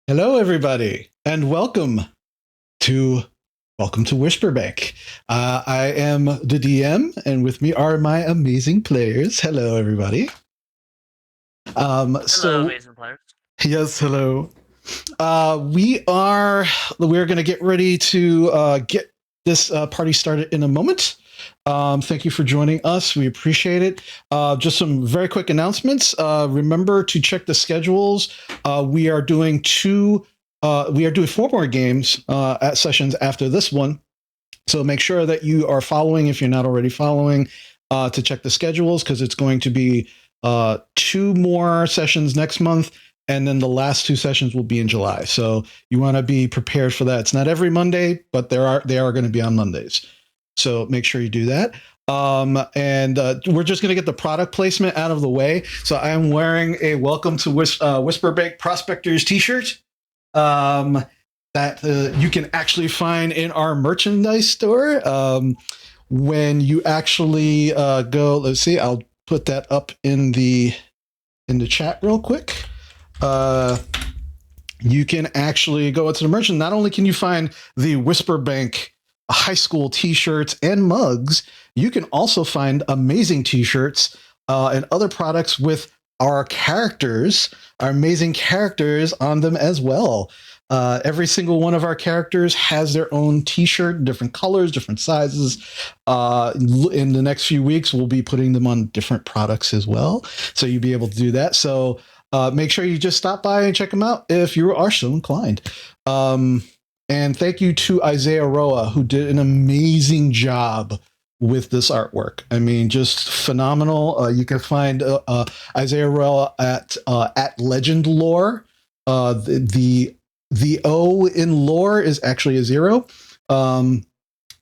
Hello, everybody, and to welcome to Whisperbank. I am the DM, and with me are my amazing players. Hello, everybody. Um, Hello, so amazing players. yes, hello. We're going to get ready to get this party started in a moment. Thank you for joining us. We appreciate it. Just some very quick announcements. Remember to check the schedules. We are doing four more games at sessions after this one. So make sure that you are following if you're not already following to check the schedules because it's going to be two more sessions next month. And then the last two sessions will be in July. So you want to be prepared for that. It's not every Monday, but they are going to be on Mondays. So make sure you do that. And we're just going to get the product placement out of the way. So I am wearing a Welcome to Whisperbank Prospectors t-shirt that you can actually find in our merchandise store. When you actually go, let's see, I'll put that up in the chat real quick. You can actually go into the merchant. Not only can you find the Whisperbank high school t-shirts and mugs, you can also find amazing t-shirts and other products with our characters, our amazing characters on them as well. Every single one of our characters has their own t-shirt, different colors, different sizes. In the next few weeks, we'll be putting them on different products as well. So you'll be able to do that. So make sure you just stop by and check them out if you are so inclined. And thank you to Isaiah Roa, who did an amazing job with this artwork. I mean, just phenomenal. You can find Isaiah Roa at Legend Lore. The O in lore is actually a 0. But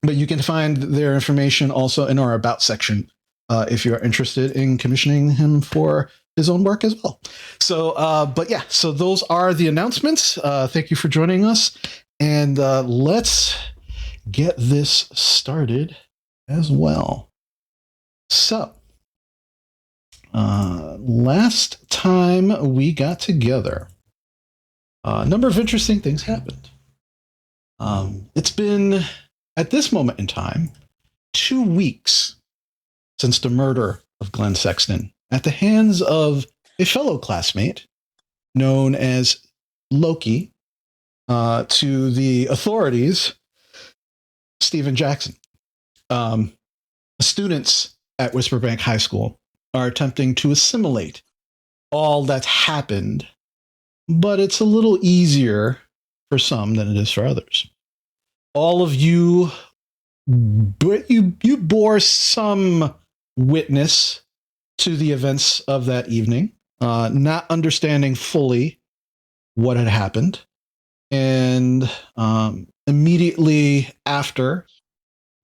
you can find their information also in our About section if you're interested in commissioning him for his own work as well. So, but yeah, so those are the announcements. Thank you for joining us. And let's get this started as well. So, last time we got together, a number of interesting things happened. It's been, at this moment in time, 2 weeks since the murder of Glenn Sexton at the hands of a fellow classmate known as Loki to the authorities, Stephen Jackson. Students at Whisperbank High School are attempting to assimilate all that's happened, but it's a little easier for some than it is for others. All of you, but you bore some witness to the events of that evening, not understanding fully what had happened, and immediately after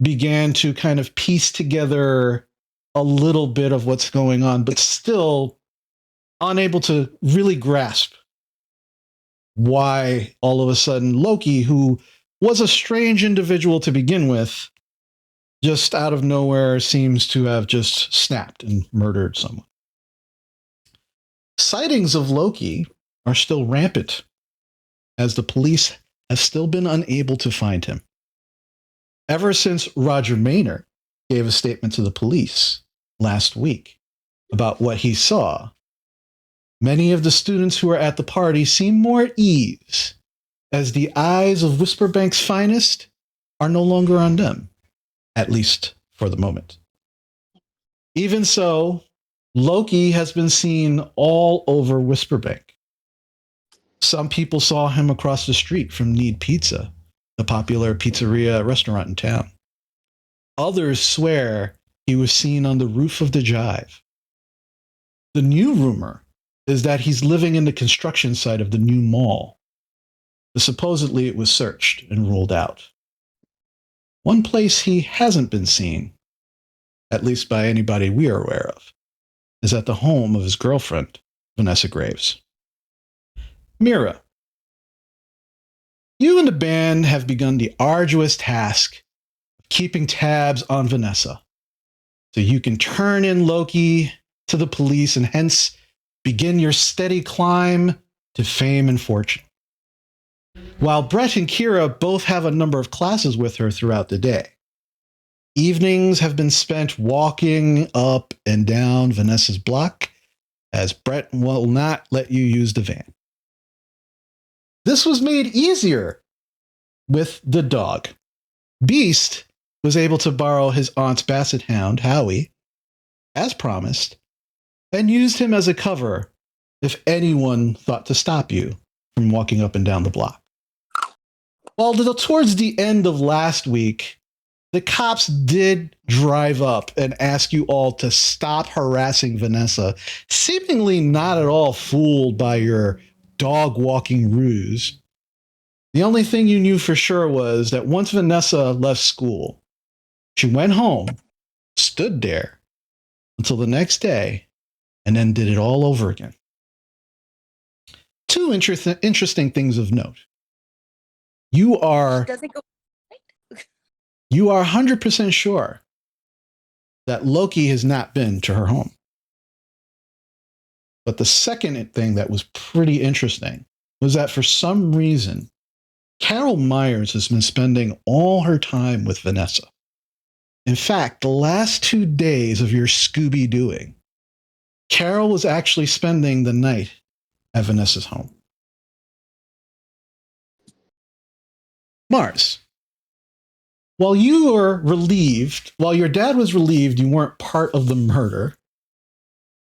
began to kind of piece together a little bit of what's going on, but still unable to really grasp why all of a sudden Loki, who was a strange individual to begin with, just out of nowhere seems to have just snapped and murdered someone. Sightings of Loki are still rampant, as the police have still been unable to find him. Ever since Roger Maynard gave a statement to the police last week about what he saw, many of the students who were at the party seem more at ease, as the eyes of Whisperbank's finest are no longer on them, at least for the moment. Even so, Loki has been seen all over Whisperbank. Some people saw him across the street from Need Pizza, the popular pizzeria restaurant in town. Others swear he was seen on the roof of the Jive. The new rumor is that he's living in the construction site of the new mall. Supposedly it was searched and ruled out. One place he hasn't been seen, at least by anybody we are aware of, is at the home of his girlfriend, Vanessa Graves. Mira, you and the band have begun the arduous task of keeping tabs on Vanessa, so you can turn in Loki to the police and hence begin your steady climb to fame and fortune. while Brett and Kira both have a number of classes with her throughout the day. Evenings have been spent walking up and down Vanessa's block, as Brett will not let you use the van. This was made easier with the dog. Beast was able to borrow his aunt's basset hound, Howie, as promised, and used him as a cover if anyone thought to stop you from walking up and down the block. Well, towards the end of last week, the cops did drive up and ask you all to stop harassing Vanessa, seemingly not at all fooled by your dog walking ruse. The only thing you knew for sure was that once Vanessa left school, she went home, stood there until the next day, and then did it all over again. Two interesting things of note. You are 100% sure that Loki has not been to her home. But the second thing that was pretty interesting was that for some reason, Carol Myers has been spending all her time with Vanessa. In fact, the last 2 days of your Scooby-Dooing, Carol was actually spending the night at Vanessa's home. Mars, while your dad was relieved you weren't part of the murder,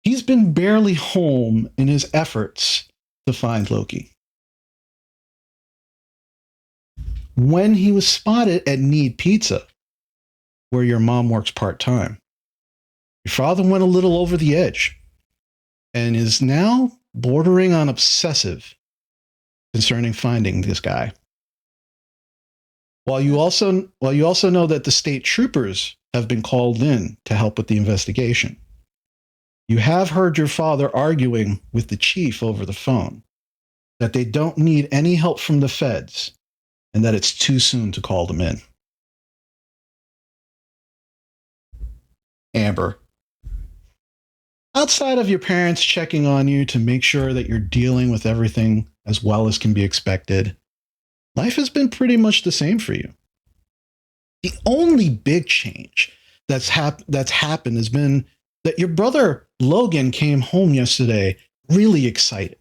he's been barely home in his efforts to find Loki. When he was spotted at Need Pizza, where your mom works part-time, your father went a little over the edge and is now bordering on obsessive concerning finding this guy. While you also know that the state troopers have been called in to help with the investigation, you have heard your father arguing with the chief over the phone that they don't need any help from the feds and that it's too soon to call them in. Amber, outside of your parents checking on you to make sure that you're dealing with everything as well as can be expected, life has been pretty much the same for you. The only big change that's happened has been that your brother Logan came home yesterday really excited.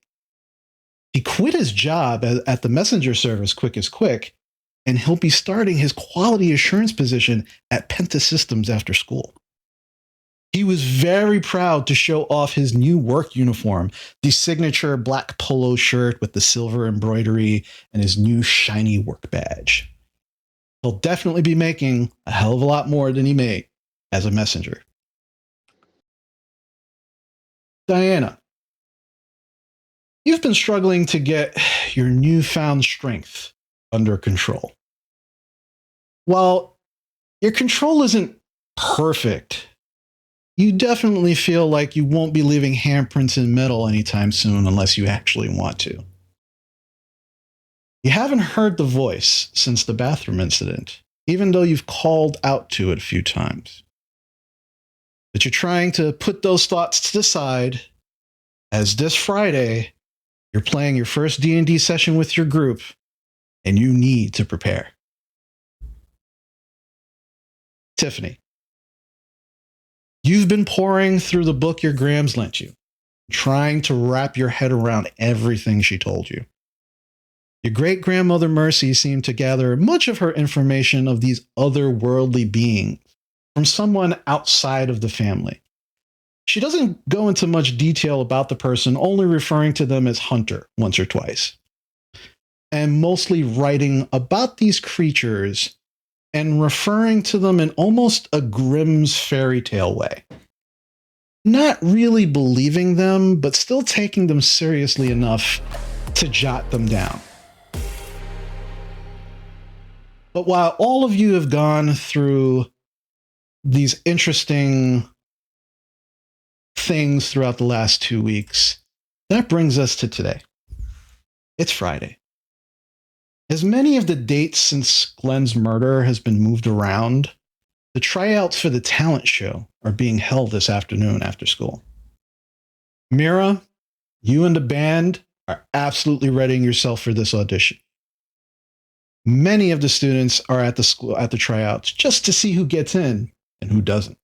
He quit his job at the messenger service Quick as Quick, and he'll be starting his quality assurance position at Penta Systems after school. He was very proud to show off his new work uniform, the signature black polo shirt with the silver embroidery and his new shiny work badge. He'll definitely be making a hell of a lot more than he made as a messenger. Diana, you've been struggling to get your newfound strength under control. While your control isn't perfect, you definitely feel like you won't be leaving handprints in metal anytime soon unless you actually want to. You haven't heard the voice since the bathroom incident, even though you've called out to it a few times. But you're trying to put those thoughts to the side, as this Friday, you're playing your first D&D session with your group, and you need to prepare. Tiffany, you've been pouring through the book your Grams lent you, trying to wrap your head around everything she told you. Your great-grandmother Mercy seemed to gather much of her information of these otherworldly beings from someone outside of the family. She doesn't go into much detail about the person, only referring to them as Hunter once or twice, and mostly writing about these creatures and referring to them in almost a Grimm's fairy tale way. Not really believing them, but still taking them seriously enough to jot them down. But while all of you have gone through these interesting things throughout the last 2 weeks, that brings us to today. It's Friday. As many of the dates since Glenn's murder has been moved around, the tryouts for the talent show are being held this afternoon after school. Mira, you and the band are absolutely readying yourself for this audition. Many of the students are at the school at the tryouts just to see who gets in and who doesn't.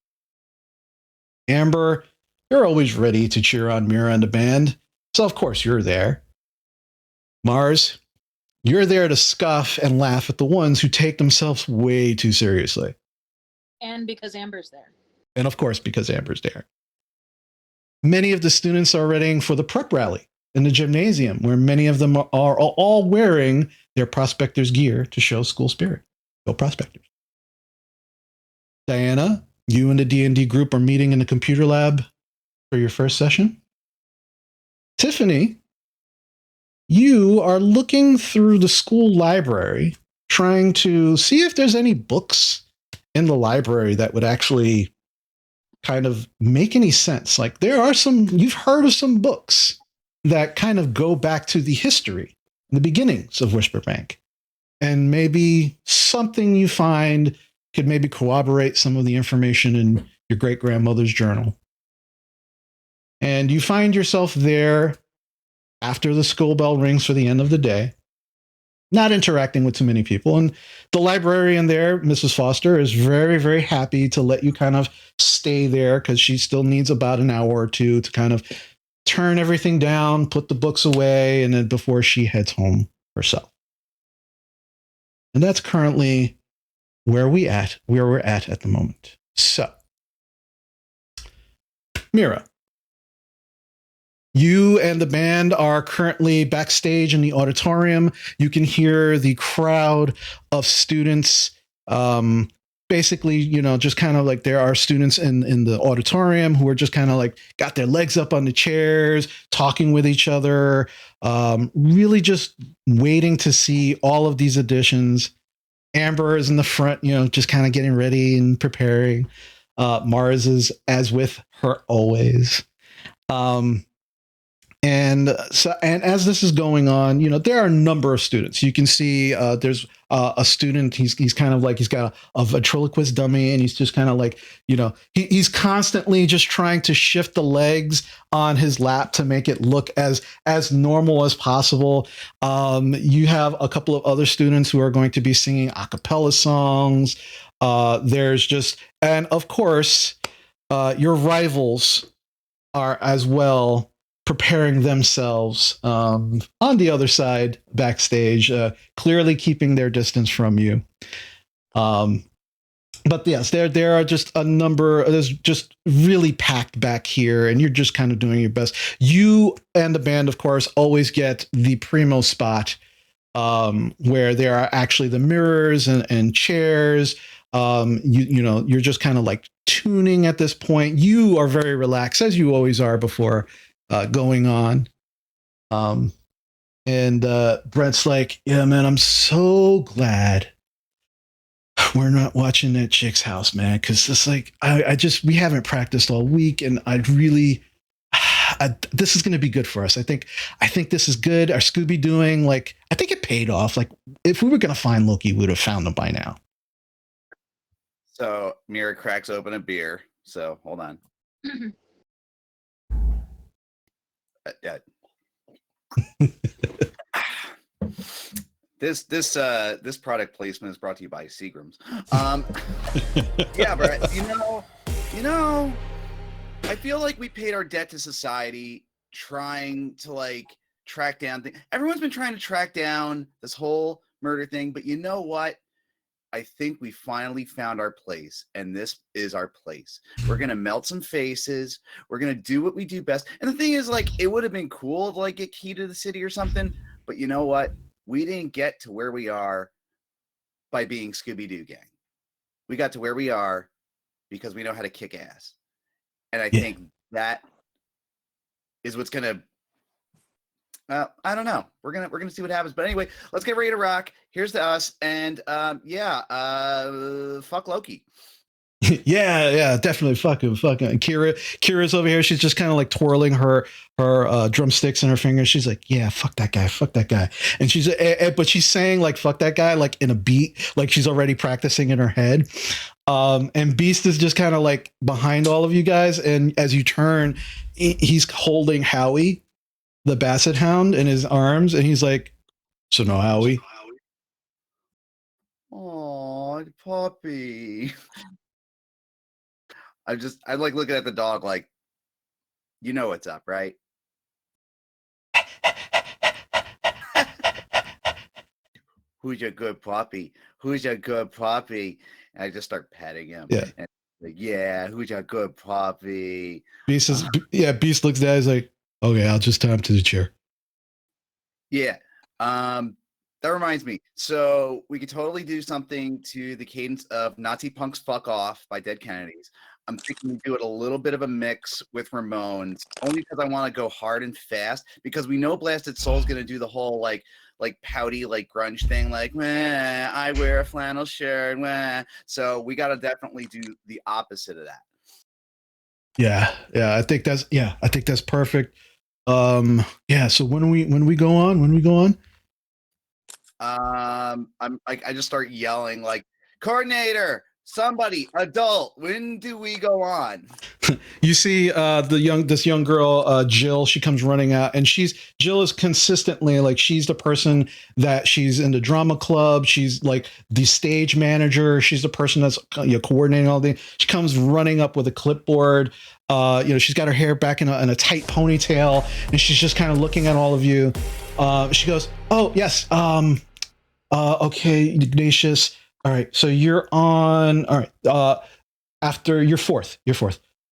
Amber, you're always ready to cheer on Mira and the band, so of course you're there. Mars, you're there to scoff and laugh at the ones who take themselves way too seriously. And because Amber's there. And of course, because Amber's there. Many of the students are readying for the prep rally in the gymnasium, where many of them are all wearing their prospectors gear to show school spirit. Go prospectors. Diana, you and the D&D group are meeting in the computer lab for your first session. Tiffany, you are looking through the school library, trying to see if there's any books in the library that would actually kind of make any sense. Like there are some, you've heard of some books that kind of go back to the history, the beginnings of Whisperbank. And maybe something you find could maybe corroborate some of the information in your great grandmother's journal. And you find yourself there after the school bell rings for the end of the day, not interacting with too many people. And the librarian there, Mrs. Foster, is very, very happy to let you kind of stay there because she still needs about an hour or two to kind of turn everything down, put the books away, and then before she heads home herself. And that's currently where we're at the moment. So, Mira, you and the band are currently backstage in the auditorium. You can hear the crowd of students. Basically, you know, just kind of like there are students in the auditorium who are just kind of like got their legs up on the chairs, talking with each other, really just waiting to see all of these additions. Amber is in the front, you know, just kind of getting ready and preparing. Mars is as with her always. And as this is going on, you know, there are a number of students. You can see there's a student. He's kind of like he's got a ventriloquist dummy, and he's just kind of like, you know, he's constantly just trying to shift the legs on his lap to make it look as normal as possible. You have a couple of other students who are going to be singing a cappella songs. There's just, and of course, your rivals are as well preparing themselves on the other side backstage, clearly keeping their distance from you. But yes, there are just a number. There's just really packed back here, and you're just kind of doing your best. You and the band, of course, always get the primo spot where there are actually the mirrors and chairs. You know, you're just kind of like tuning at this point. You are very relaxed, as you always are before going on. And Brent's like, yeah, man, I'm so glad we're not watching that chick's house, man. Cause it's like, we haven't practiced all week, and this is going to be good for us. I think this is good. Our Scooby doing, like, I think it paid off. Like if we were going to find Loki, we would have found him by now. So Mira cracks open a beer. So hold on. Yeah. This product placement is brought to you by Seagram's. Yeah, but you know, I feel like we paid our debt to society trying to like track down things. Everyone's been trying to track down this whole murder thing, but you know what? I think we finally found our place, and this is our place. We're gonna melt some faces. We're gonna do what we do best. And the thing is, like, it would have been cool to like get key to the city or something, but you know what? We didn't get to where we are by being Scooby-Doo gang. We got to where we are because we know how to kick ass. And I think that is what's gonna I don't know. We're gonna see what happens. But anyway, let's get ready to rock. Here's to us, and fuck Loki. yeah, definitely. Fucking. Kira's over here. She's just kind of like twirling her drumsticks in her fingers. She's like, yeah, fuck that guy. And she's, but she's saying like, fuck that guy, like in a beat, like she's already practicing in her head. And Beast is just kind of like behind all of you guys. And as you turn, he's holding Howie, the Basset Hound, in his arms, and he's like, so no, Howie, Oh, puppy. I like looking at the dog like, you know what's up, right? Who's your good puppy? Who's your good puppy? And I just start petting him. Yeah. And like, yeah, who's your good puppy? Beast is, Beast looks down. He's like, okay, I'll just tie him to the chair. Yeah. That reminds me. So we could totally do something to the cadence of Nazi Punks Fuck Off by Dead Kennedys. I'm thinking we do it a little bit of a mix with Ramones, only because I want to go hard and fast, because we know Blasted Soul's gonna do the whole like pouty like grunge thing, like meh, I wear a flannel shirt, meh. So we gotta definitely do the opposite of that. Yeah, I think that's perfect. So when we go on, I just start yelling like, coordinator, somebody, adult, when do we go on? you see this young girl, Jill. She comes running out, and Jill is consistently like, she's the person that she's in the drama club. She's like the stage manager. She's the person that's coordinating all the. She comes running up with a clipboard. She's got her hair back in a tight ponytail, and she's just kind of looking at all of you. She goes, "Oh yes, okay, Ignatius. All right, so you're on. All right, after you're fourth.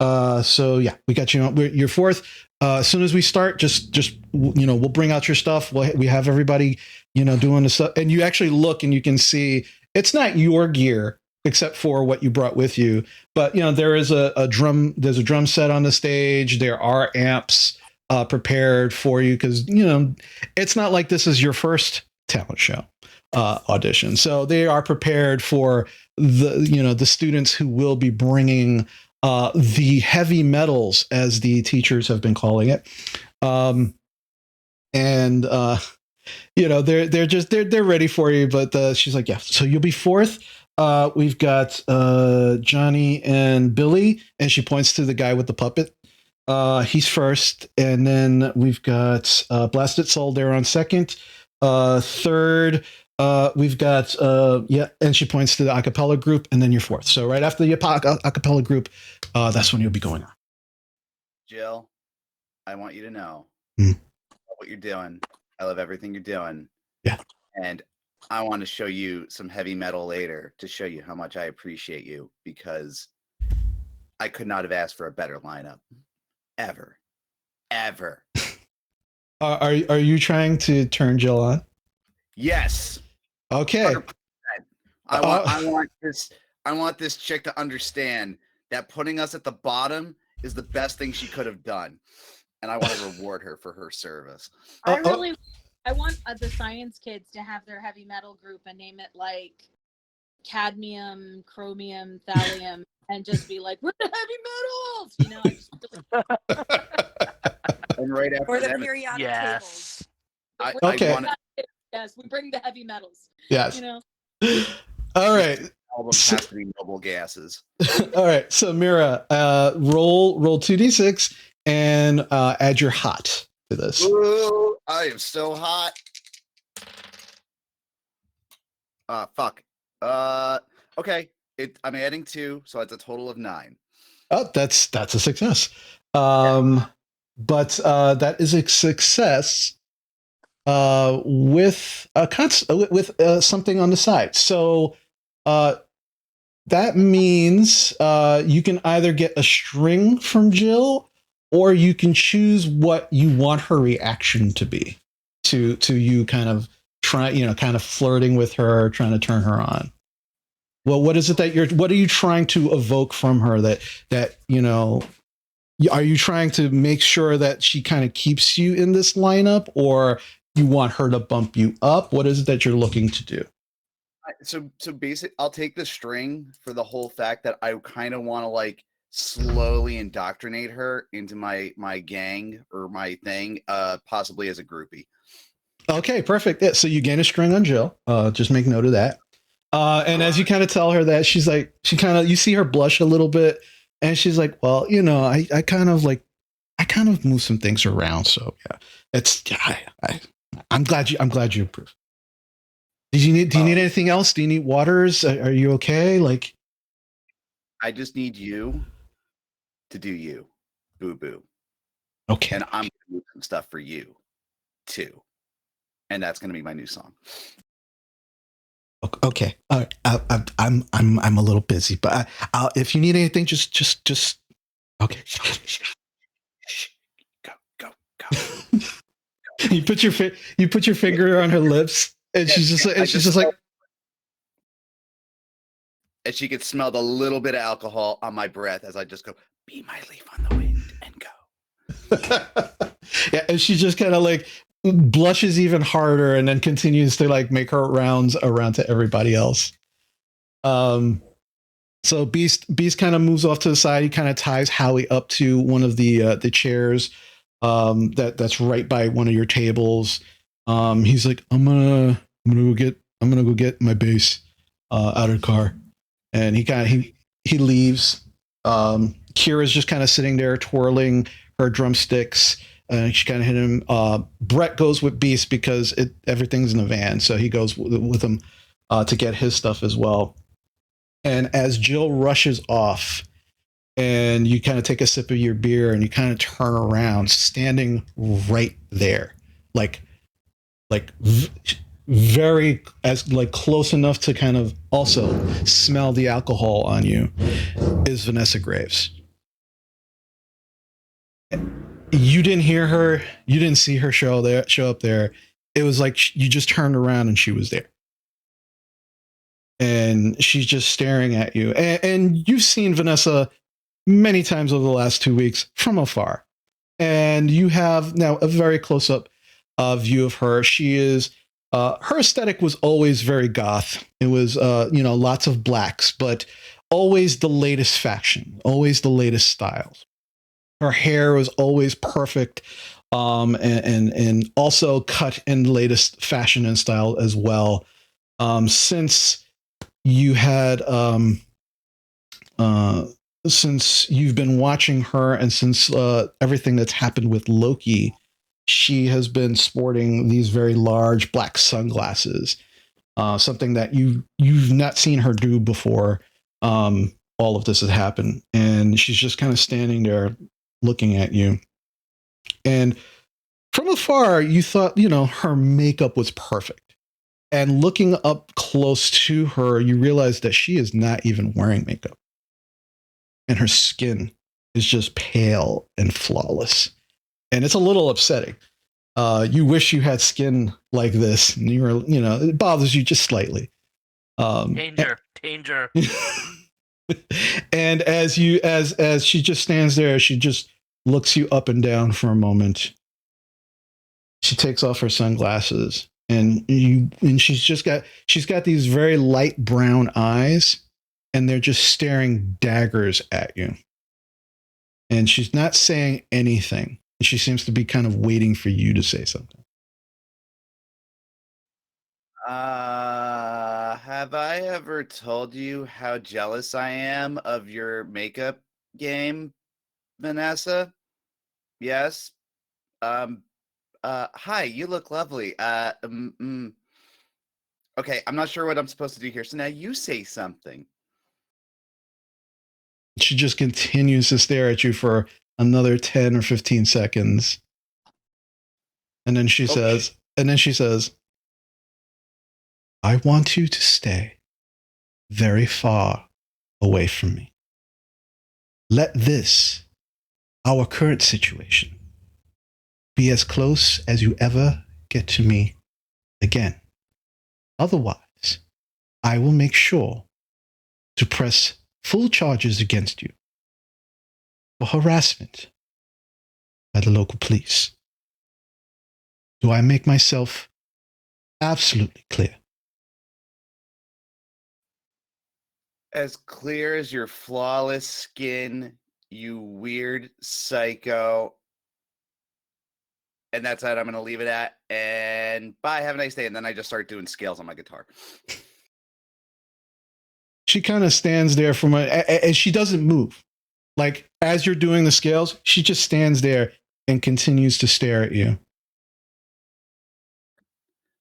So yeah, we got you on. You're fourth. As soon as we start, just we'll bring out your stuff. We have everybody, doing the stuff, and you actually look and you can see it's not your gear except for what you brought with you. But there is a drum. There's a drum set on the stage. There are amps prepared for you because it's not like this is your first talent show audition. So they are prepared for the students who will be bringing the heavy metals, as the teachers have been calling it. They're ready for you, but she's like, yeah, so you'll be fourth. We've got Johnny and Billy, and she points to the guy with the puppet. He's first, and then we've got Blasted Soul there on second. Third, we've got and she points to the acapella group, and then you're fourth. So right after the acapella group, that's when you'll be going on. Jill, I want you to know what you're doing. I love everything you're doing. Yeah. And I want to show you some heavy metal later to show you how much I appreciate you, because I could not have asked for a better lineup. Ever. Are you trying to turn Jill on? Yes. Okay. 100%. I want this chick to understand that putting us at the bottom is the best thing she could have done, and I want to reward her for her service. I want the science kids to have their heavy metal group and name it like cadmium, chromium, thallium, and just be like, we're the heavy metals, And right after or the that, periodic tables. Yes, we bring the heavy metals. Yes. All right. Album has to be noble gases. All right. So Mira, roll 2d6 and add your hot to this. Ooh, I am so hot. Fuck. Okay. I'm adding 2, so it's a total of 9. Oh, that's a success. But that is a success with something on the side. So that means you can either get a string from Jill, or you can choose what you want her reaction to be to you kind of flirting with her, trying to turn her on. Well, what is it what are you trying to evoke from her that are you trying to make sure that she kind of keeps you in this lineup, or you want her to bump you up? What is it that you're looking to do? So basically, I'll take the string for the whole fact that I kind of want to like slowly indoctrinate her into my gang or my thing, possibly as a groupie. Okay, perfect. Yeah, so you gain a string on Jill. Just make note of that. And as you kind of tell her that, she's like, you see her blush a little bit, and she's like, well, I kind of move some things around. So yeah, I'm glad you approve. Do you need anything else? Do you need waters? Are you okay? Like, I just need you to do you, boo boo. okay. And I'm gonna do some stuff for you too. And that's gonna be my new song. Okay. All right. I'm a little busy, but if you need anything, just. Okay. Go. you put your finger on her lips, and she's just like. And she could smell the little bit of alcohol on my breath as I just go, be my leaf on the wind and go. Yeah, and she just kind of like blushes even harder and then continues to like make her rounds around to everybody else. So Beast kind of moves off to the side. He kind of ties Howie up to one of the chairs that's right by one of your tables. He's like, I'm gonna go get my bass out of the car. And he leaves. Kira's just kind of sitting there twirling her drumsticks. She kind of hit him. Brett goes with Beast because everything's in the van, so he goes with him to get his stuff as well. And as Jill rushes off, and you kind of take a sip of your beer, and you kind of turn around, standing right there, like very as like close enough to kind of also smell the alcohol on you, is Vanessa Graves. You didn't hear her, you didn't see her show up there. It was like you just turned around and she was there, and she's just staring at you. And you've seen Vanessa many times over the last 2 weeks from afar, and you have now a very close up view of her. She is her aesthetic was always very goth. It was lots of blacks, but always the latest fashion, always the latest styles. Her hair was always perfect, and also cut in the latest fashion and style as well. Since you had since you've been watching her, and since everything that's happened with Loki, she has been sporting these very large black sunglasses, something that you've not seen her do before. All of this has happened, and she's just kind of standing there looking at you. And from afar, you thought, her makeup was perfect. And looking up close to her, you realize that she is not even wearing makeup. And her skin is just pale and flawless. And it's a little upsetting. You wish you had skin like this, and you were, it bothers you just slightly. Danger. And as she just stands there, she just looks you up and down for a moment. She takes off her sunglasses, and she's got these very light brown eyes, and they're just staring daggers at you. And she's not saying anything. She seems to be kind of waiting for you to say something. Have I ever told you how jealous I am of your makeup game, Vanessa? Yes. Hi, you look lovely. Okay, I'm not sure what I'm supposed to do here. So now you say something. She just continues to stare at you for another 10 or 15 seconds. And then she says, I want you to stay very far away from me. Let this, our current situation, be as close as you ever get to me again. Otherwise, I will make sure to press full charges against you for harassment by the local police. Do I make myself absolutely clear? As clear as your flawless skin, you weird psycho. And that's it. I'm going to leave it at. And bye. Have a nice day. And then I just start doing scales on my guitar. She kind of stands there and she doesn't move. Like, as you're doing the scales, she just stands there and continues to stare at you.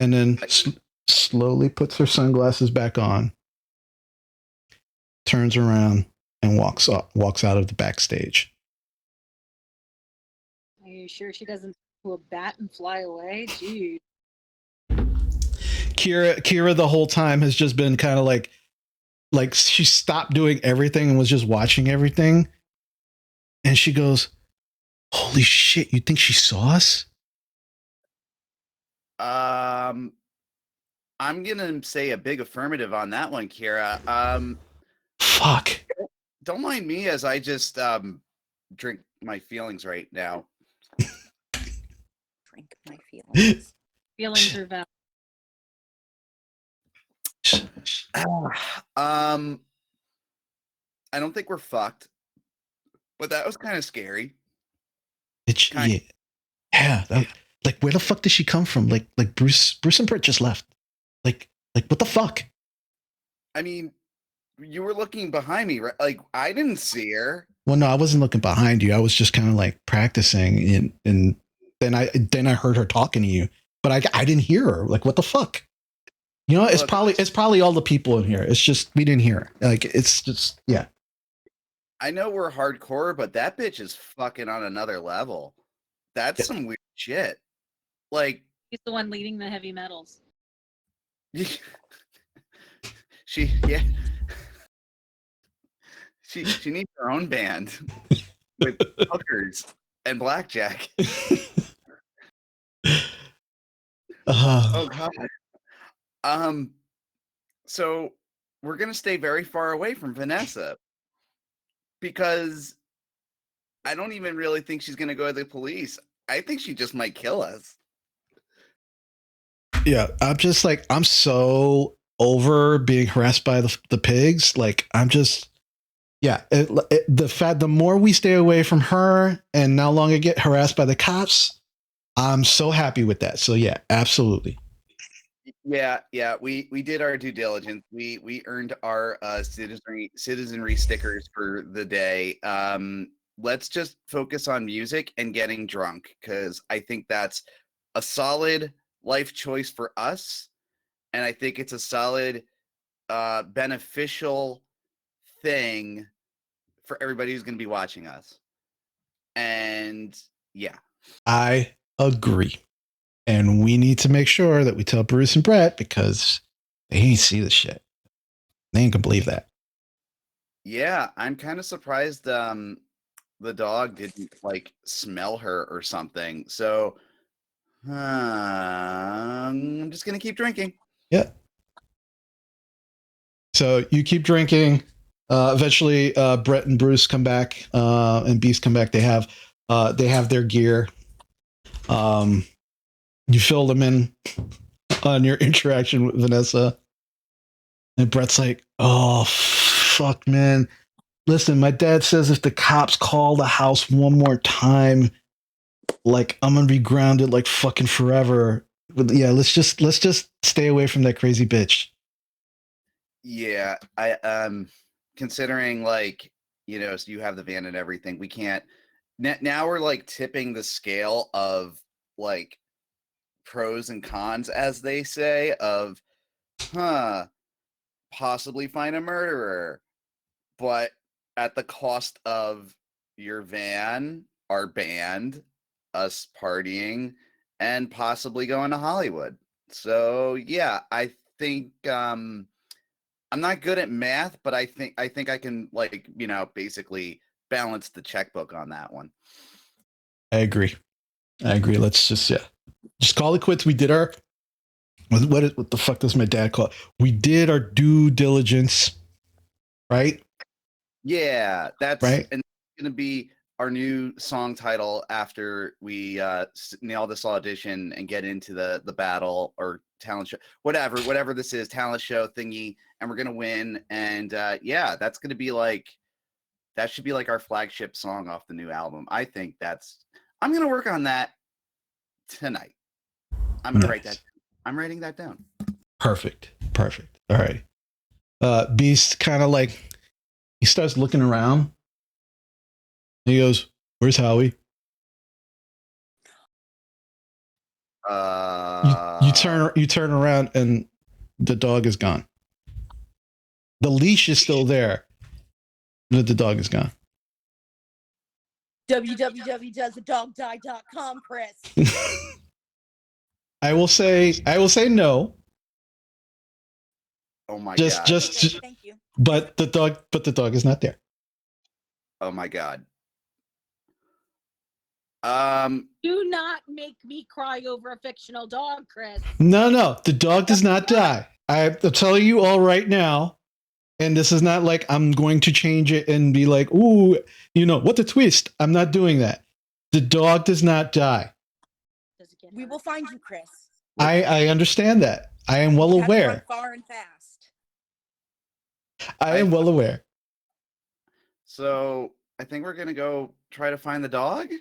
And then slowly puts her sunglasses back on, turns around, and walks out of the backstage. Are you sure she doesn't do a bat and fly away? Gee. Kira the whole time has just been kind of like she stopped doing everything and was just watching everything. And she goes, "Holy shit, you think she saw us?" I'm gonna say a big affirmative on that one, Kira. Fuck. Don't mind me as I just drink my feelings right now. Drink my feelings. Feelings are valid. I don't think we're fucked, but that was kind of scary. Yeah. Like, where the fuck did she come from? Like Bruce and Britt just left. Like, what the fuck? I mean, you were looking behind me, right? Like, I didn't see her. Well, no, I wasn't looking behind you. I was just kind of like practicing, and then I heard her talking to you, but I didn't hear her. Like, what the fuck? You know, it's probably all the people in here. It's just we didn't hear her. Like, it's just yeah. I know we're hardcore, but that bitch is fucking on another level. That's some weird shit. Like, He's the one leading the heavy metals. She needs her own band with hookers and blackjack. Oh God. So we're gonna stay very far away from Vanessa because I don't even really think she's gonna go to the police. I think she just might kill us. Yeah, I'm just like, I'm so over being harassed by the pigs. Like, I'm just, yeah. The more we stay away from her and no longer get harassed by the cops, I'm so happy with that. So yeah, absolutely. Yeah. We did our due diligence. We earned our citizenry stickers for the day. Let's just focus on music and getting drunk because I think that's a solid life choice for us, and I think it's a solid beneficial thing for everybody who's going to be watching us. And yeah, I agree, and we need to make sure that we tell Bruce and Brett because they ain't see the shit. They ain't gonna believe that. Yeah, I'm kind of surprised the dog didn't like smell her or something. So I'm just gonna keep drinking. Yeah. So you keep drinking. Eventually, Brett and Bruce come back, and Beast come back. They have their gear. You fill them in on your interaction with Vanessa, and Brett's like, "Oh fuck, man! Listen, my dad says if the cops call the house one more time, like I'm gonna be grounded like fucking forever. But yeah, let's just stay away from that crazy bitch." Yeah, I considering like, you know, so you have the van and everything, we can't now we're like tipping the scale of like pros and cons, as they say, of possibly find a murderer, but at the cost of your van, our band, us partying, and possibly going to Hollywood. So yeah, I think I'm not good at math, but I think I can, like, you know, basically balance the checkbook on that one. I agree. Let's just call it quits. We did our what the fuck does my dad call it? We did our due diligence, right? Yeah, that's right. And it's gonna be our new song title after we nail this audition and get into the battle or talent show, whatever this is, talent show thingy, and we're gonna win. And yeah, that's gonna be like, that should be like our flagship song off the new album. I think I'm gonna work on that tonight. I'm gonna write that. I'm writing that down. Perfect. All right. Beast kind of like, he starts looking around. And he goes, "Where's Howie?" You turn around and the dog is gone. The leash is still there, but the dog is gone. www.doesthedogdie.com, Chris. I will say no. Oh my Just, god. just, Thank you. but the dog is not there. Oh my god. Do not make me cry over a fictional dog, Chris. No, the dog does not die. I'm telling you all right now, and this is not like I'm going to change it and be like, ooh, what a twist. I'm not doing that. The dog does not die. Does it get We hurt? will find you, Chris. I understand that. I am well You have to run aware. far and fast. I am well aware. So I think we're gonna go try to find the dog.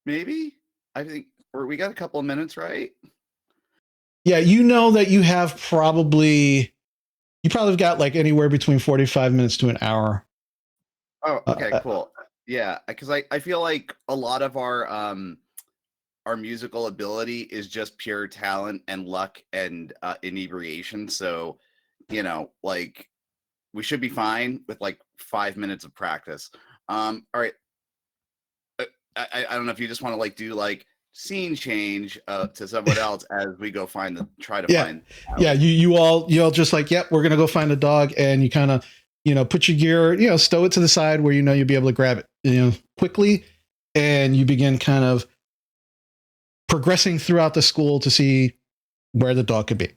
Maybe. I think we got a couple of minutes, right? Yeah, you know that you probably got like anywhere between 45 minutes to an hour. Oh, okay, cool. Yeah, because I feel like a lot of our musical ability is just pure talent and luck and inebriation. So, like we should be fine with like 5 minutes of practice. All right. I don't know if you just want to like do like scene change to someone else as we go find. Yeah, you all just like, yep, we're gonna go find a dog, and you kind of put your gear, stow it to the side where you'll be able to grab it quickly, and you begin kind of progressing throughout the school to see where the dog could be.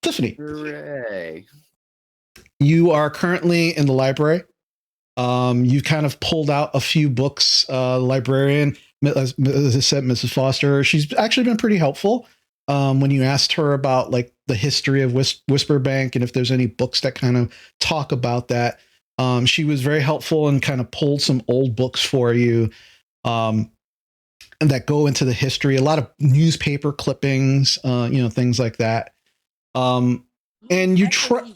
Tiffany, Hooray. You are currently in the library. You kind of pulled out a few books. Librarian, as I said, Mrs. Foster, she's actually been pretty helpful. When you asked her about like the history of Whisperbank and if there's any books that kind of talk about that, she was very helpful and kind of pulled some old books for you, and that go into the history. A lot of newspaper clippings, things like that. And you try.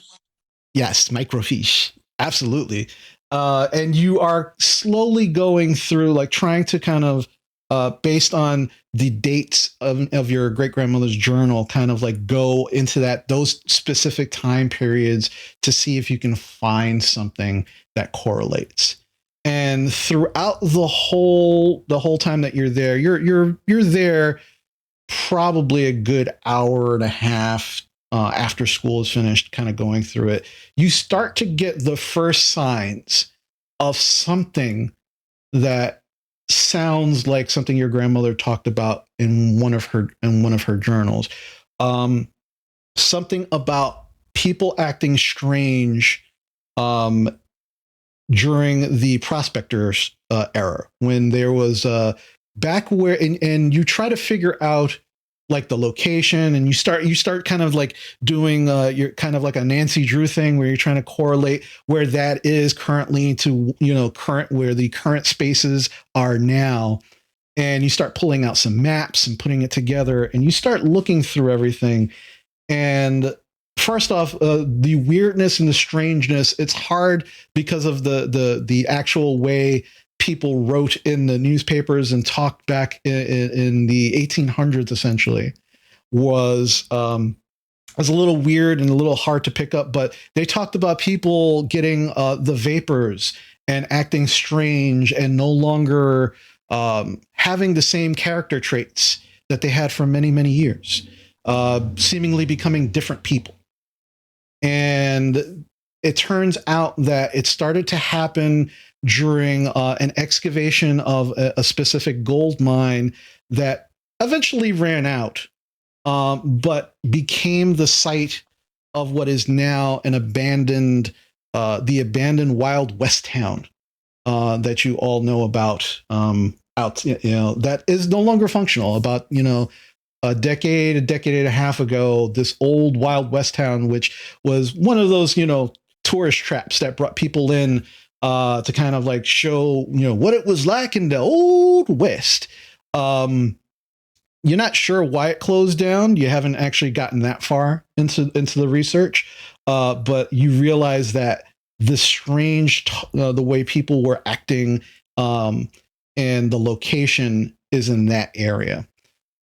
Yes, microfiche. Absolutely. And you are slowly going through, like trying to kind of, based on the dates of your great grandmother's journal, kind of like go into those specific time periods to see if you can find something that correlates. And throughout the whole time that you're there, you're there probably a good hour and a half after school is finished, kind of going through it. You start to get the first signs of something that sounds like something your grandmother talked about in one of her journals. Something about people acting strange during the prospectors era, when there was back where, and you try to figure out like the location, and you start kind of like doing you're kind of like a Nancy Drew thing where you're trying to correlate where that is currently to where the current spaces are now, and you start pulling out some maps and putting it together, and you start looking through everything. And first off, the weirdness and the strangeness, it's hard because of the actual way people wrote in the newspapers and talked back in the 1800s, essentially, was a little weird and a little hard to pick up. But they talked about people getting the vapors and acting strange and no longer having the same character traits that they had for many, many years, seemingly becoming different people. And it turns out that it started to happen during an excavation of a specific gold mine that eventually ran out, but became the site of what is now an abandoned Wild West town that you all know about. That is no longer functional. About a decade and a half ago, this old Wild West town, which was one of those tourist traps that brought people in to kind of like show what it was like in the old West. You're not sure why it closed down. You haven't actually gotten that far into the research, but you realize that the strange the way people were acting and the location is in that area.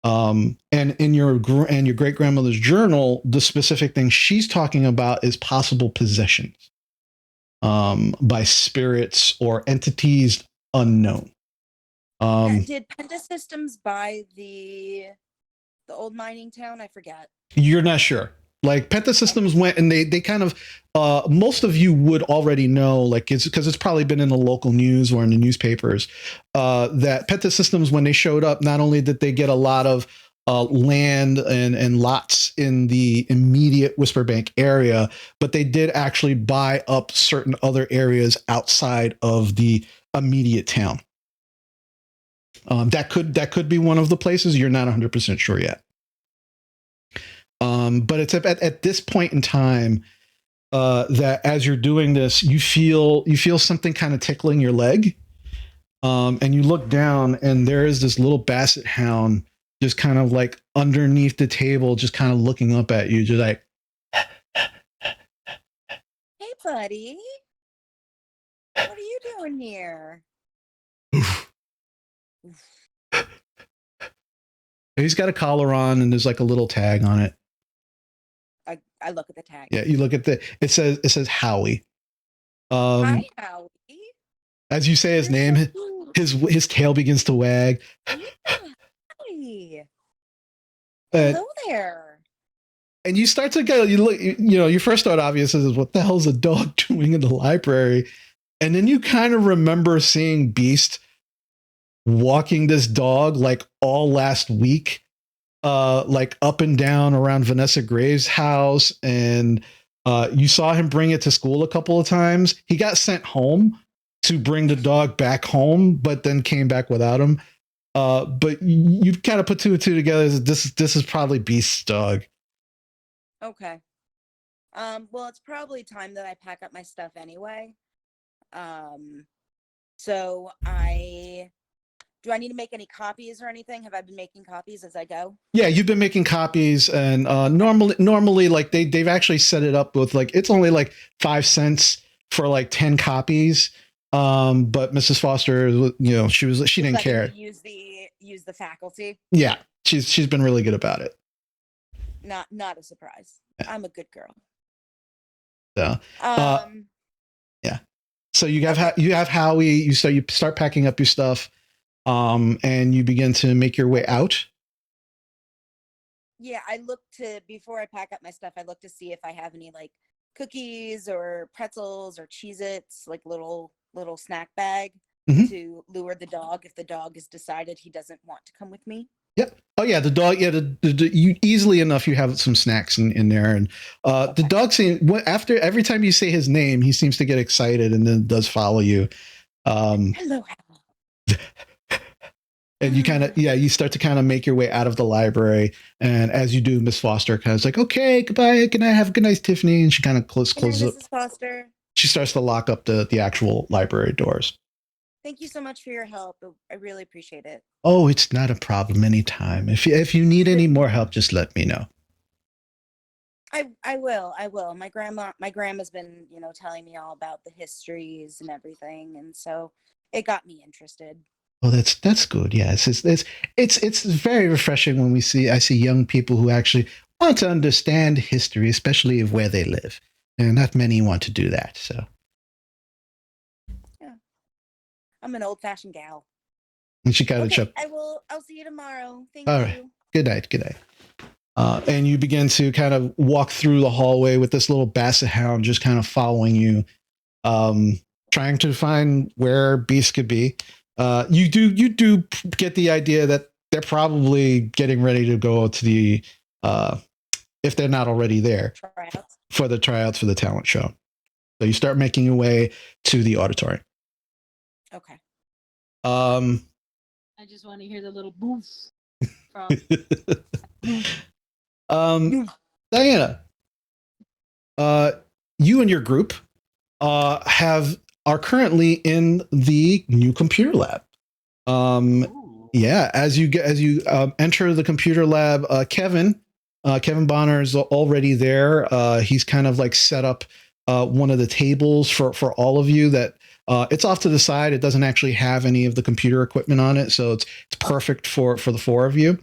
And in your great grandmother's journal, the specific thing she's talking about is possible possessions by spirits or entities unknown. Did Penta Systems buy the old mining town? I forget. You're not sure. Like Penta Systems went and they kind of most of you would already know, like it's because it's probably been in the local news or in the newspapers, that Penta Systems, when they showed up, not only did they get a lot of land and lots in the immediate Whisperbank area, but they did actually buy up certain other areas outside of the immediate town. That could be one of the places. You're not 100% sure yet. But it's at this point in time that as you're doing this, you feel something kind of tickling your leg, and you look down, and there is this little basset hound just kind of like underneath the table, just kind of looking up at you, just like, "Hey, buddy, what are you doing here?" He's got a collar on, and there's like a little tag on it. I look at the tag. Yeah, you look at it says Howie. Hi, Howie. As you say his name, his tail begins to wag. Yeah. Hi. Hello there. And you start to go, you look, your first thought obvious is, what the hell is a dog doing in the library? And then you kind of remember seeing Beast walking this dog like all last week, like up and down around Vanessa Graves' house. And you saw him bring it to school a couple of times. He got sent home to bring the dog back home, but then came back without him. But you kind of put two and two together. This is probably Beast's dog. Okay. Well, it's probably time that I pack up my stuff anyway. So do I need to make any copies or anything? Have I been making copies as I go? Yeah, you've been making copies, and normally like they've actually set it up with like, it's only like 5 cents for like 10 copies. But Mrs. Foster, she didn't care. Use the faculty. Yeah, she's been really good about it. Not a surprise. Yeah. I'm a good girl. So, yeah. So you have Howie. You start packing up your stuff, and you begin to make your way out. Yeah, before I pack up my stuff, I look to see if I have any like cookies or pretzels or Cheez-Its, like little snack bag to lure the dog if the dog has decided he doesn't want to come with me. Yep. Oh yeah, the dog. Yeah, you easily enough you have some snacks in there, and the dog after every time you say his name, he seems to get excited and then does follow you. Hello, Hal. And you start to kind of make your way out of the library, and as you do, Miss Foster kind of is like, "Okay, goodbye. Can I have a good night, Tiffany?" And she kind of closes up. Mrs. Foster. She starts to lock up the actual library doors. Thank you so much for your help. I really appreciate it. Oh, it's not a problem. Anytime. If you need any more help, just let me know. I will. My grandma's been, telling me all about the histories and everything, and so it got me interested. Well, that's good. Yes, it's very refreshing when I see young people who actually want to understand history, especially of where they live, and not many want to do that. So. I'm an old-fashioned gal. And she kind of chuckled. I'll see you tomorrow. Thank you. All right. Good night. And you begin to kind of walk through the hallway with this little basset hound just kind of following you, trying to find where Beast could be. You do get the idea that they're probably getting ready to go to the, if they're not already there, for the tryouts for the talent show. So you start making your way to the auditorium. Okay. I just want to hear the little boofs from Diana, you and your group are currently in the new computer lab. Yeah, as you enter the computer lab, Kevin Bonner is already there. He's kind of like set up one of the tables for all of you that it's off to the side. It doesn't actually have any of the computer equipment on it, so it's perfect for the four of you.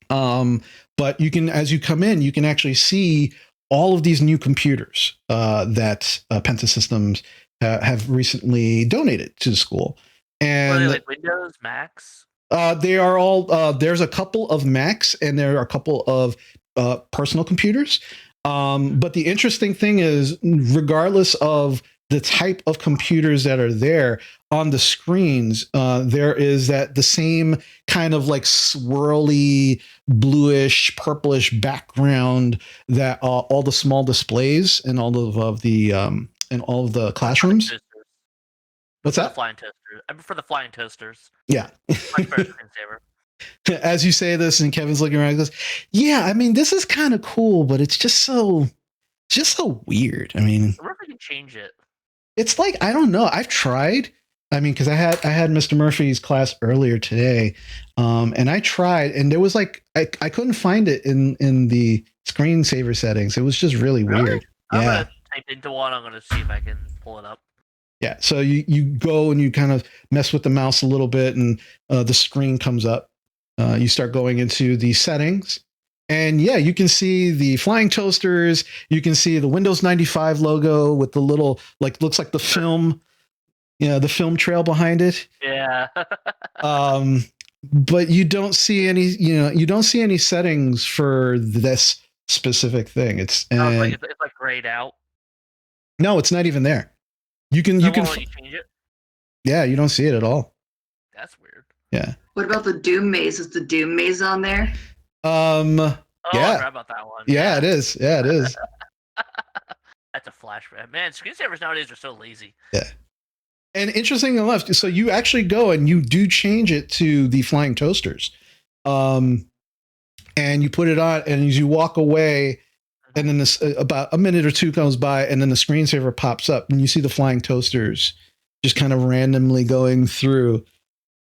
But you can, as you come in, you can actually see all of these new computers that Pentasystems have recently donated to the school. And are they like Windows, Macs? They are all. There's a couple of Macs and there are a couple of personal computers. But the interesting thing is, regardless of the type of computers that are there on the screens, there is the same kind of like swirly, bluish, purplish background that all the small displays and all of the classrooms. What's that? The flying toasters. I prefer the flying toasters. Yeah. Much better screensaver. As you say this, and Kevin's looking around, he goes, "Yeah, I mean, this is kind of cool, but it's just so weird. I mean, I wonder if I can change it. It's like, I don't know. I've tried. I mean, because I had Mr. Murphy's class earlier today, and I tried, and there was like I couldn't find it in the screensaver settings. It was just really weird. I'm gonna type into one. I'm gonna see if I can pull it up. Yeah, so you go and you kind of mess with the mouse a little bit, and the screen comes up. You start going into the settings, and yeah, you can see the flying toasters. You can see the Windows 95 logo with the little, like, looks like the film, the film trail behind it. Yeah. But you don't see any, you don't see any settings for this specific thing. It's like grayed out. No, it's not even there. You can change it. Yeah, you don't see it at all. That's weird. Yeah. What about the Doom Maze? Is the Doom Maze on there? Oh, yeah. I forgot about that one. Yeah, it is. Yeah, it is. That's a flashback. Man, screensavers nowadays are so lazy. Yeah. And interesting enough, so you actually go and you do change it to the flying toasters. And you put it on, and as you walk away, and then this about a minute or two goes by, and then the screensaver pops up, and you see the flying toasters just kind of randomly going through,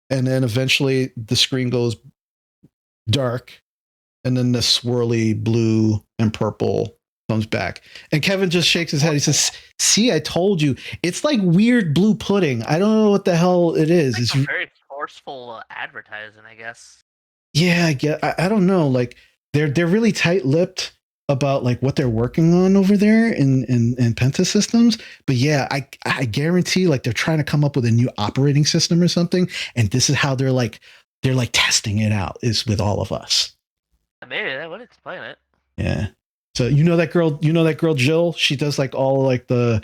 and then eventually the screen goes dark, and then the swirly blue and purple comes back. And Kevin just shakes his head. He says, "See, I told you. It's like weird blue pudding. I don't know what the hell it is. It's very forceful advertising, I guess." Yeah, I don't know. Like they're really tight-lipped about like what they're working on over there in Pentasystems. But yeah, I guarantee like they're trying to come up with a new operating system or something, and this is how they're like testing it out, is with all of us. Maybe that would explain it. Yeah. So you know that girl Jill? She does like all like the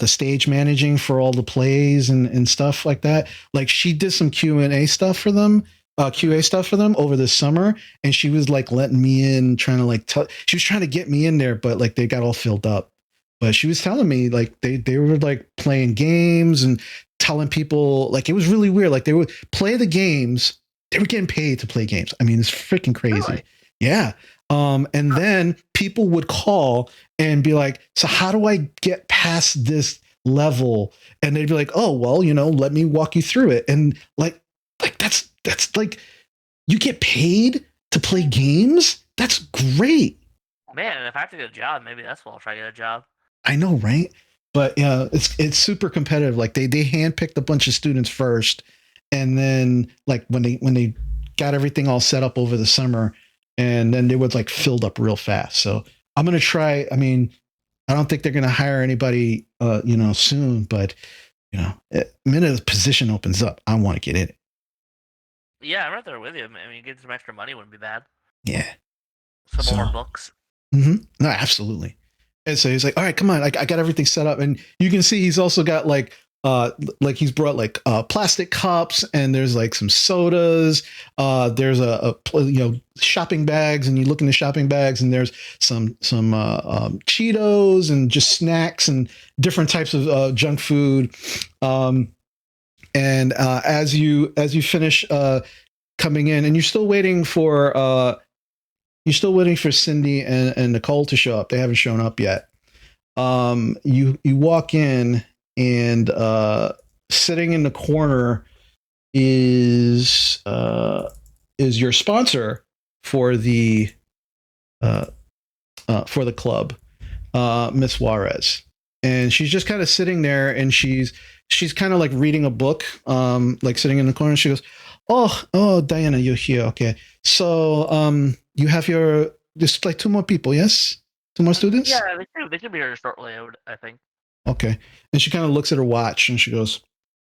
stage managing for all the plays and stuff like that. Like she did some Q&A stuff for them. QA stuff for them over the summer, and she was like letting me in, trying to like she was trying to get me in there, but like they got all filled up. But she was telling me like they were like playing games and telling people, like, it was really weird. Like they would play the games, they were getting paid to play games. I mean, it's freaking crazy. Really? Yeah. And then people would call and be like, "So how do I get past this level?" And they'd be like, "Oh, well, let me walk you through it." And like that's like, you get paid to play games? That's great. Man, if I have to get a job, maybe that's what I'll try to get a job. I know, right? But yeah, it's super competitive. Like they handpicked a bunch of students first, and then like when they got everything all set up over the summer, and then they would like filled up real fast. So I'm gonna try. I mean, I don't think they're gonna hire anybody soon, but the minute the position opens up, I want to get in it. Yeah, I'm right there with you. I mean, getting some extra money wouldn't be bad. Yeah. Some more books. Mm-hmm. No, absolutely. And so he's like, "All right, come on. I got everything set up." And you can see he's also got like he's brought like plastic cups, and there's like some sodas. There's a shopping bags, and you look in the shopping bags, and there's some Cheetos and just snacks and different types of junk food. And as you finish coming in, and you're still waiting for Cindy and Nicole to show up. They haven't shown up yet. You walk in, and sitting in the corner is your sponsor for the club, Miss Juarez. And she's just kind of sitting there, and she's she's kind of like reading a book, like sitting in the corner. She goes, "Oh, Diana, you're here. Okay, so you have there's like 2 more people, yes, 2 more students. Yeah, they should be here shortly. I think. Okay." And she kind of looks at her watch and she goes,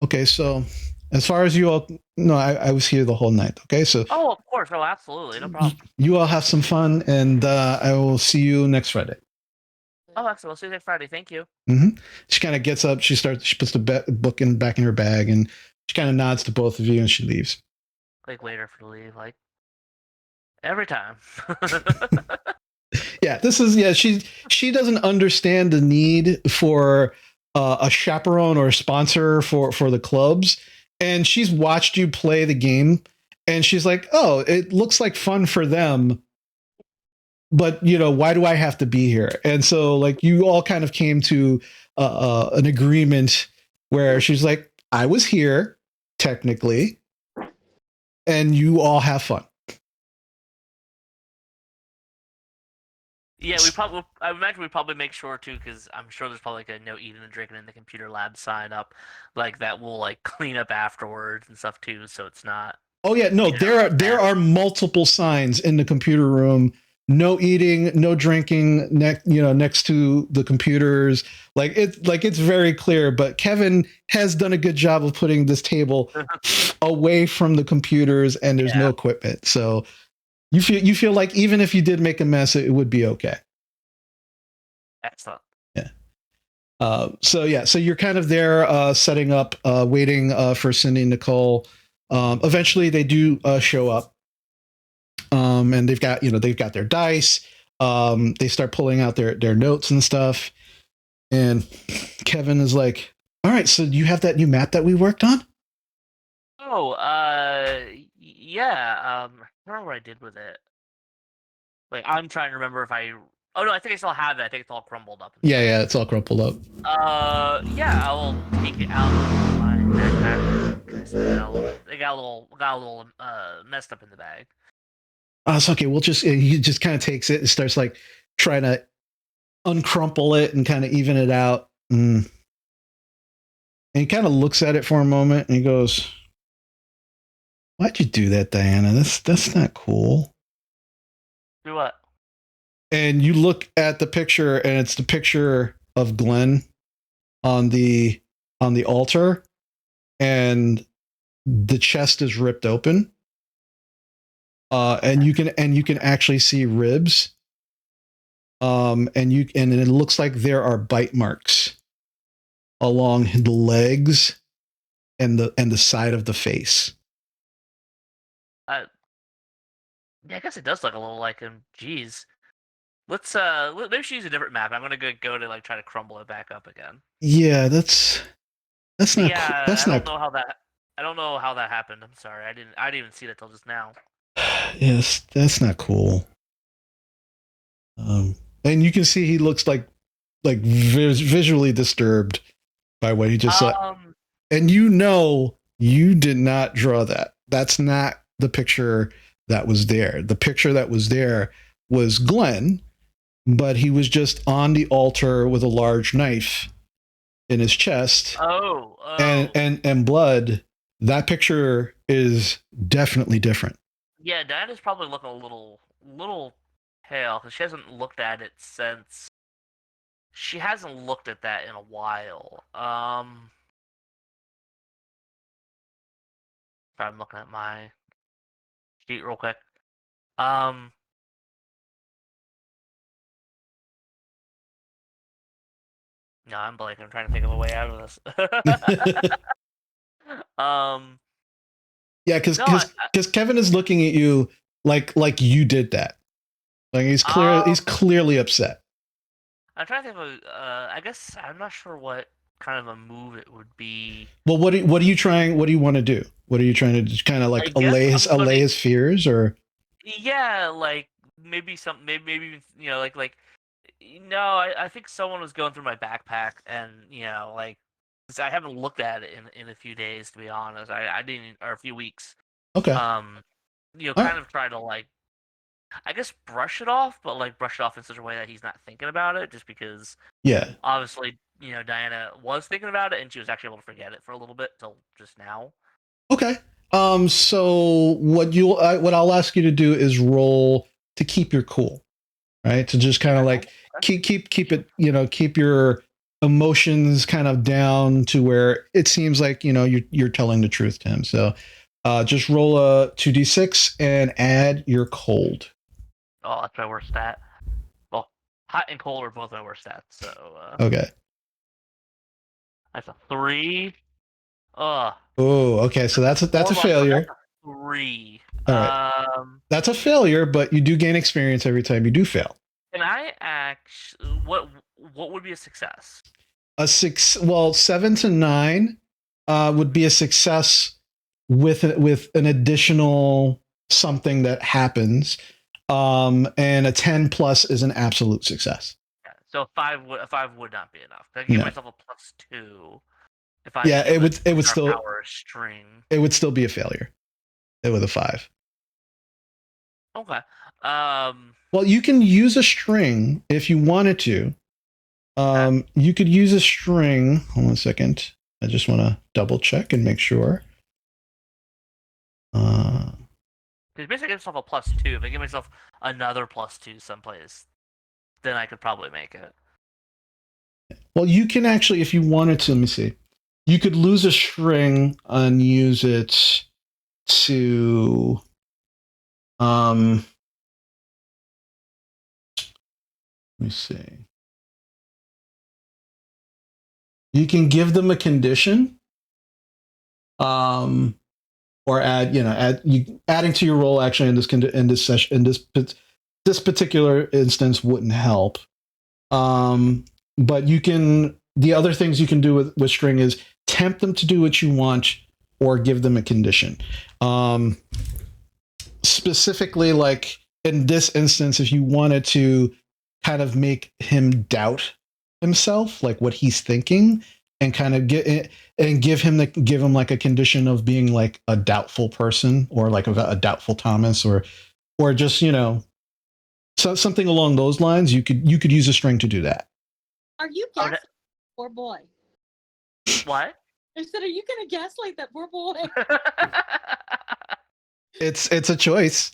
"Okay, so as far as you all know, I was here the whole night. Okay, so Oh, of course. Oh, absolutely. No problem. you all have some fun, and I will see you next Friday." Oh, excellent. We'll see you next Friday. Thank you. She kind of gets up. She puts the book back in her bag, and she kind of nods to both of you, and she leaves. Like later for the leave, like every time. Yeah, she doesn't understand the need for a chaperone or a sponsor for the clubs, and she's watched you play the game, and she's like, "Oh, it looks like fun for them, but why do I have to be here?" And so, like, you all kind of came to an agreement where she's like, "I was here technically, and you all have fun." Yeah, I imagine we probably make sure too, because I'm sure there's probably like a no eating and drinking in the computer lab sign up, like that will like clean up afterwards and stuff too, so it's not. Oh yeah, no, there are multiple signs in the computer room. No eating, no drinking, next to the computers. It's very clear. But Kevin has done a good job of putting this table away from the computers, and there's no equipment. So you feel like even if you did make a mess, it would be okay. Excellent. Yeah. So you're kind of there, setting up, waiting for Cindy and Nicole. Eventually, they do show up, and they've got their dice. They start pulling out their notes and stuff, and Kevin is like, "All right, so you have that new map that we worked on?" Oh, yeah. I don't remember what I did with it. Like, I'm trying to remember if I. Oh no, I think I still have it. I think it's all crumbled up. Yeah, it's all crumpled up. Yeah, I will take it out of my backpack. It got a little messed up in the bag. It's okay. He just kind of takes it and starts like trying to uncrumple it and kind of even it out. And he kind of looks at it for a moment and he goes, "Why'd you do that, Diana? That's not cool." Do what? And you look at the picture, and it's the picture of Glenn on the altar, and the chest is ripped open. And you can actually see ribs. And it looks like there are bite marks along the legs and the side of the face. Yeah, I guess it does look a little like him. Jeez. Let's maybe we should use a different map. I'm gonna go to like try to crumble it back up again. Yeah, that's not. Yeah, that's I not. I don't know how that happened. I'm sorry. I didn't even see that till just now. Yes, that's not cool. And you can see he looks like visually disturbed by what he just saw. And you did not draw that. That's not the picture that was there. The picture that was there was Glenn, but he was just on the altar with a large knife in his chest. Oh. And blood. That picture is definitely different. Yeah, Diana's probably looking a little pale because she hasn't looked at it since. She hasn't looked at that in a while. I'm looking at my sheet real quick. No, I'm blanking. I'm trying to think of a way out of this. Yeah, because Kevin is looking at you like you did that. Like he's clearly upset. I'm trying to think of. I guess I'm not sure what kind of a move it would be. Well, what are you trying? What do you want to do? What are you trying to just kind of like allay his fears, or? Yeah, like maybe like I think someone was going through my backpack and like. I haven't looked at it in a few days, to be honest. I didn't, or a few weeks. Okay. Kind of try to like, I guess brush it off, but like brush it off in such a way that he's not thinking about it, just because. Yeah. Obviously, Diana was thinking about it and she was actually able to forget it for a little bit till just now. Okay. So what I'll ask you to do is roll to keep your cool, right? To just kind of like keep it, keep your emotions kind of down to where it seems like you're telling the truth to him. So just roll a 2d6 and add your cold. Oh, that's my worst stat. Well, hot and cold are both my worst stats. So Okay. That's a 3. Ugh. Oh, okay. So that's a failure. That's a 3. All right. That's a failure, but you do gain experience every time you do fail. Can I what would be a success? A 7 to 9 would be a success with an additional something that happens, and a 10 plus is an absolute success. Yeah, so a 5 would not be enough. I give myself a +2 if I it would still power string. It would still be a failure with a 5. Okay. Well, you can use a string if you wanted to. You could use a string. Hold on a second. I just want to double check and make sure. Because basically, I give myself a +2. If I give myself another +2 someplace, then I could probably make it. Well, you can actually, if you wanted to, let me see. You could lose a string and use it to. Let me see. You can give them a condition, or adding to your roll. Actually, in this session, in this particular instance, wouldn't help. But you can. The other things you can do with string is tempt them to do what you want, or give them a condition. Specifically, like in this instance, if you wanted to kind of make him doubt himself, like what he's thinking, and kind of give him like a condition of being like a doubtful person, or like a doubtful Thomas, or just something along those lines. You could use a string to do that. Are you gaslighting that poor boy? What? I said, are you gonna gaslight that poor boy? It's a choice.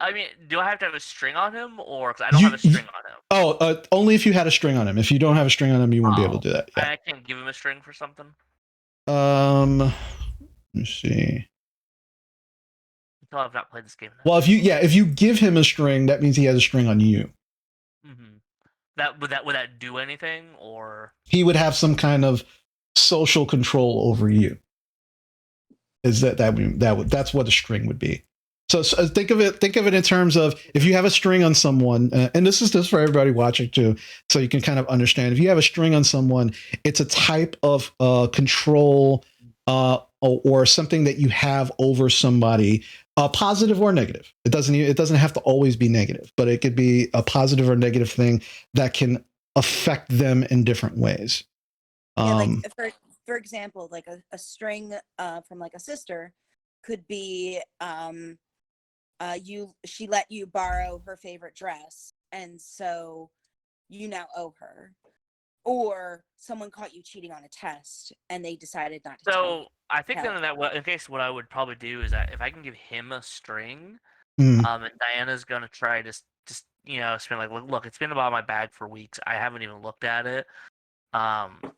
I mean, do I have to have a string on him, or because I don't have a string on him? Oh, only if you had a string on him. If you don't have a string on him, you won't be able to do that. Yeah. I can't give him a string for something. Let me see. Until I've not played this game. Well, if you give him a string, that means he has a string on you. Mm-hmm. Would that do anything, or he would have some kind of social control over you? That's what a string would be. So think of it in terms of, if you have a string on someone, and this is just for everybody watching too, so you can kind of understand. If you have a string on someone, it's a type of control or something that you have over somebody, positive or negative. It doesn't have to always be negative, but it could be a positive or negative thing that can affect them in different ways. Yeah, like for example, like a string from like a sister could be she let you borrow her favorite dress, and so you now owe her. Or someone caught you cheating on a test and they decided not to tell you. I think then in case what I would probably do is that if I can give him a string, Mm. and Diana's gonna try to just spin like, look, it's been about my bag for weeks. I haven't even looked at it. And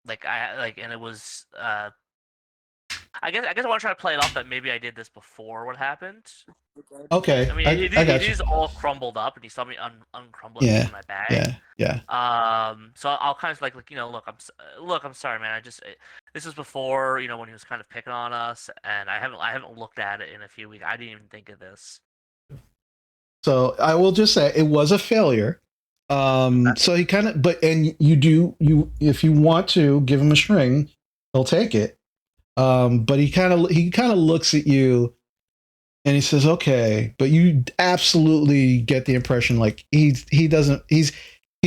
it was I guess I want to try to play it off that maybe I did this before what happened. Okay. I mean, it is all crumbled up, and he saw me uncrumble it from my bag. Yeah. So I'll kind of like look, I'm sorry, man. This was before when he was kind of picking on us, and I haven't looked at it in a few weeks. I didn't even think of this. So I will just say it was a failure. So he kind of, if you want to give him a string, he'll take it. But he kind of looks at you and he says, okay, but you absolutely get the impression like he's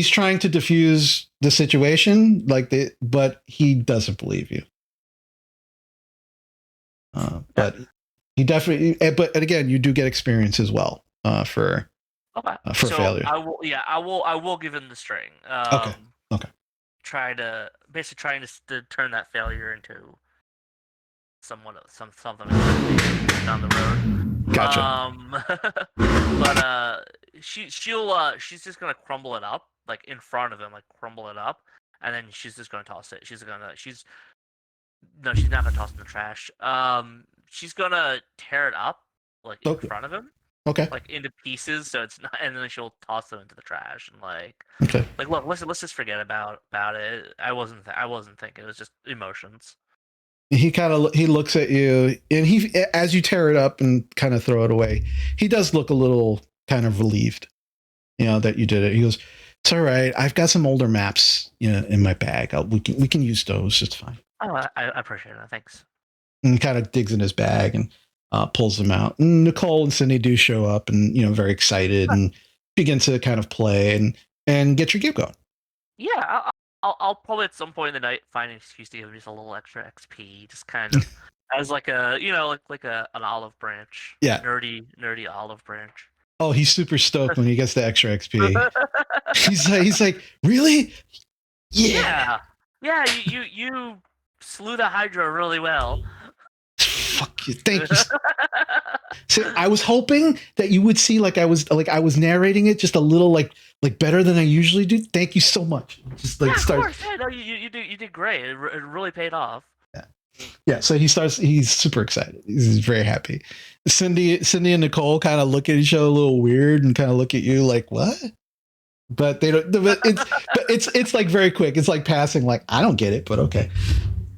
trying to diffuse the situation, but he doesn't believe you. But he definitely, but again, you do get experience as well for failure. I will give him the string. Okay. trying to turn that failure into something down the road. Gotcha. But she's just gonna crumble it up like in front of him, like crumble it up, and then she's just gonna toss it. She's not gonna toss it in the trash. She's gonna tear it up like in front of him. Okay. Like into pieces, so it's not, and then she'll toss them into the trash and okay. look, let's just forget about it. I wasn't thinking. It was just emotions. He looks at you, and he, as you tear it up and kind of throw it away, he does look a little kind of relieved, that you did it. He goes, "It's all right. I've got some older maps, in my bag. We can use those. It's fine." Oh, I appreciate it. Thanks. And kind of digs in his bag and pulls them out. And Nicole and Cindy do show up, and very excited and begin to kind of play and get your game going. Yeah, I'll probably at some point in the night find an excuse to give him just a little extra XP, just kind of as like a an olive branch. Yeah. Nerdy olive branch. Oh, he's super stoked when he gets the extra XP. he's like, really? Yeah. Yeah. You slew the Hydra really well. Fuck you. Thank you. So I was hoping that you would see like I was narrating it just a little like better than I usually do. Thank you so much. Just of course. Yeah, no, you did great. It really paid off. Yeah. So he's super excited. He's very happy. Cindy and Nicole kind of look at each other a little weird and kind of look at you like, what? But they don't. But it's like very quick. It's like passing. Like, I don't get it, but okay.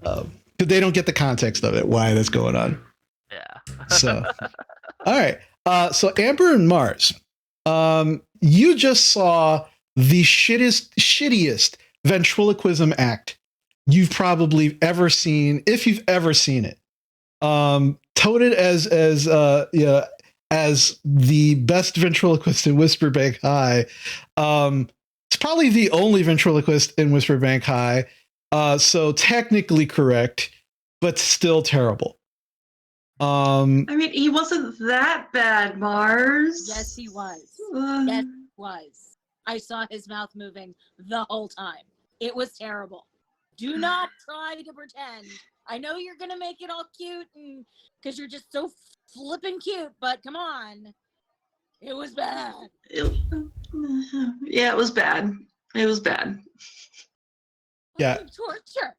But they don't get the context of it. Why that's going on. Yeah. So, all right. So Amber and Mars, you just saw the shittiest ventriloquism act you've probably ever seen, if you've ever seen it. Touted as the best ventriloquist in Whisperbank High. It's probably the only ventriloquist in Whisperbank High. So technically correct, but still terrible. I mean, he wasn't that bad, Mars. Yes, he was. Yes, he was. I saw his mouth moving the whole time. It was terrible. Do not try to pretend. I know you're gonna make it all cute and because you're just so flippin' cute, but come on. It was bad. Yeah, it was bad. It was bad. Yeah. Torture.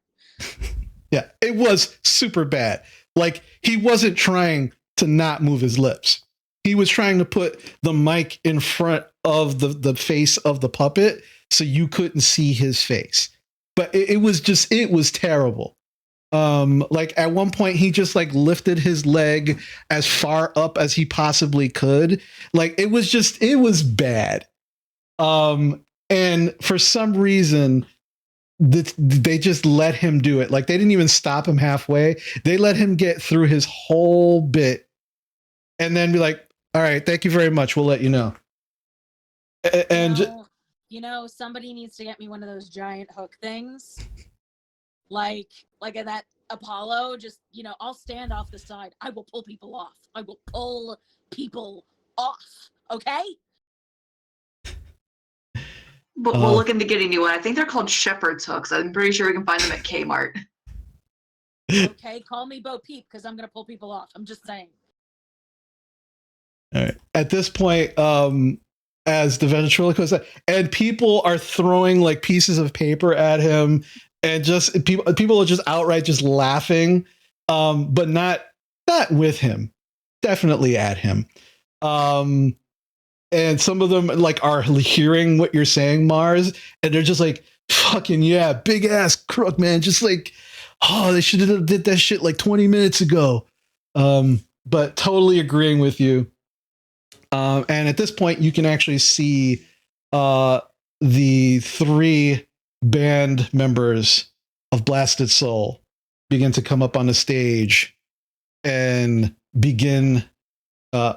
Yeah, it was super bad. Like, he wasn't trying to not move his lips. He was trying to put the mic in front of the face of the puppet so you couldn't see his face. But it was terrible. Like at one point he just like lifted his leg as far up as he possibly could. Like it was bad. And for some reason they just let him do it. Like they didn't even stop him halfway. They let him get through his whole bit and then be like, all right, thank you very much. We'll let you know. And somebody needs to get me one of those giant hook things. Like at that Apollo, just, I'll stand off the side. I will pull people off. I will pull people off. Okay? But we'll look into getting you one. I think they're called shepherd's hooks. I'm pretty sure we can find them at Kmart. Okay, call me Bo Peep because I'm going to pull people off. I'm just saying. All right. At this point, as the ventriloquist, and people are throwing like pieces of paper at him, and just people are just outright just laughing, but not with him, definitely at him. And some of them like are hearing what you're saying, Mars, and they're just like, fucking yeah, big ass crook, man. Just like, oh, they should have did that shit like 20 minutes ago. But totally agreeing with you. And at this point, you can actually see the 3 band members of Blasted Soul begin to come up on the stage and begin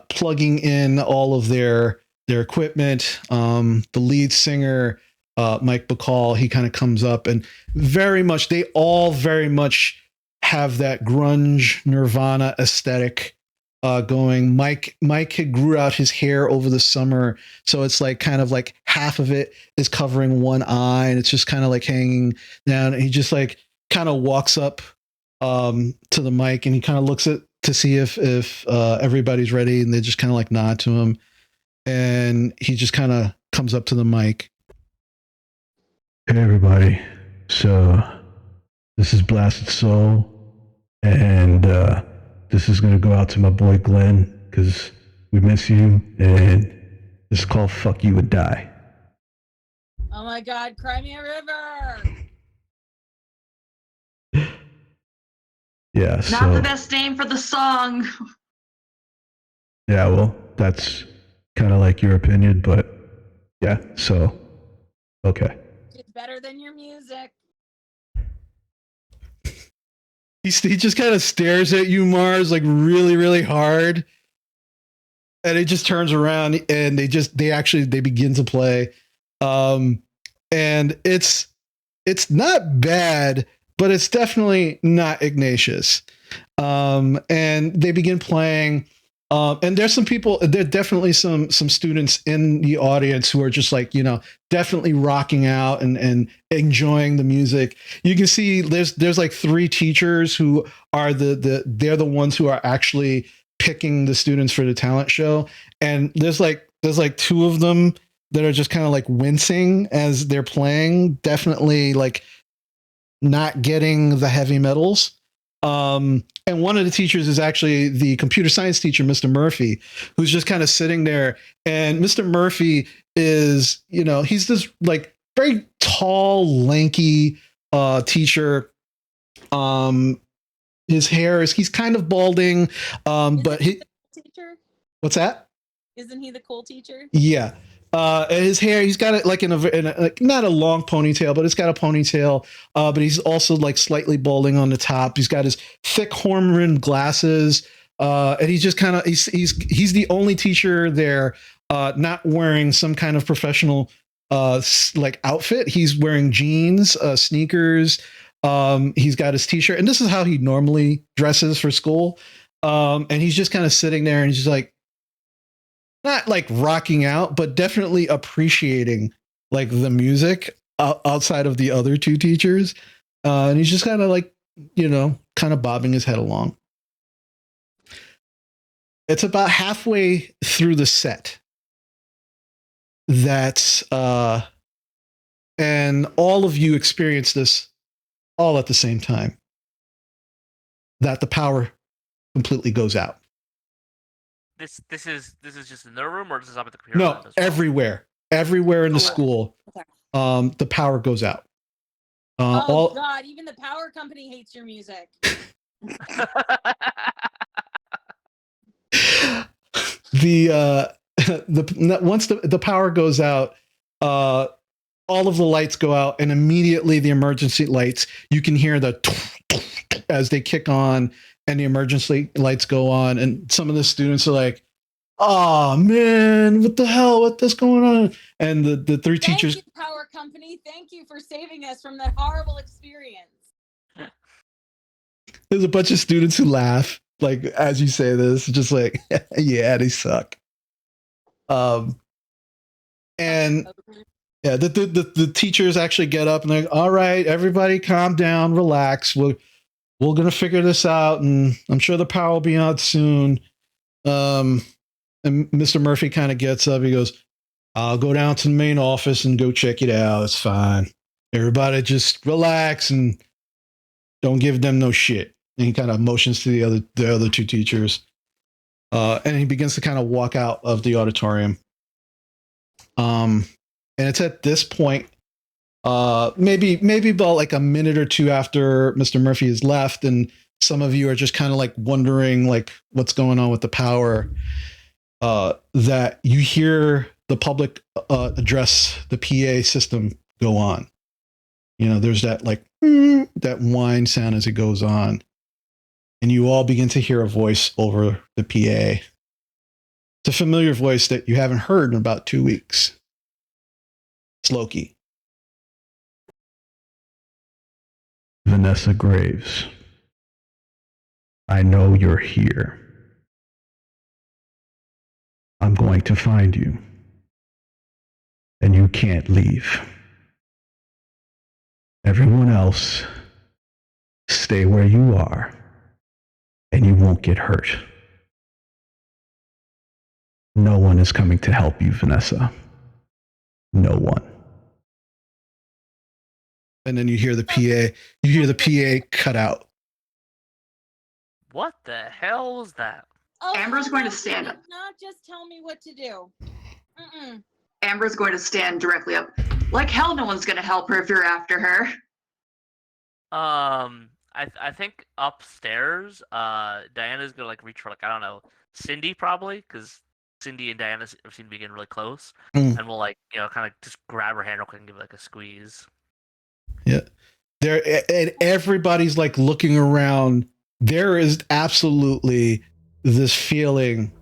plugging in all of their equipment. The lead singer, Mike Bacall, he kind of comes up and they all very much have that grunge Nirvana aesthetic. going. Mike had grew out his hair over the summer, so it's like kind of like half of it is covering one eye, and it's just kind of like hanging down. And he just like kind of walks up to the mic, and he kind of looks at to see if everybody's ready, and they just kind of like nod to him, and he just kind of comes up to the mic. Hey everybody, so this is Blasted Soul, and this is gonna go out to my boy Glenn because we miss you, and this is called "Fuck You and Die." Oh my God, Cry Me a River. Yeah, Not the best name for the song. Yeah, well, that's kind of like your opinion, but yeah, so okay. It's better than your music. He just kind of stares at you, Mars, like really, really hard. And it just turns around and they begin to play. And it's not bad, but it's definitely not Ignatius. And they begin playing. And there's definitely some students in the audience who are just like, definitely rocking out and enjoying the music. You can see there's like 3 teachers who are they're the ones who are actually picking the students for the talent show. And there's like 2 of them that are just kind of like wincing as they're playing, definitely like not getting the heavy metals. And one of the teachers is actually the computer science teacher, Mr. Murphy, who's just kind of sitting there. And Mr. Murphy is, he's this like very tall, lanky teacher. His hair he's kind of balding, but he. Teacher? What's that? Isn't he the cool teacher? Yeah. His hair, he's got it like in a like, not a long ponytail, but it's got a ponytail. But he's also like slightly balding on the top. He's got his thick horn-rimmed glasses, and he's just kind of he's the only teacher there not wearing some kind of professional like outfit. He's wearing jeans, sneakers. He's got his t-shirt, and this is how he normally dresses for school. And he's just kind of sitting there, and he's just like, not like rocking out, but definitely appreciating like the music outside of the other 2 teachers. And he's just kind of like, kind of bobbing his head along. It's about halfway through the set that, and all of you experience this all at the same time, that the power completely goes out. This is just in their room, or does this happen at the computer No, lab as well? everywhere in the school. The power goes out. God, even the power company hates your music. Once the power goes out, all of the lights go out, and immediately the emergency lights, you can hear the as they kick on, and the emergency lights go on, and some of the students are like, "Oh man, what the hell? What's going on?" And the 3 teachers. Thank you, power company. Thank you for saving us from that horrible experience. There's a bunch of students who laugh, like as you say this, just like, yeah, they suck. And yeah, the teachers actually get up and they're like, all right, everybody calm down, relax. We're gonna figure this out, and I'm sure the power will be out soon. And Mr. Murphy kind of gets up. He goes, I'll go down to the main office and go check it out. It's fine. Everybody just relax and don't give them no shit. And he kind of motions to the other 2 teachers. And he begins to kind of walk out of the auditorium. And it's at this point, maybe about like a minute or 2 after Mr. Murphy has left, and some of you are just kind of like wondering like what's going on with the power, that you hear the public address, the PA system go on. There's that like that whine sound as it goes on, and you all begin to hear a voice over the PA. It's a familiar voice that you haven't heard in about 2 weeks. It's Loki. Vanessa Graves, I know you're here. I'm going to find you. And you can't leave. Everyone else, stay where you are, and you won't get hurt. No one is coming to help you, Vanessa. No one. And then you hear the PA cut out. What the hell was that? Oh, Amber's going to no, stand you up. did not just tell me what to do. Mm-mm. Amber's going to stand directly up. Like hell, no one's going to help her if you're after her. I think upstairs, Diana's gonna like reach for like I don't know, Cindy probably, because Cindy and Diana seem to be getting really close, and we'll like kind of just grab her hand real quick and give it like a squeeze. Yeah. There, and everybody's like looking around. There is absolutely this feeling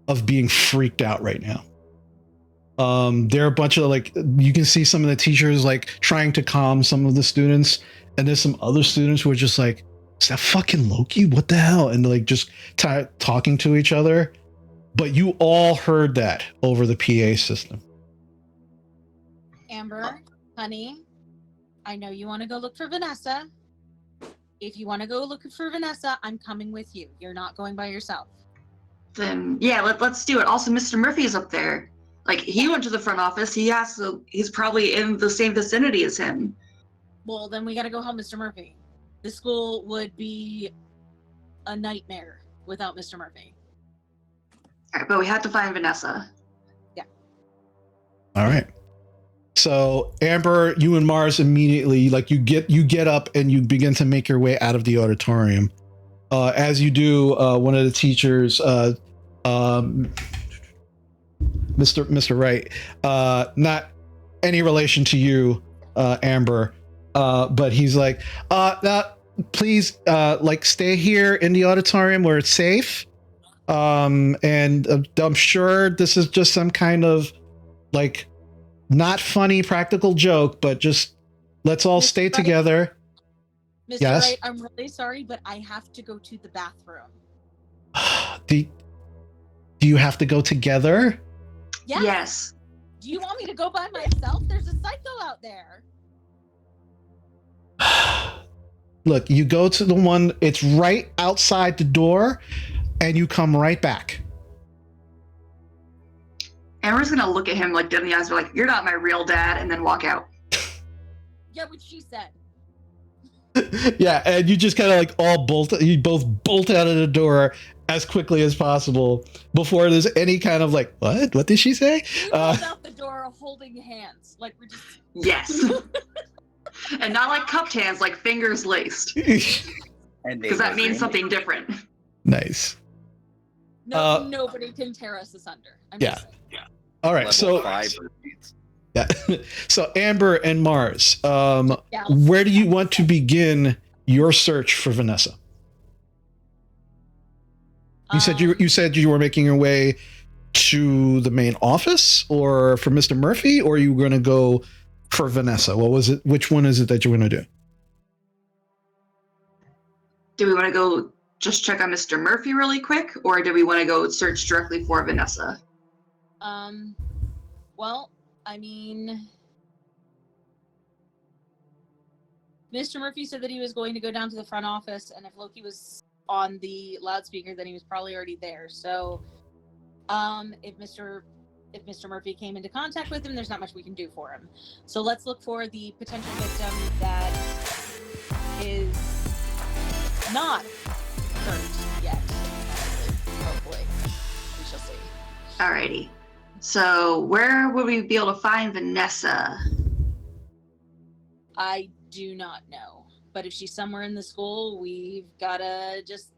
of being freaked out right now. There are a bunch of like, you can see some of the teachers like trying to calm some of the students, and there's some other students who are just like, is that fucking Loki? What the hell? And like just talking to each other. But you all heard that over the PA system. Amber, honey, I know you want to go look for Vanessa. If you want to go look for Vanessa, I'm coming with you. You're not going by yourself. Then yeah, let's do it. Also, Mr. Murphy's up there. Like he went to the front office. He's probably in the same vicinity as him. Well, then we got to go help Mr. Murphy. The school would be a nightmare without Mr. Murphy. All right, but we have to find Vanessa. Yeah. All right. So Amber, you and Mars immediately like you get up and you begin to make your way out of the auditorium. As you do, one of the teachers, Mr. Wright, not any relation to you, Amber, but he's like, please, like stay here in the auditorium where it's safe. And I'm sure this is just some kind of like not funny practical joke, but just let's all stay Wright? Together. Mr. Yes? Wright, I'm really sorry, but I have to go to the bathroom. Do you have to go together? Yes. Do you want me to go by myself? There's a psycho out there. Look, you go to the one, it's right outside the door, and you come right back. Amber's gonna look at him like dead in the eyes, be like, "You're not my real dad," and then walk out. Yeah, what she said. Yeah, and you just kind of like you both bolt out of the door as quickly as possible before there's any kind of like, what did she say? We rolled out the door holding hands, like we're just. Yes. And not like cupped hands, like fingers laced. Because that means something different. Nice. No, nobody can tear us asunder. Yeah. All right. Level 5 repeats. Yeah. So Amber and Mars, where do you want to begin your search for Vanessa? You said you were making your way to the main office, or for Mr. Murphy, or are you going to go for Vanessa? What was it? Which one is it that you're going to do? Do we want to go just check on Mr. Murphy really quick, or do we want to go search directly for Vanessa? Well, I mean, Mr. Murphy said that he was going to go down to the front office, and if Loki was on the loudspeaker, then he was probably already there. So, if Mr. Murphy came into contact with him, there's not much we can do for him. So let's look for the potential victim that is not hurt yet. Hopefully, we shall see. Alrighty. So where would we be able to find Vanessa? I do not know, but if she's somewhere in the school, we've gotta just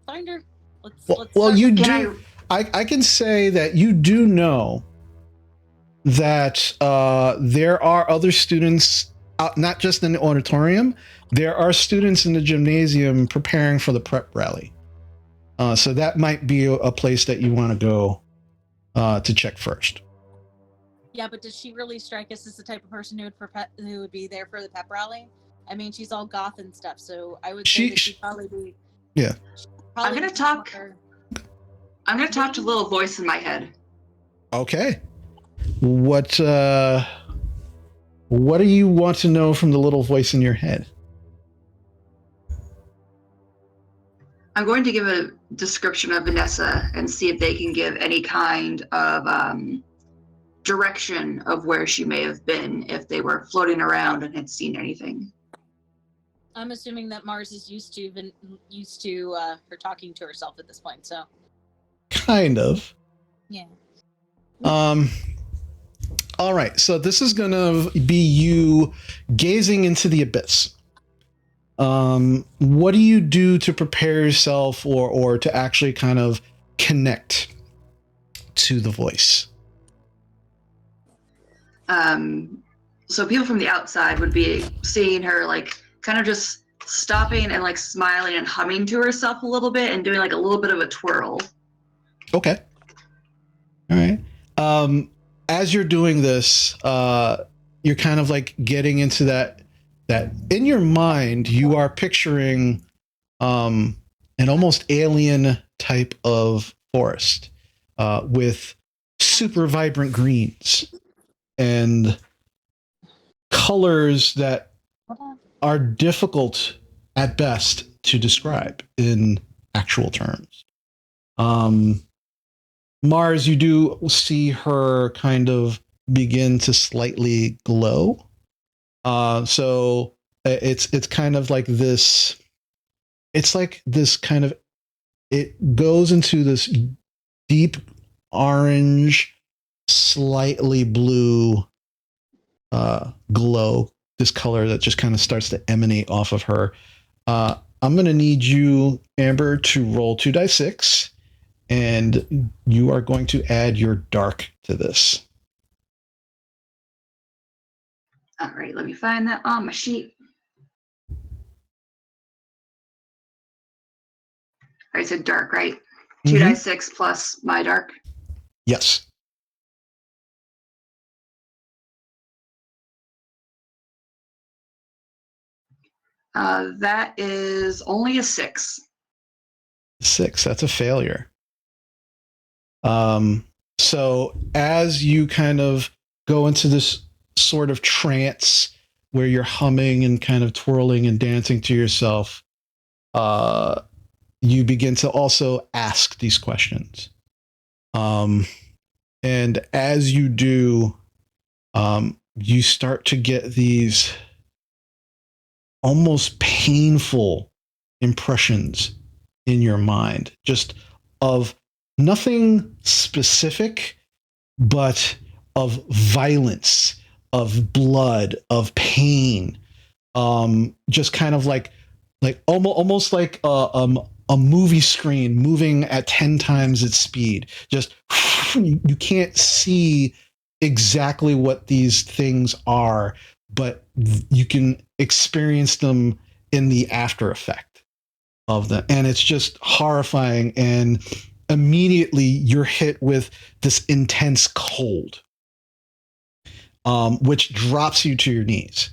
find her. Let's you do. I can say that you do know that there are other students, not just in the auditorium. There are students in the gymnasium preparing for the prep rally. So that might be a place that you want to go to check first. Yeah, but does she really strike us as the type of person who would be there for the pep rally? I mean, she's all goth and stuff, so I would say that she'd probably be. Yeah. I'm gonna talk to a little voice in my head. Okay. What do you want to know from the little voice in your head? I'm going to give a description of Vanessa and see if they can give any kind of direction of where she may have been if they were floating around and had seen anything. I'm assuming that Mars is used to her talking to herself at this point. So. Kind of. Yeah. All right. So this is going to be you gazing into the abyss. What do you do to prepare yourself or to actually kind of connect to the voice? So people from the outside would be seeing her like kind of just stopping and like smiling and humming to herself a little bit and doing like a little bit of a twirl. Okay. All right. As you're doing this, you're kind of like getting into that in your mind, you are picturing an almost alien type of forest with super vibrant greens and colors that are difficult at best to describe in actual terms. Mars, you do see her kind of begin to slightly glow. So it's kind of like this. It's like this kind of. It goes into this deep orange, slightly blue glow. This color that just kind of starts to emanate off of her. I'm going to need you, Amber, to roll 2d6. And you are going to add your dark to this. All right, let me find that on my sheet. All right, so dark, right? 2d6 plus my dark. Yes. That is only a 6. 6. That's a failure. So as you kind of go into this sort of trance where you're humming and kind of twirling and dancing to yourself, you begin to also ask these questions. And as you do, you start to get these almost painful impressions in your mind, just of nothing specific, but of violence, of blood, of pain, just kind of like almost like a movie screen moving at 10 times its speed. Just you can't see exactly what these things are, but you can experience them in the after effect of them, and it's just horrifying. And immediately you're hit with this intense cold, which drops you to your knees.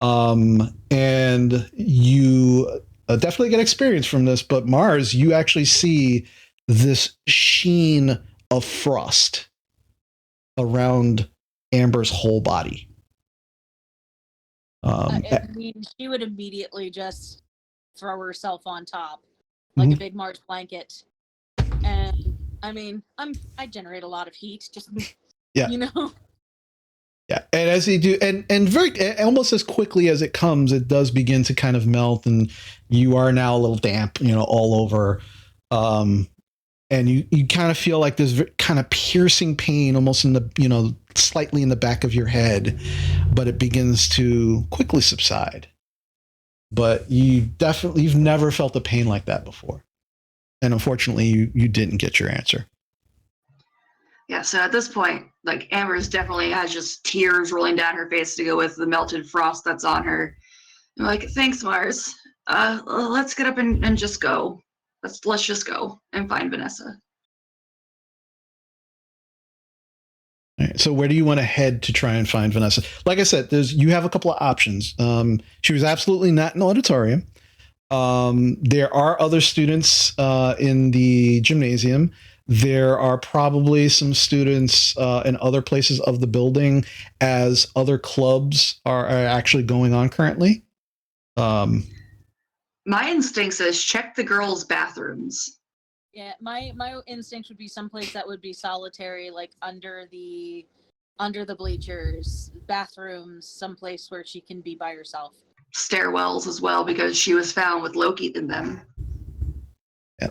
And you definitely get experience from this, but Mars, you actually see this sheen of frost around Amber's whole body. I mean, she would immediately just throw herself on top like a big March blanket. And I mean, I generate a lot of heat, just yeah. You know. Yeah, and as you do, and very almost as quickly as it comes, it does begin to kind of melt, and you are now a little damp, all over. And you kind of feel like this kind of piercing pain almost in the, slightly in the back of your head, but it begins to quickly subside. But you've never felt a pain like that before. And unfortunately, you didn't get your answer. Yeah, so at this point, like Amber's definitely has just tears rolling down her face to go with the melted frost that's on her. I'm like, thanks, Mars. Let's get up and just go. Let's just go and find Vanessa. All right, so where do you want to head to try and find Vanessa? Like I said, you have a couple of options. She was absolutely not in the auditorium. There are other students in the gymnasium. There are probably some students in other places of the building as other clubs are actually going on currently. My instinct says check the girls' bathrooms. Yeah, my instinct would be someplace that would be solitary, like under the bleachers, bathrooms, someplace where she can be by herself. Stairwells as well, because she was found with Loki in them. Yeah.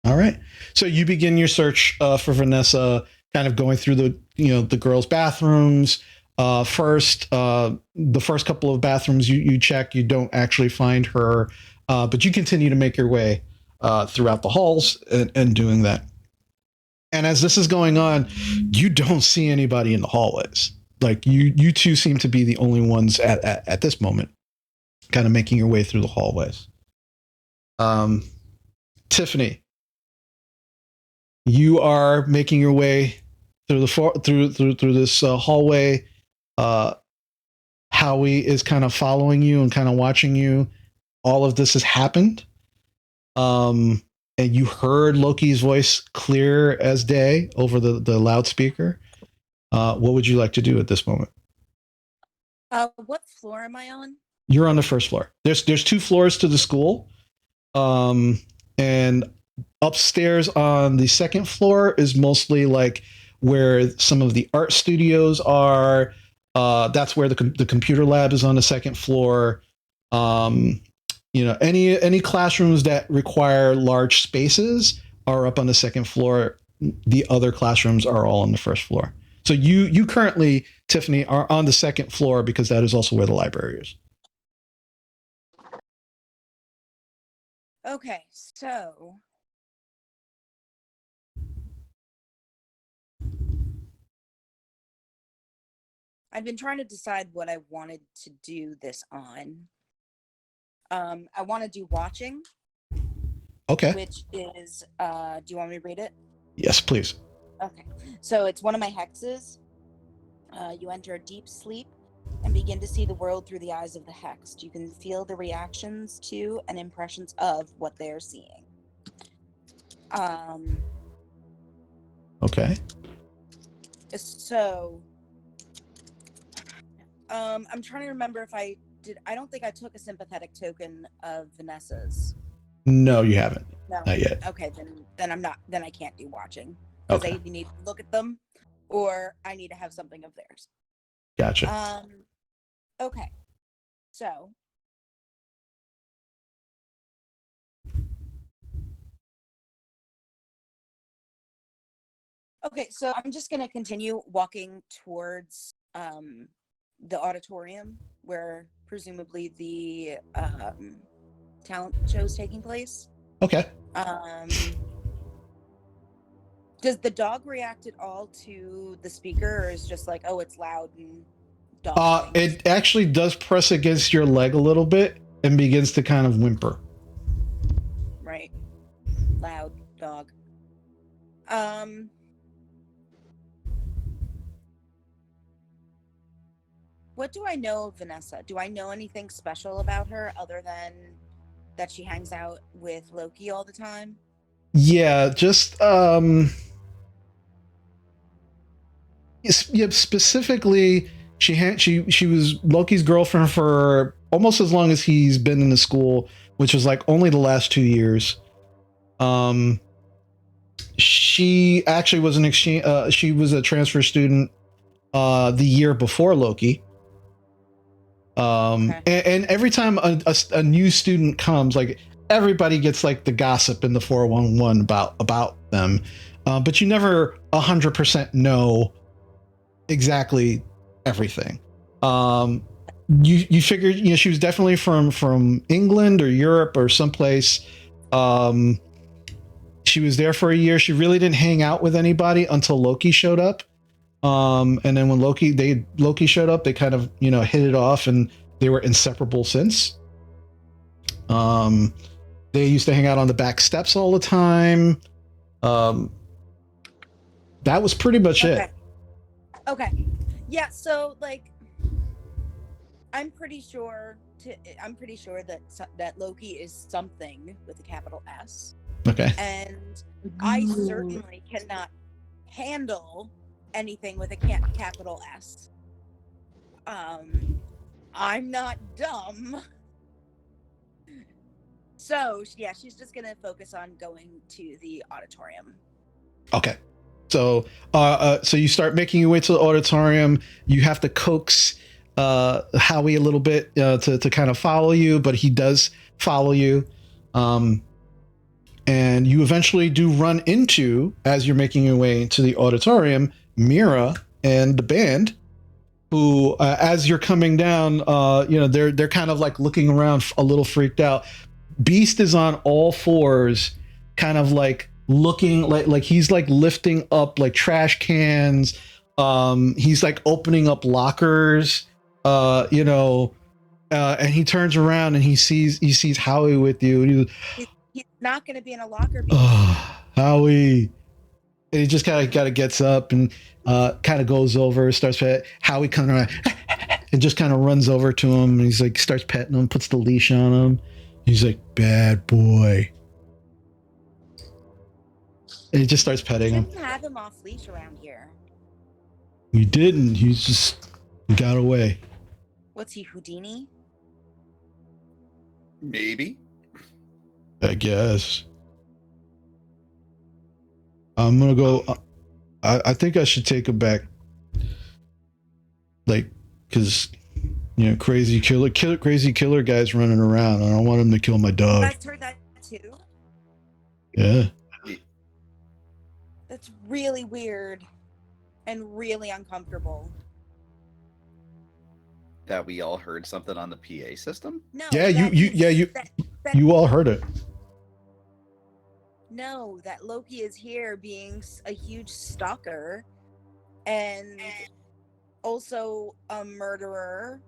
All right. So you begin your search for Vanessa, kind of going through the girls' bathrooms. First, the first couple of bathrooms you check, you don't actually find her, but you continue to make your way throughout the halls and doing that. And as this is going on, you don't see anybody in the hallways. Like you two seem to be the only ones at this moment, kind of making your way through the hallways. Tiffany, you are making your way through through this hallway. Howie is kind of following you and kind of watching you. All of this has happened. And you heard Loki's voice clear as day over the loudspeaker. What would you like to do at this moment? What floor am I on? You're on the first floor. There's 2 floors to the school. And upstairs on the second floor is mostly like where some of the art studios are. That's where the computer lab is on the second floor. Any classrooms that require large spaces are up on the second floor. The other classrooms are all on the first floor. So you currently, Tiffany, are on the second floor because that is also where the library is. Okay, so I've been trying to decide what I wanted to do this on. I want to do watching. Okay. Which is, do you want me to read it? Yes, please. Okay. So it's one of my hexes. You enter a deep sleep and begin to see the world through the eyes of the hexed. You can feel the reactions to and impressions of what they're seeing. Okay. So, I'm trying to remember if I did. I don't think I took a sympathetic token of Vanessa's. No, you haven't. No. Not yet. Okay, then I'm not. Then I can't do watching because I either need to look at them, or I need to have something of theirs. Gotcha. Okay. So. Okay, so I'm just gonna continue walking towards the auditorium where presumably the talent show is taking place. Okay. Does the dog react at all to the speaker, or is just like, oh, it's loud and dog? It actually does press against your leg a little bit and begins to kind of whimper. Right. Loud dog. What do I know of Vanessa? Do I know anything special about her other than that she hangs out with Loki all the time? Yeah, just specifically, she was Loki's girlfriend for almost as long as he's been in the school, which was like only the last 2 years. She actually was an exchange. She was a transfer student the year before Loki. Okay. And every time a new student comes, like everybody gets like the gossip in the 411 about them, but you never 100% know exactly everything. You figured she was definitely from England or Europe or someplace. She was there for a year. She really didn't hang out with anybody until Loki showed up. And then when Loki showed up, they kind of, hit it off and they were inseparable since. They used to hang out on the back steps all the time. That was pretty much it. Okay. Yeah. So like, I'm pretty sure that Loki is something with a capital S. Okay. And I certainly cannot handle anything with a capital S. I'm not dumb. So yeah, she's just gonna focus on going to the auditorium. Okay. So so you start making your way to the auditorium. You have to coax Howie a little bit to kind of follow you, but he does follow you. And you eventually do run into, as you're making your way to the auditorium, Mira and the band, who, as you're coming down, they're kind of like looking around a little freaked out. Beast is on all fours, kind of like looking like he's like lifting up like trash cans. He's like opening up lockers, and he turns around and he sees Howie with you. And he's not going to be in a locker. Howie. And he just kind of gets up and kind of goes over, starts pet. Howie comes around and just kind of runs over to him. And he's like, starts petting him, puts the leash on him. He's like, bad boy. And he just starts petting him. We didn't have him off leash around here. We didn't. He got away. What's he, Houdini? Maybe. I guess. I'm gonna go. I think I should take him back. Like, because crazy killer guys running around. I don't want him to kill my dog. I've heard that too. Yeah. That's really weird and really uncomfortable. That we all heard something on the PA system? No. Yeah, you all heard it. No, that Loki is here being a huge stalker and also a murderer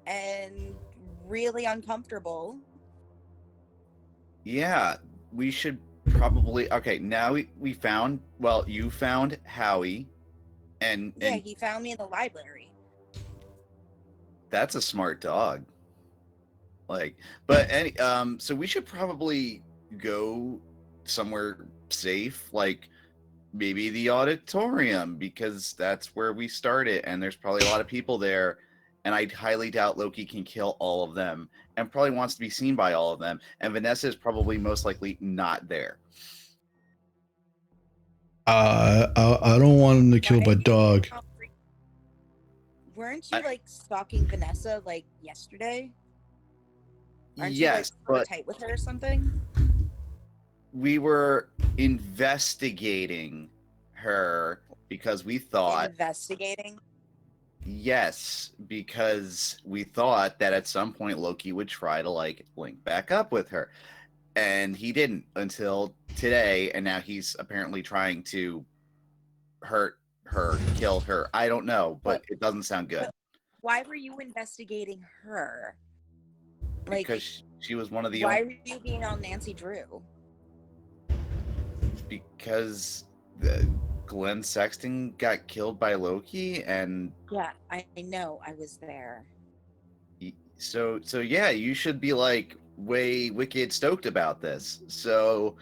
and really uncomfortable. Yeah, we should probably. Okay, now we found. Well, you found Howie, and he found me in the library. That's a smart dog. So we should probably go somewhere safe, like maybe the auditorium, because that's where we started, and there's probably a lot of people there. And I highly doubt Loki can kill all of them, and probably wants to be seen by all of them. And Vanessa is probably most likely not there. I don't want him to kill my dog. Weren't you stalking Vanessa yesterday? Aren't yes, you but tight with her or something? We were investigating her because we thought investigating. Yes, because we thought that at some point Loki would try to link back up with her, and he didn't until today, and now he's apparently trying to hurt her, kill her. I don't know, but it doesn't sound good. Why were you investigating her? Because she was one of the. Why were you being on Nancy Drew? Because Glenn Sexton got killed by Loki, and yeah, I know, I was there. So yeah, you should be way wicked stoked about this. So,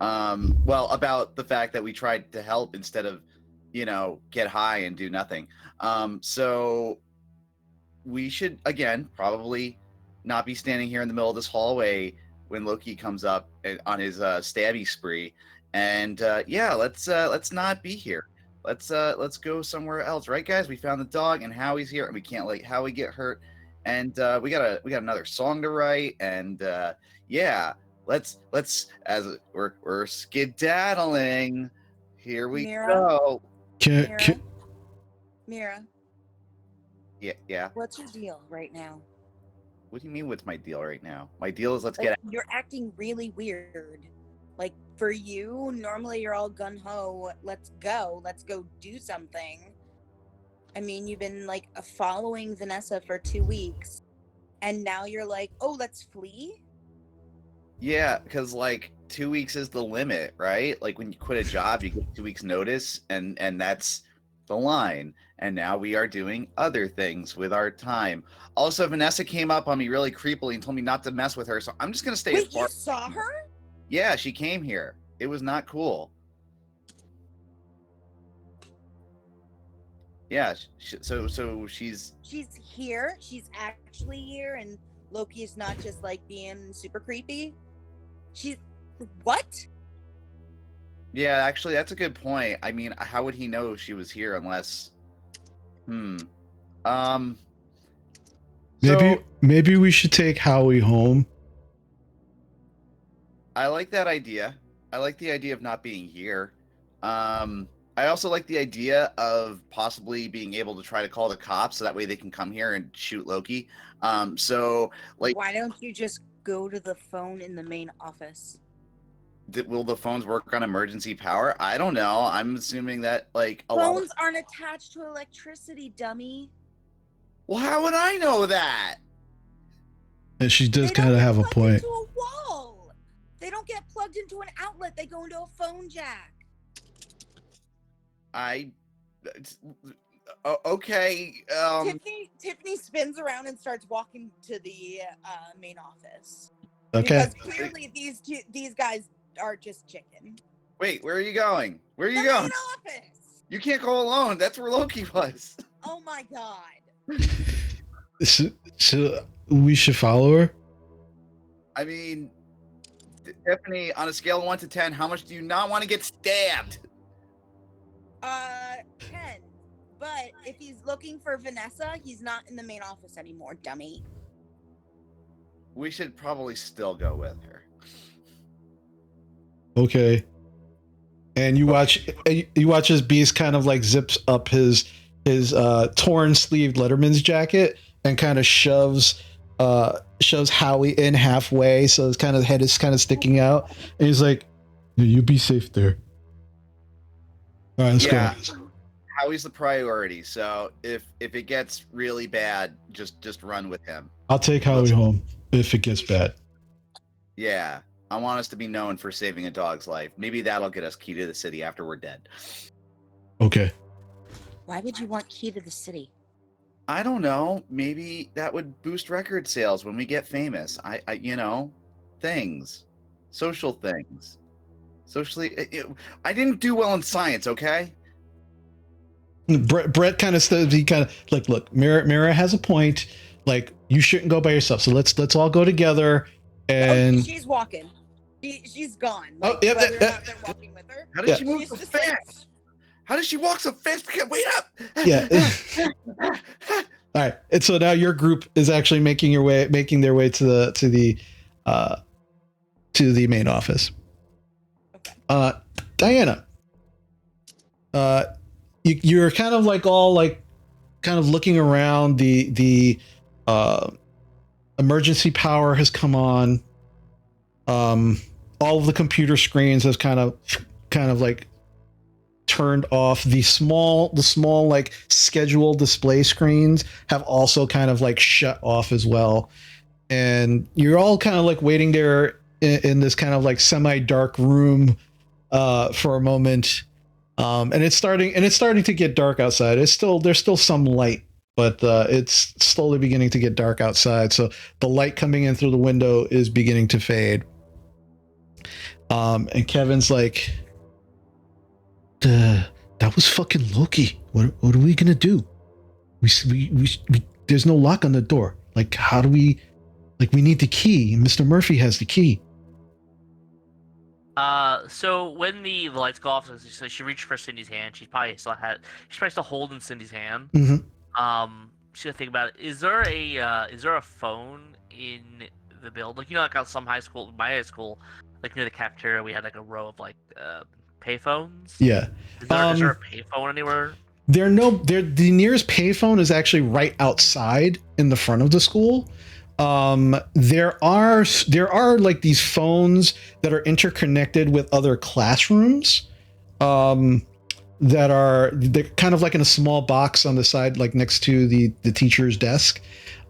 about the fact that we tried to help instead of, get high and do nothing. So we should again probably not be standing here in the middle of this hallway when Loki comes up on his stabby spree. And let's not be here. Let's go somewhere else, right, guys? We found the dog, and Howie's here, and we can't let Howie get hurt. And we got another song to write, and let's as we're skedaddling. Here we go. Mira. Yeah. What's your deal right now? What do you mean? What's my deal right now? My deal is let's get. You're acting really weird. For you, normally you're all gun-ho, let's go do something. I mean, you've been following Vanessa for 2 weeks, and now you're oh, let's flee? Yeah, because 2 weeks is the limit, right? When you quit a job, you get 2 weeks notice, and that's the line. And now we are doing other things with our time. Also, Vanessa came up on me really creepily and told me not to mess with her, so I'm just gonna stay. Wait, you saw her? Yeah, she came here. It was not cool. Yeah, so she's here. She's actually here, and Loki is not just like being super creepy. She's what? yeah. Actually, that's a good point. I mean, how would he know she was here unless? Maybe we should take Howie home. I like that idea. I like the idea of not being here. I also like the idea of possibly being able to try to call the cops so that way they can come here and shoot Loki. So like, why don't you just go to the phone in the main office? will the phones work on emergency power? I don't know. I'm assuming that like phones aren't attached to electricity, dummy. Well, how would I know that? And she does kind of have a point. Into a wall. They don't get plugged into an outlet. They go into a phone jack. Okay. Tiffany spins around and starts walking to the main office. Okay. Because clearly these guys are just chicken. Wait, where are you going? Where are you the going? Main office. You can't go alone. That's where Loki was. Oh my god. So we should follow her? I mean, Tiffany, on a scale of 1 to 10, how much do you not want to get stabbed? 10. But if he's looking for Vanessa, he's not in the main office anymore, dummy. We should probably still go with her. Okay. And you watch as Beast kind of like zips up his torn sleeved Letterman's jacket and kind of shoves Howie in halfway, so his kind of head is kind of sticking out, and he's like, yeah, you be safe there. All right, let's go. Howie's the priority, so if it gets really bad, just run with him. I'll take Howie home if it gets bad. Yeah, I want us to be known for saving a dog's life. Maybe that'll get us key to the city after we're dead. Okay. Why would you want key to the city? I don't know. Maybe that would boost record sales when we get famous. I things, social things, socially. I didn't do well in science. Okay. Brett kind of says, he kind of like, look, Mira has a point. Like, you shouldn't go by yourself. So let's all go together. And she's walking. She's gone. Like, oh, yeah, whether or not they're walking with her. How did she move so fast? How does she walk so fast? Wait up! Yeah. All right. And so now your group is actually making their way to the main office. Okay. Diana. You're kind of like all like kind of looking around. The emergency power has come on. All of the computer screens has kind of like turned off. The small like scheduled display screens have also kind of like shut off as well. And you're all kind of like waiting there in this kind of like semi-dark room for a moment. And it's starting to get dark outside. There's still some light, but it's slowly beginning to get dark outside. So the light coming in through the window is beginning to fade. And Kevin's like, that was fucking Loki. What are we gonna do? We there's no lock on the door. Like, how do we? Like, we need the key. Mr. Murphy has the key. So when the lights go off, so she reached for Cindy's hand. She's probably still holding Cindy's hand. Mm-hmm. She gotta think about it. Is there a phone in the building? You know, like how my high school, like near the cafeteria, we had like a row of like payphones. Yeah. Is there a payphone anywhere? The nearest payphone is actually right outside in the front of the school. There are like these phones that are interconnected with other classrooms, they're kind of like in a small box on the side, like next to the teacher's desk.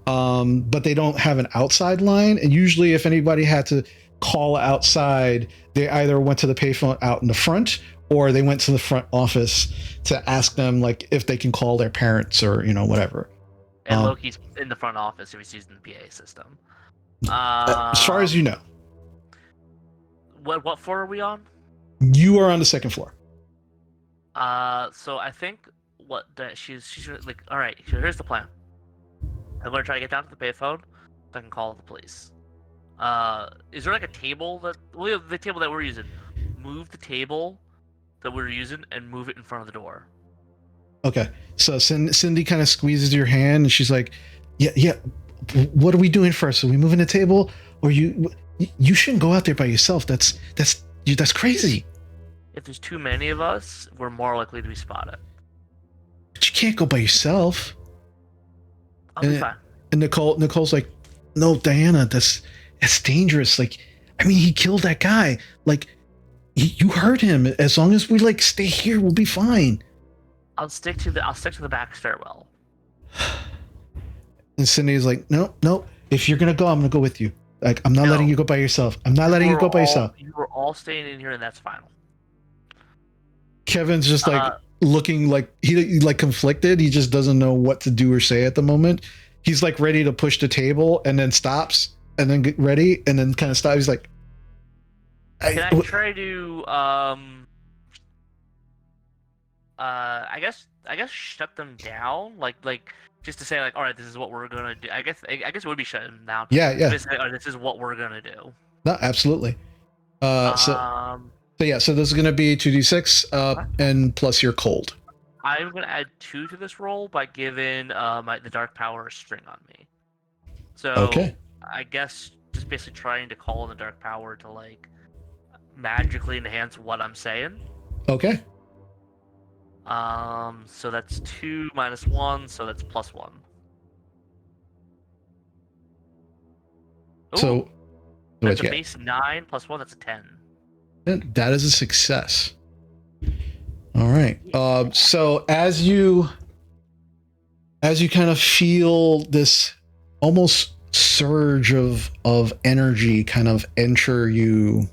But they don't have an outside line. And usually if anybody had to call outside, they either went to the payphone out in the front, or they went to the front office to ask them like if they can call their parents or, whatever. And Loki's in the front office if he's using the PA system. As far as you know. What floor are we on? You are on the second floor. So I think she's like, all right. So here's the plan. I'm gonna try to get down to the payphone, so I can call the police. Is there like a table the table that we're using? Move the table that we're using and move it in front of the door. Okay. So Cindy kind of squeezes your hand, and she's like, "Yeah. What are we doing first? Are we moving the table, or you shouldn't go out there by yourself? That's crazy. If there's too many of us, we're more likely to be spotted. But you can't go by yourself." I'll be fine. And Nicole's like, "No, Diana, that's dangerous. Like, I mean, he killed that guy. Like, you hurt him. As long as we like stay here, we'll be fine." I'll stick to the back stairwell. And Cindy's like, "No. If you're gonna go, I'm gonna go with you. Like, I'm not letting you go by yourself. I'm not letting you go by yourself." You were all staying in here, and that's final. Kevin's just like looking like he like conflicted. He just doesn't know what to do or say at the moment. He's like ready to push the table and then stops and then get ready and then kind of stops. He's like, Can I try to I guess shut them down, like just to say like, all right, this is what we're gonna do. I guess it would be shutting them down. Yeah. This is what we're gonna do. No, absolutely. So this is gonna be 2d6 and plus your cold. I'm gonna add 2 to this roll by giving the dark power a string on me. So okay. I guess just basically trying to call in the dark power to like magically enhance what I'm saying. Okay. So that's 2 minus 1, so that's plus 1. Ooh, So that's a base 9 plus 1. That's a 10. That is a success. All right. So as you kind of feel this almost surge of energy kind of enter you,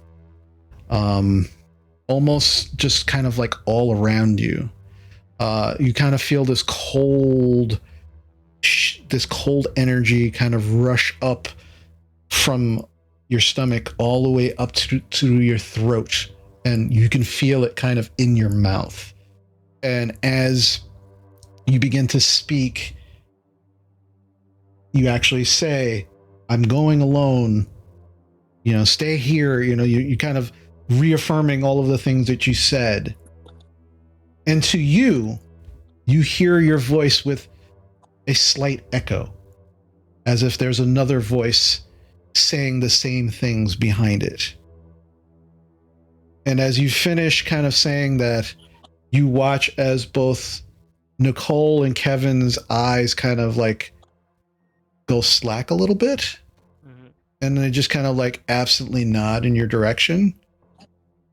almost just kind of like all around you, you kind of feel this cold energy kind of rush up from your stomach all the way up to your throat, and you can feel it kind of in your mouth. And as you begin to speak, you actually say, "I'm going alone, stay here." You kind of reaffirming all of the things that you said. And to you hear your voice with a slight echo, as if there's another voice saying the same things behind it. And as you finish kind of saying that, you watch as both Nicole and Kevin's eyes kind of like go slack a little bit. Mm-hmm. And they just kind of like absently nod in your direction.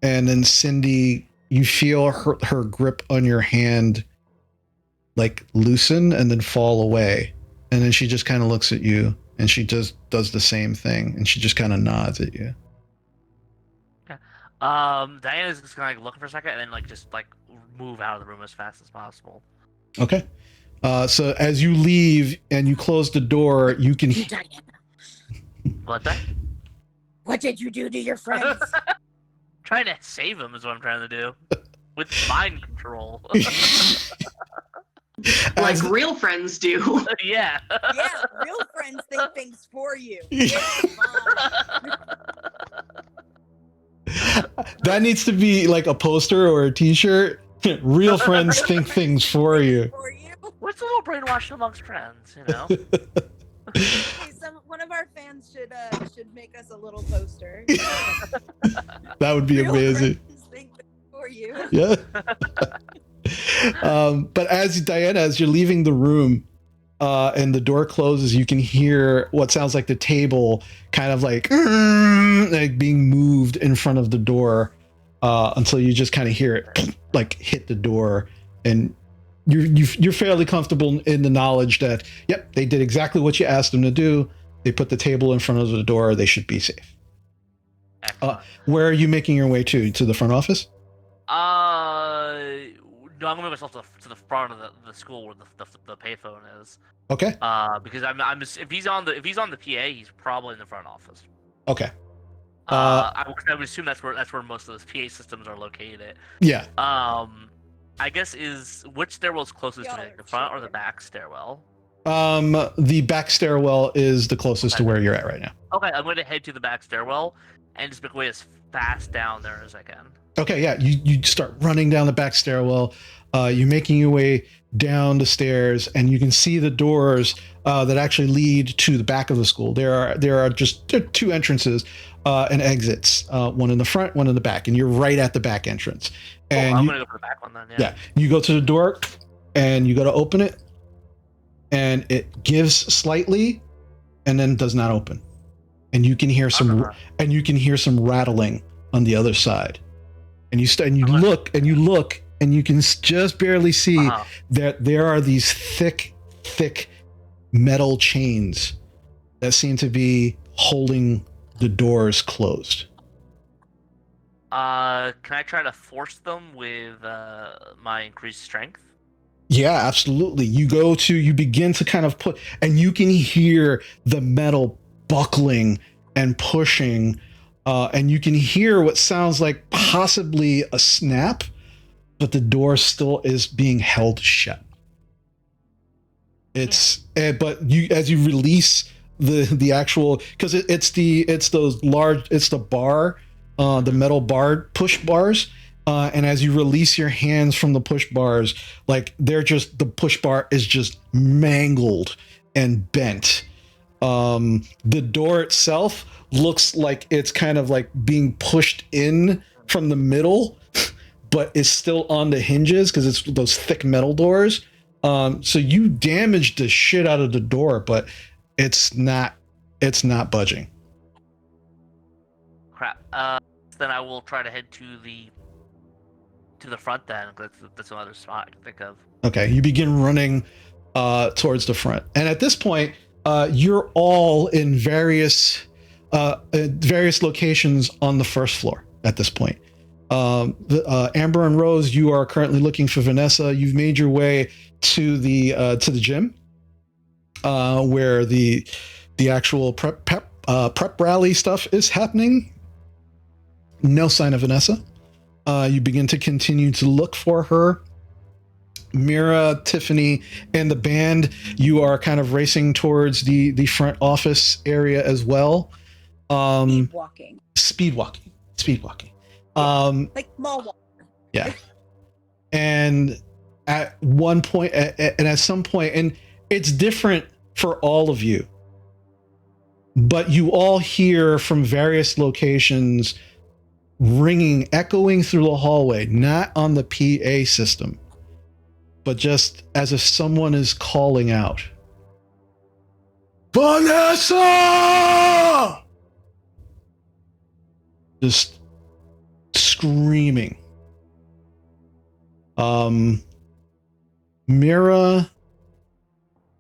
And then Cindy, you feel her grip on your hand like loosen and then fall away. And then she just kind of looks at you and she just does the same thing. And she just kind of nods at you. Okay. Diana's just gonna like look for a second and then like just like move out of the room as fast as possible. Okay. So as you leave and you close the door, you can Diana, What that? what did you do to your friends? Trying to save him is what I'm trying to do. With mind control. Like real friends do. Yeah. Yeah, real friends think things for you. That needs to be like a poster or a t-shirt. Real friends think things for you. What's a little brainwashed amongst friends, Hey, one of our fans should make us a little poster. That would be Real amazing. friends think things for you. Yeah. But as you're leaving the room, and the door closes, you can hear what sounds like the table kind of like being moved in front of the door, until you just kind of hear it like hit the door, and you're fairly comfortable in the knowledge that, yep, they did exactly what you asked them to do. They put the table in front of the door. They should be safe. Where are you making your way to the front office? No, I'm gonna move myself to the front of the school where the payphone is. Okay. Because if he's on the PA, he's probably in the front office. Okay. I would assume that's where most of those PA systems are located. Yeah. I guess which stairwell is closest to me, Y'all the are front or the children. back stairwell? The back stairwell is the closest to Okay. where you're at right now. Okay, I'm going to head to the back stairwell and just make my way as fast down there as I can. Okay, yeah, you start running down the back stairwell. You're making your way down the stairs, and you can see the doors that actually lead to the back of the school. There are just two entrances and exits, one in the front, one in the back, and you're right at the back entrance. And I'm going to go for the back one then. yeah, you go to the door, and you go to open it, and it gives slightly, and then does not open. And you can hear some rattling on the other side. And you look, and you can just barely see that there are these thick metal chains that seem to be holding the doors closed. Can I try to force them with my increased strength? Yeah, absolutely. You begin to kind of put, and you can hear the metal buckling and pushing, and you can hear what sounds like possibly a snap, but the door still is being held shut. But as you release the actual, because it's the bar, the metal bar push bars. And as you release your hands from the push bars, like the push bar is just mangled and bent. The door itself looks like it's kind of like being pushed in from the middle, but it's still on the hinges because it's those thick metal doors. So you damaged the shit out of the door, but it's not budging. Crap. Then I will try to head to the front then. That's another spot I can think of. Okay, you begin running towards the front, and at this point, you're all in various locations on the first floor. At this point, Amber and Rose, you are currently looking for Vanessa. You've made your way to the gym, where the actual prep rally stuff is happening. No sign of Vanessa. You begin to continue to look for her. Mira, Tiffany, and the band, you are kind of racing towards the front office area as well. Speed walking. Like mall walk. Yeah. And at one point, and at some point, and it's different for all of you, but you all hear from various locations ringing, echoing through the hallway, not on the PA system, but just as if someone is calling out, Vanessa! Just screaming. Mira,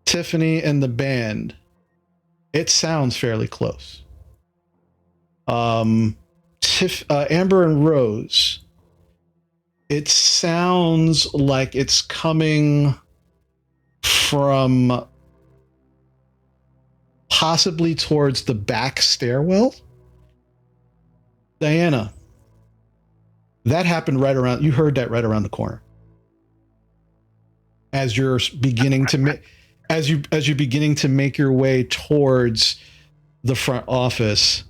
Tiffany, and the band, it sounds fairly close. Amber and Rose, it sounds like it's coming from possibly towards the back stairwell. Diana, that happened you heard that right around the corner. As you're beginning to make your way towards the front office,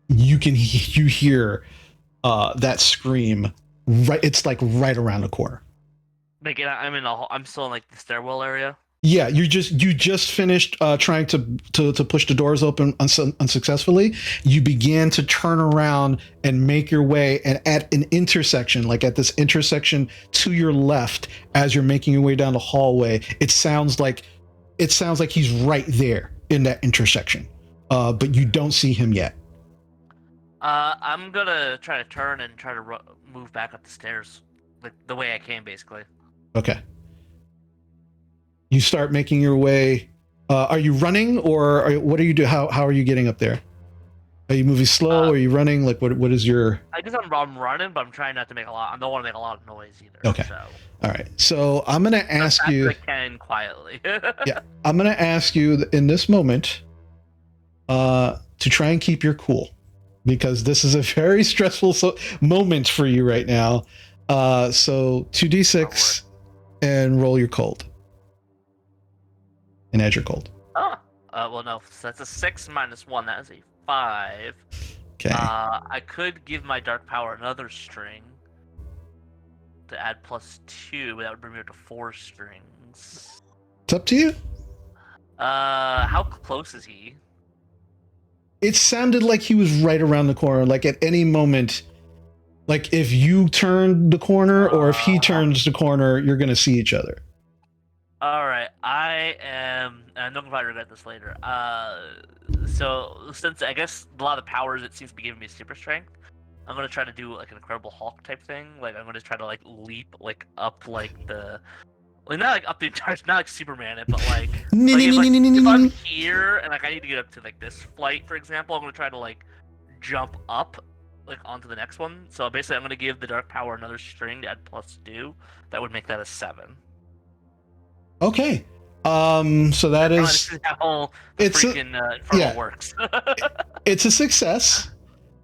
you hear that scream. Right, it's like right around the corner. Like I'm still in like the stairwell area. Yeah, you just finished trying to push the doors open unsuccessfully. You began to turn around and make your way, and at an intersection, like at this intersection to your left, as you're making your way down the hallway, it sounds like he's right there in that intersection, but you don't see him yet. I'm gonna try to turn and try to move back up the stairs, the way I came, basically. Okay. You start making your way. Are you running, or what are you doing? How are you getting up there? Are you moving slow? Are you running? Like what is your? I guess I'm running, but I'm trying not to make a lot. I don't want to make a lot of noise either. Okay. So. All right. So I'm gonna ask you. I can quietly. Yeah, I'm gonna ask you in this moment. to try and keep your cool, because this is a very stressful moment for you right now. So 2d6 and roll your cold. And add your cold. Oh. Well, no. So that's a 6 minus 1. That is a 5. Okay. I could give my dark power another string to add +2, but that would bring me up to 4 strings. It's up to you. How close is he? It sounded like he was right around the corner. Like at any moment, like if you turned the corner or if he turns the corner, you're going to see each other. All right, I am. I know if I regret this later. So since I guess a lot of the powers it seems to be giving me super strength, I'm gonna try to do like an Incredible Hulk type thing. Like I'm gonna try to like leap like up like the, like not like up the entire, not like Superman it, but like, if I'm here and like I need to get up to like this flight, for example, I'm gonna try to like jump up like onto the next one. So basically, I'm gonna give the dark power another string to add +2. That would make that a 7. Okay. So that is how it's freaking Infernal works. It's a success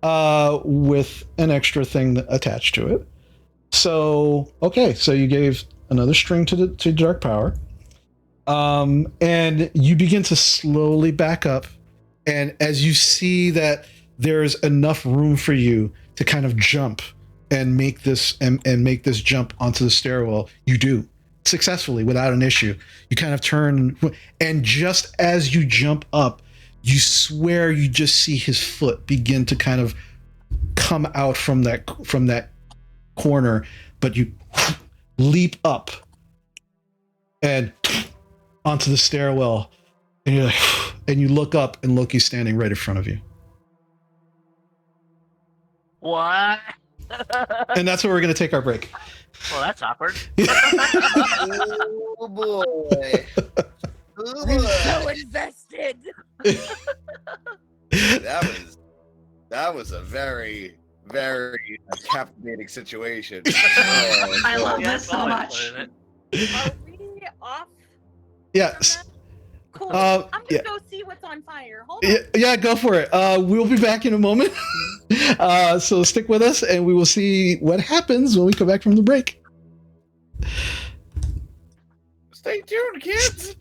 with an extra thing attached to it. So okay, so you gave another string to dark power, and you begin to slowly back up, and as you see that there's enough room for you to kind of jump and make this make this jump onto the stairwell, you do successfully without an issue. You kind of turn, and just as you jump up, you swear you just see his foot begin to kind of come out from that corner, but you leap up and onto the stairwell, and you're like, and you look up, and Loki's standing right in front of you. What? And that's where we're going to take our break. Well, that's awkward. Oh boy. Oh I'm boy. so invested. That was a very, very captivating situation. I love Yeah, this so much. Are we off? Yes. Cool. I'm gonna yeah. go see what's on fire. Hold on. Yeah, go for it. We'll be back in a moment. So stick with us, and we will see what happens when we come back from the break. Stay tuned, kids.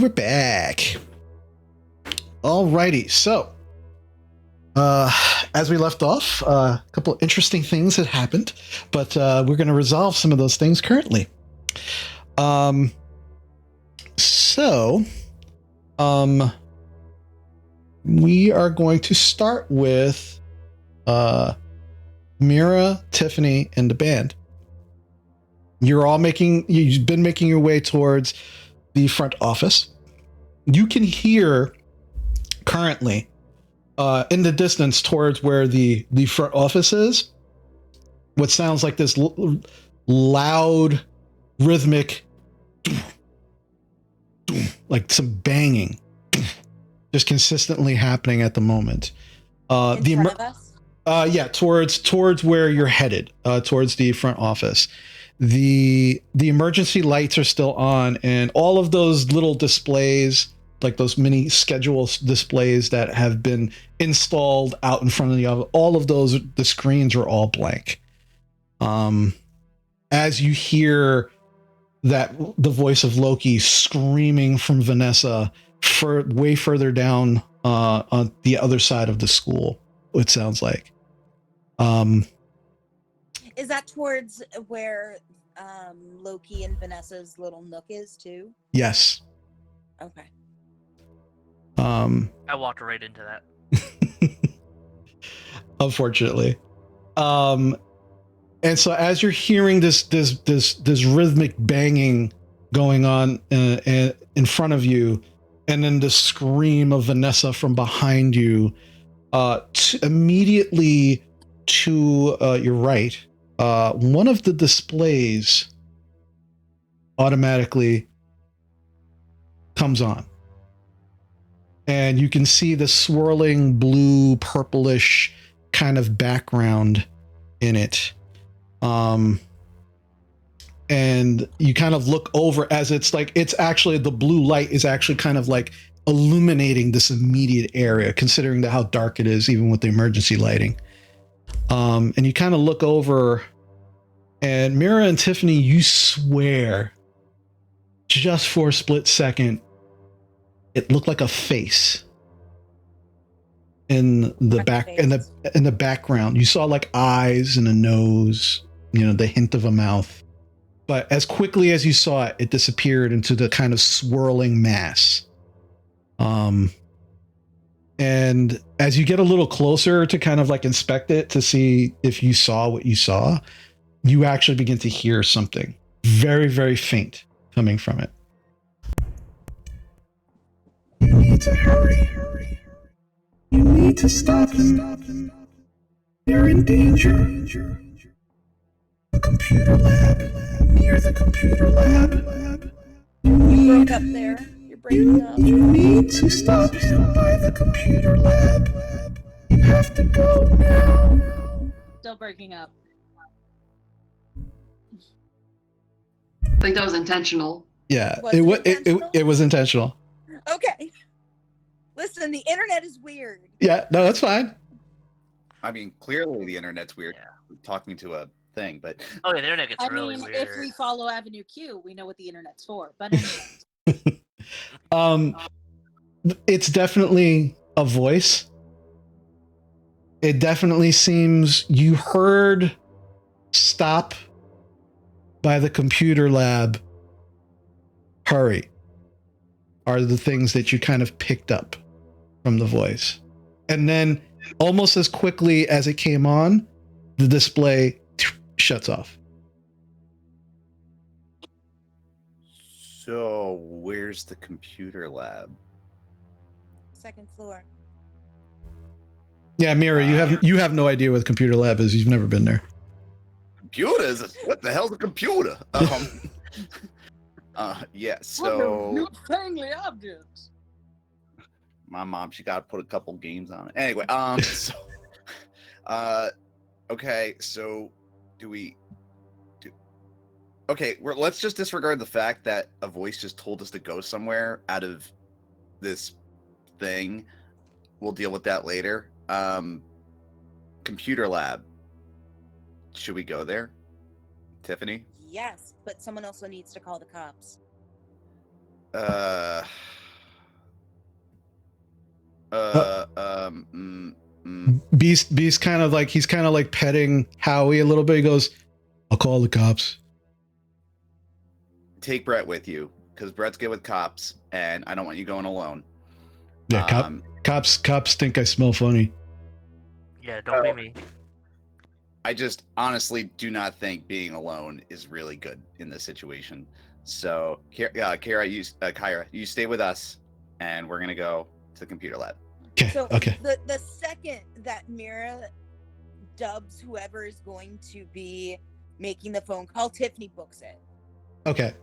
we're back. Alrighty, so as we left off, a couple of interesting things had happened, but we're going to resolve some of those things currently. We are going to start with Mira, Tiffany, and the band. You've been making your way towards the front office. You can hear currently in the distance towards where the front office is what sounds like this loud rhythmic like some banging just consistently happening at the moment. In front of us? Yeah, towards where you're headed, towards the front office. The emergency lights are still on, and all of those little displays, like those mini schedule displays that have been installed out in front of the other, all of those, the screens are all blank. As you hear that the voice of Loki screaming from Vanessa way further down on the other side of the school, it sounds like. Is that towards where Loki and Vanessa's little nook is too? Yes. Okay. I walked right into that. Unfortunately. And so as you're hearing this rhythmic banging going on in front of you, and then the scream of Vanessa from behind you, immediately to your right, one of the displays automatically comes on. And you can see the swirling blue, purplish kind of background in it. And you kind of look over as it's actually the blue light is actually kind of like illuminating this immediate area, considering how dark it is, even with the emergency lighting. And you kind of look over, and Mira and Tiffany, you swear, just for a split second, it looked like a face in the back, in the background. You saw like eyes and a nose, the hint of a mouth. But as quickly as you saw it, it disappeared into the kind of swirling mass. And as you get a little closer to kind of like inspect it to see if you saw what you saw, you actually begin to hear something very, very faint coming from it. You need to hurry. You need to stop them. They're in danger. The computer lab. Near the computer lab. You broke up there. You're breaking up. You need to stop him by the computer lab. You have to go now. Still breaking up. I think that was intentional. Yeah, Was it intentional? it was intentional. Okay. Listen, the internet is weird. Yeah, no, that's fine. I mean, clearly the internet's weird. Yeah. Talking to a thing, but Oh, the internet gets I really mean, weird. if we follow Avenue Q, we know what the internet's for. But anyway. It's definitely a voice. It definitely seems you heard "stop" by the computer lab. Hurry are the things that you kind of picked up from the voice. And then almost as quickly as it came on, the display shuts off. so where's the computer lab? Second floor. Yeah, Mira, you have no idea what the computer lab is. You've never been there. Computers? What the hell's a computer? Yeah, so Newfangled objects. my mom, she got to put a couple games on it. Anyway, okay, so let's just disregard the fact that a voice just told us to go somewhere out of this thing. We'll deal with that later. Computer lab. Should we go there? Tiffany? Yes, but someone also needs to call the cops. Beast kind of like he's kind of like petting Howie a little bit. He goes, "I'll call the cops." Take Brett with you because Brett's good with cops, and I don't want you going alone. Yeah, cops think I smell funny. Yeah, don't be me. I just honestly do not think being alone is really good in this situation. So, Kyra, you stay with us, and we're gonna go to the computer lab. Okay. So Okay. the second that Mira dubs whoever is going to be making the phone call, Tiffany books it. Okay.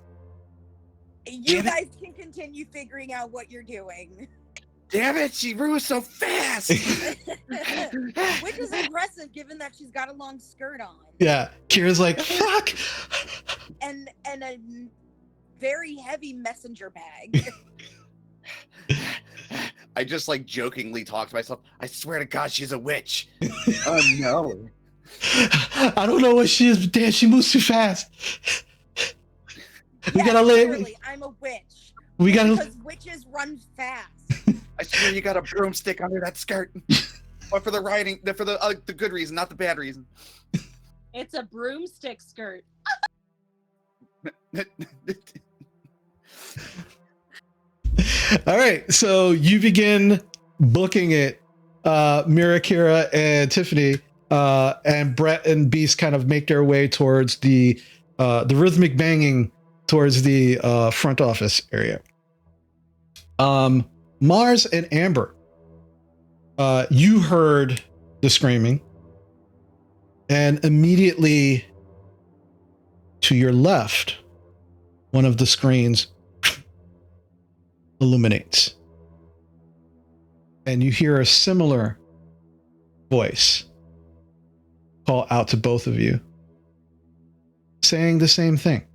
You guys can continue figuring out what you're doing. Damn it, she grew so fast. Which is impressive given that she's got a long skirt on. Yeah. Kira's like, fuck. And a very heavy messenger bag. I just like jokingly talk to myself. I swear to God, she's a witch. Oh no. I don't know what she is, but damn, she moves too fast. We gotta literally, I'm a witch. Because witches run fast. I swear you got a broomstick under that skirt. But for the riding, for the good reason, not the bad reason. It's a broomstick skirt. All right, so you begin booking it. Mira, Kira, and Tiffany, and Brett and Beast kind of make their way towards the rhythmic banging towards the front office area. Mars and Amber, you heard the screaming, and immediately to your left, one of the screens illuminates, and you hear a similar voice call out to both of you, saying the same thing.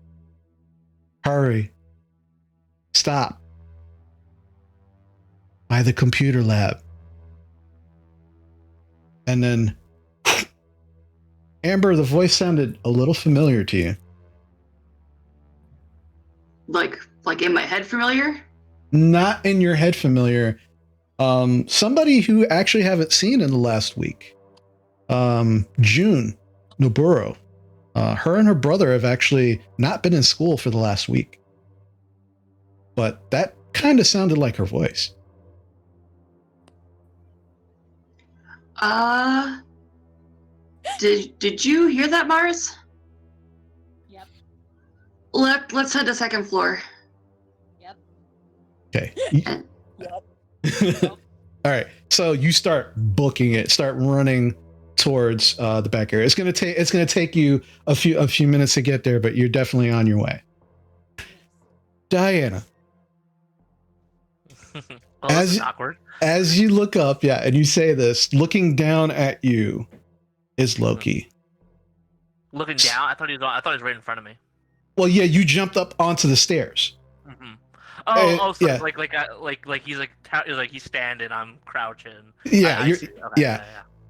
Hurry. Stop. By the computer lab. And then, Amber, the voice sounded a little familiar to you. Like in my head familiar? Not in your head familiar. Somebody who actually haven't seen in the last week. June Noburo. Her and her brother have actually not been in school for the last week. But that kind of sounded like her voice. Did you hear that, Mars? Yep. Let's head to second floor. Yep. Okay. Yep. All right. So you start booking it, start running towards the back area. It's gonna take you a few minutes to get there, but you're definitely on your way. Diana. Oh, that's awkward. As you look up, yeah, and you say this, looking down at you is Loki. Looking down? I thought he was right in front of me. Well, yeah, you jumped up onto the stairs. Mm-hmm. Oh, so yeah. like he's standing, I'm crouching. Yeah, okay, yeah.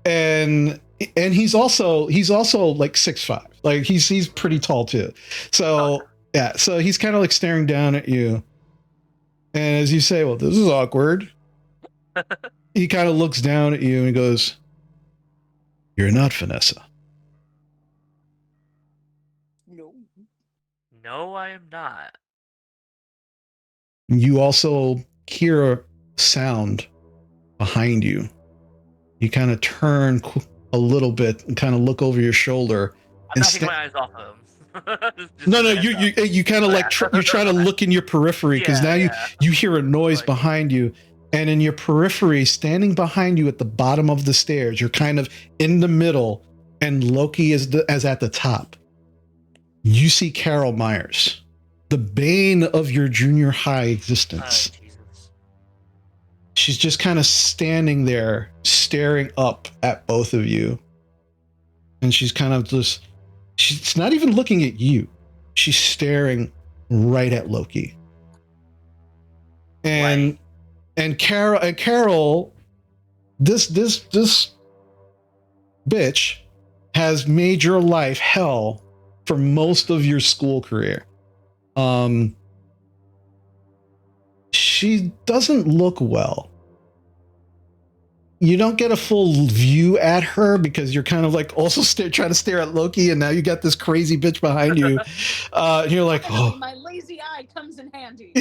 And he's also like 6'5". Like he's pretty tall too. So yeah, so he's kind of like staring down at you. And as you say, well, this is awkward. He kind of looks down at you and goes, "You're not Vanessa." No, I am not. You also hear a sound behind you. You kind of turn a little bit and kind of look over your shoulder. I'm not taking my eyes off of him. No, you kind of like you're trying to look in your periphery because now you hear a noise behind you, and in your periphery, standing behind you at the bottom of the stairs, you're kind of in the middle, and Loki is at the top. You see Carol Myers, the bane of your junior high existence. Jesus. She's just kind of standing there, staring up at both of you, and she's kind of just. She's not even looking at you. She's staring right at Loki. And Carol, this bitch has made your life hell for most of your school career. She doesn't look well. you don't get a full view at her because you're kind of like also trying to stare at Loki, and now you got this crazy bitch behind you. And you're like, Finally, oh. my lazy eye comes in handy.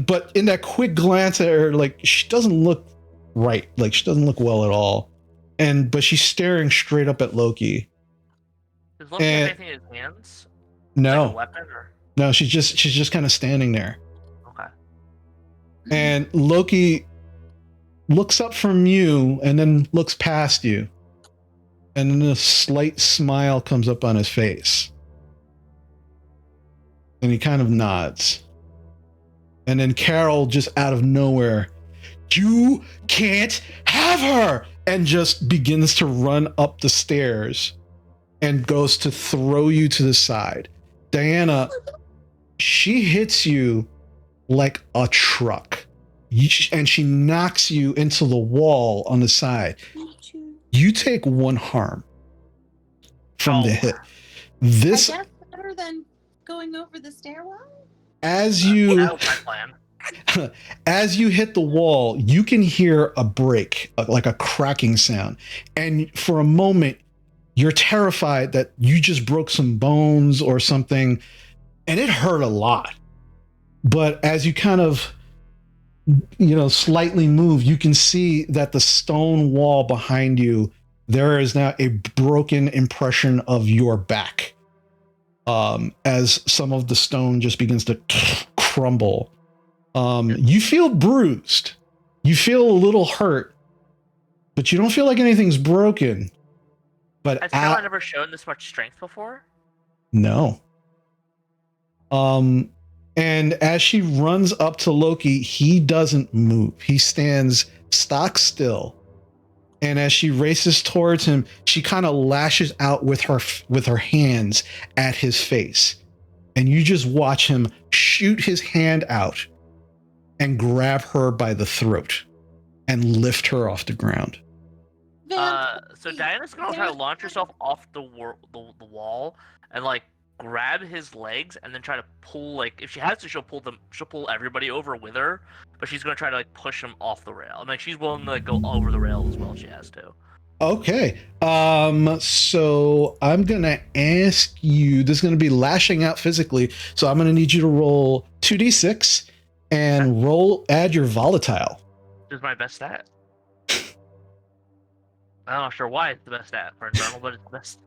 But in that quick glance at her, like she doesn't look right. Like she doesn't look well at all. But she's staring straight up at Loki. Does Loki have anything in his hands? No. Like a weapon or? No, she's just kind of standing there. Okay. And Loki looks up from you and then looks past you. And then a slight smile comes up on his face. And he kind of nods. And then Carol, just out of nowhere, you can't have her! And just begins to run up the stairs and goes to throw you to the side. Diana, she hits you like a truck. And she knocks you into the wall on the side. You take 1 harm from the hit. This, I guess better than going over the stairwell? as you That was my plan. as you hit the wall, you can hear a break, like a cracking sound. And for a moment, you're terrified that you just broke some bones or something, and it hurt a lot. But as you kind of, slightly move, you can see that the stone wall behind you, there is now a broken impression of your back, as some of the stone just begins to crumble. You feel bruised. You feel a little hurt, but you don't feel like anything's broken. But Has Carol never shown this much strength before? No. And as she runs up to Loki, he doesn't move. He stands stock still. And as she races towards him, she kind of lashes out with her hands at his face. And you just watch him shoot his hand out and grab her by the throat and lift her off the ground. So Diana's gonna try to launch herself off the wall and like grab his legs and then try to pull, like, if she has to, she'll pull everybody over with her, but she's gonna try to like push him off the rail. And like she's willing to like go over the rail as well if she has to. Okay. So I'm gonna ask you, this is gonna be lashing out physically, so I'm gonna need you to roll 2d6 and add your volatile. This is my best stat. I'm not sure why it's the best stat for Infernal, but it's the best.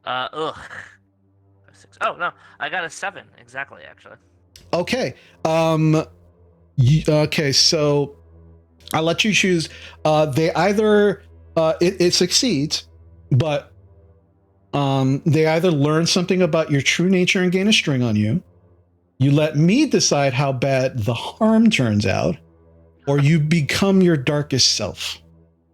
Ugh. 6. Oh no, I got a 7 exactly, actually. Okay. Okay. So I'll let you choose. They either it succeeds, but they either learn something about your true nature and gain a string on you. You let me decide how bad the harm turns out, or you become your darkest self.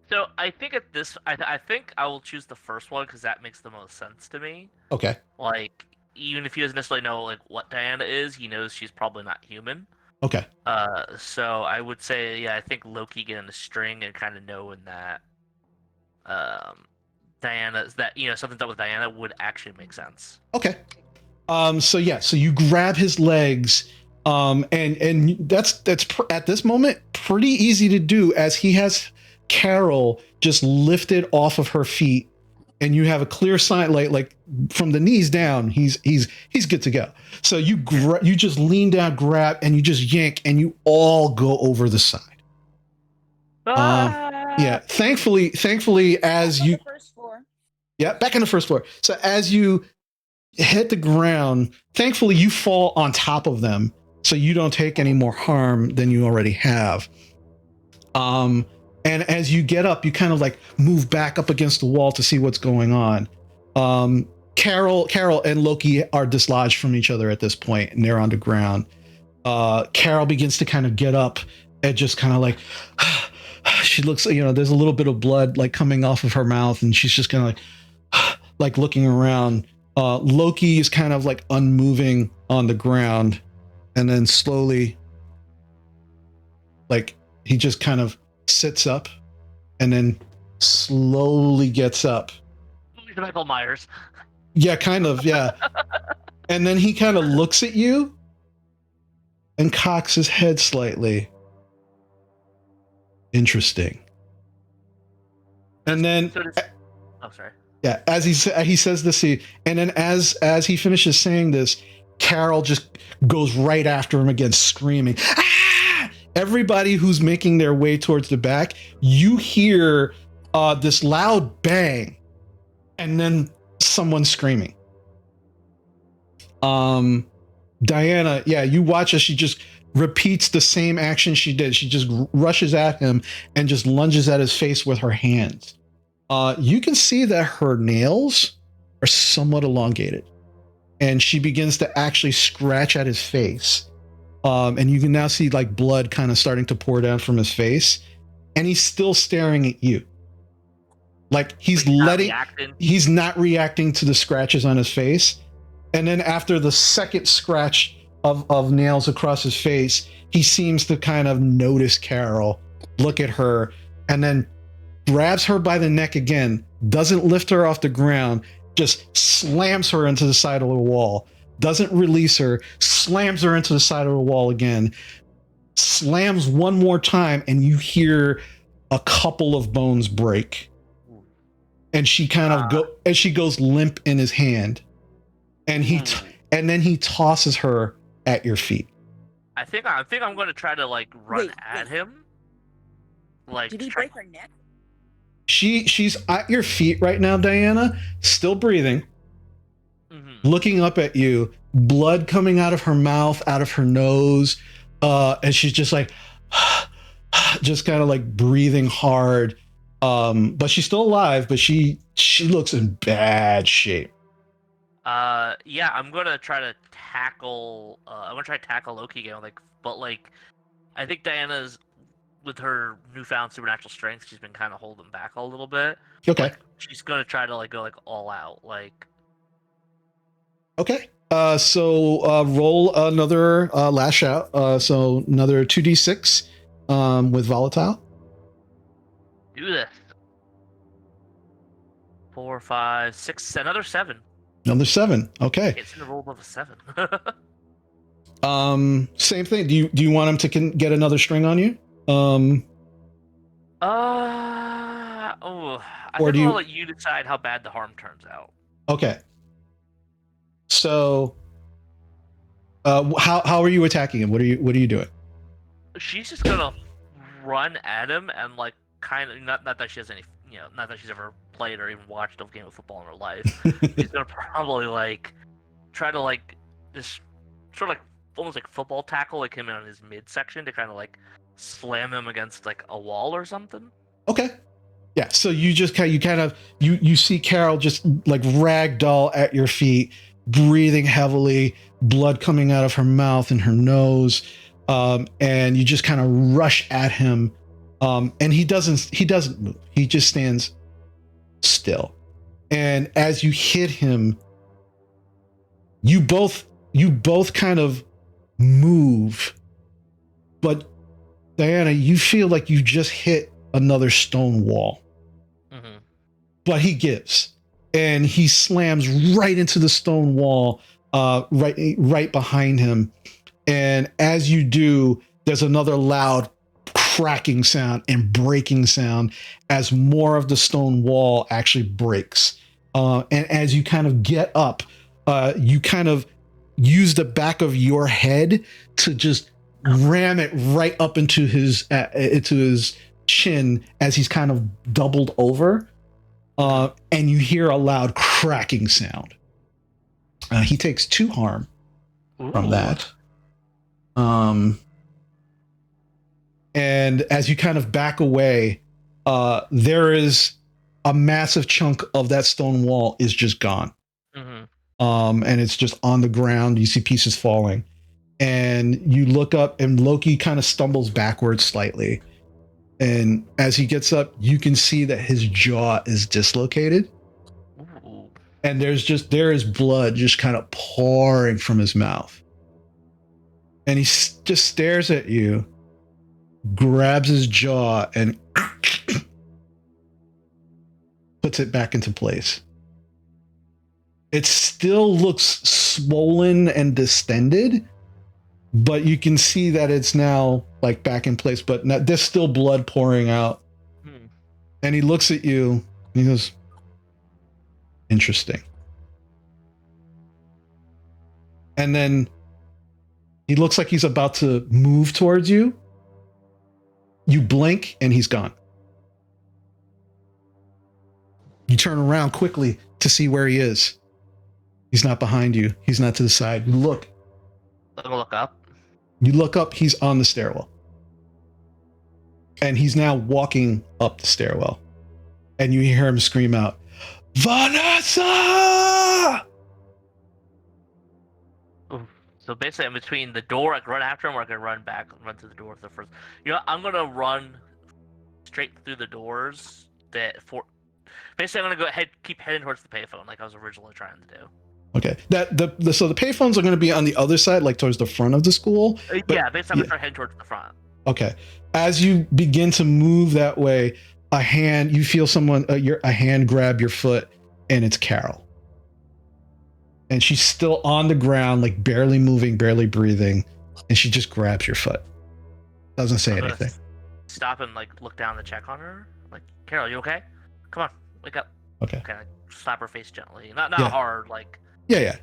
So I think at this, I think I will choose the first one because that makes the most sense to me. Okay. Like, even if he doesn't necessarily know like what Diana is, he knows she's probably not human. Okay. So I would say, yeah, I think Loki getting the string and kind of knowing that, Diana's that something's up with Diana would actually make sense. Okay. So you grab his legs, and that's at this moment pretty easy to do, as he has Carol just lifted off of her feet, and you have a clear sign, like from the knees down, he's good to go. So you just lean down, grab, and you just yank, and you all go over the side. Yeah. Thankfully, as you first floor. Yeah, back on the first floor. So as you hit the ground, thankfully you fall on top of them, so you don't take any more harm than you already have. And as you get up, you kind of like move back up against the wall to see what's going on. Carol and Loki are dislodged from each other at this point, and they're on the ground. Carol begins to kind of get up and just kind of like, she looks, there's a little bit of blood like coming off of her mouth, and she's just kind of like looking around. Loki is kind of like unmoving on the ground, and then slowly, like, he just kind of sits up and then slowly gets up. Michael Myers. Yeah, kind of, yeah. And then he kind of looks at you and cocks his head slightly. Interesting. And then, oh, sorry. Yeah, as he says this, and then as he finishes saying this, Carol just goes right after him again, screaming. Ah! Everybody who's making their way towards the back, you hear this loud bang, and then someone screaming. Diana, yeah, you watch as she just repeats the same action she did. She just rushes at him and just lunges at his face with her hands. You can see that her nails are somewhat elongated, and she begins to actually scratch at his face. And you can now see like blood kind of starting to pour down from his face, and he's still staring at you. Like he's not reacting to the scratches on his face. And then after the second scratch of nails across his face, he seems to kind of notice Carol, look at her, and then grabs her by the neck again, doesn't lift her off the ground, just slams her into the side of the wall, doesn't release her, slams her into the side of the wall again, slams one more time, and you hear a couple of bones break. And she kind of she goes limp in his hand. And and then he tosses her at your feet. I think I'm going to try to like run at him. Like, did he break her neck? She's at your feet right now, Diana, still breathing, looking up at you, blood coming out of her mouth, out of her nose, and she's just like, just kind of like breathing hard. But she's still alive, but she looks in bad shape. Yeah, I'm gonna try to tackle. Loki again. But I think Diana's, with her newfound supernatural strength, she's been kind of holding back a little bit. Okay. She's gonna try to go all out. Okay. So roll another lash out. So another 2d6 with volatile. Do this. 4, 5, 6, another 7. Another 7. Okay. It's in the roll above a 7. Same thing. Do you want him to get another string on you? I think I'll let you decide how bad the harm turns out. Okay. So, how are you attacking him? What are you doing? She's just gonna run at him and kind of not that she has any, not that she's ever played or even watched a game of football in her life. She's gonna probably try to just sort of almost like football tackle him in on his midsection to kind of slam him against a wall or something. Okay. Yeah. So you just you see Carol just ragdoll at your feet, breathing heavily, blood coming out of her mouth and her nose, and you just kind of rush at him, and he doesn't move. He just stands still. And as you hit him, you both kind of move, but Diana, you feel like you just hit another stone wall. But he gives, and he slams right into the stone wall, right behind him. And as you do, there's another loud cracking sound and breaking sound as more of the stone wall actually breaks. And as you kind of get up, you kind of use the back of your head to just ram it right up into his chin as he's kind of doubled over. And you hear a loud cracking sound. He takes 2 harm from that. And as you kind of back away, there is a massive chunk of that stone wall is just gone. And it's just on the ground. You see pieces falling. And you look up, and Loki kind of stumbles backwards slightly. And as he gets up, you can see that his jaw is dislocated. And there is blood just kind of pouring from his mouth. And he just stares at you, grabs his jaw, and puts it back into place. It still looks swollen and distended, but you can see that it's now like back in place, but there's still blood pouring out. And he looks at you and he goes, interesting. And then he looks like he's about to move towards you. You blink and he's gone. You turn around quickly to see where he is. He's not behind you. He's not to the side. You look. Look up. You look up. He's on the stairwell. And he's now walking up the stairwell. And you hear him scream out, Vanessa! So basically, in between the door, I can run after him, or I can run back and run to the door for the first. You know, I'm gonna run straight through the doors. Basically, I'm gonna keep heading towards the payphone, like I was originally trying to do. Okay. So the payphones are going to be on the other side, like towards the front of the school. Yeah, basically, I'm gonna start heading towards the front. Okay. As you begin to move that way, you feel someone, a hand grab your foot, and it's Carol. And she's still on the ground, like barely moving, barely breathing, and she just grabs your foot. Doesn't say anything. Stop and like look down to check on her. Like, Carol, you okay? Come on, wake up. Okay. Kind of slap her face gently, not Yeah. hard, like. Yeah.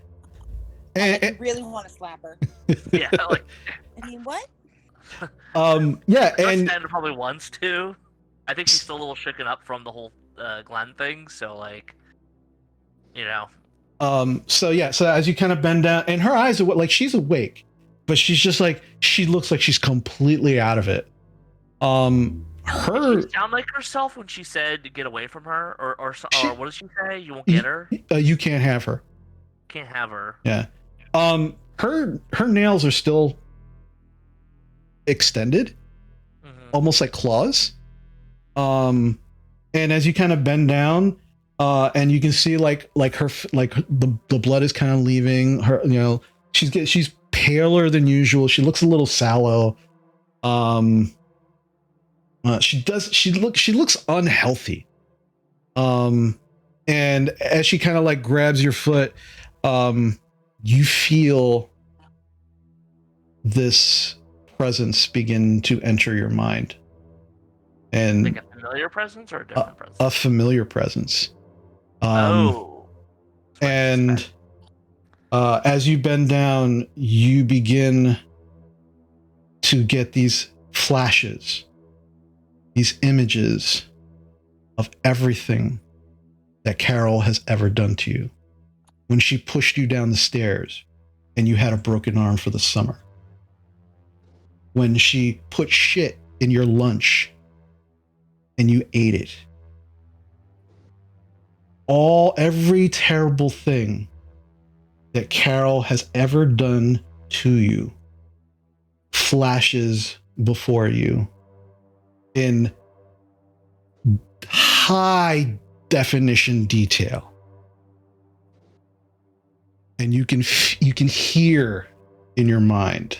I really want to slap her. Yeah, like. I mean, what? Yeah, and Stand probably wants to. I think she's still a little shaken up from the whole Glenn thing, so like, you know. So as you kind of bend down, and her eyes are like she's awake, but she's just like she looks like she's completely out of it. Did she sound like herself when she said to get away from her, or what did she say? You won't get her. You can't have her. Can't have her. Yeah. Her nails are still extended, almost like claws. And as you kind of bend down, and you can see like her, like the blood is kind of leaving her. You know, she's paler than usual. She looks a little sallow. She looks unhealthy. And as she kind of like grabs your foot, you feel this presence begin to enter your mind. And like a familiar presence or a different presence? A familiar presence. And as you bend down, you begin to get these flashes, these images of everything that Carol has ever done to you. When she pushed you down the stairs and you had a broken arm for the summer. When she put shit in your lunch and you ate it. Every terrible thing that Carol has ever done to you flashes before you in high definition detail. And you can hear in your mind,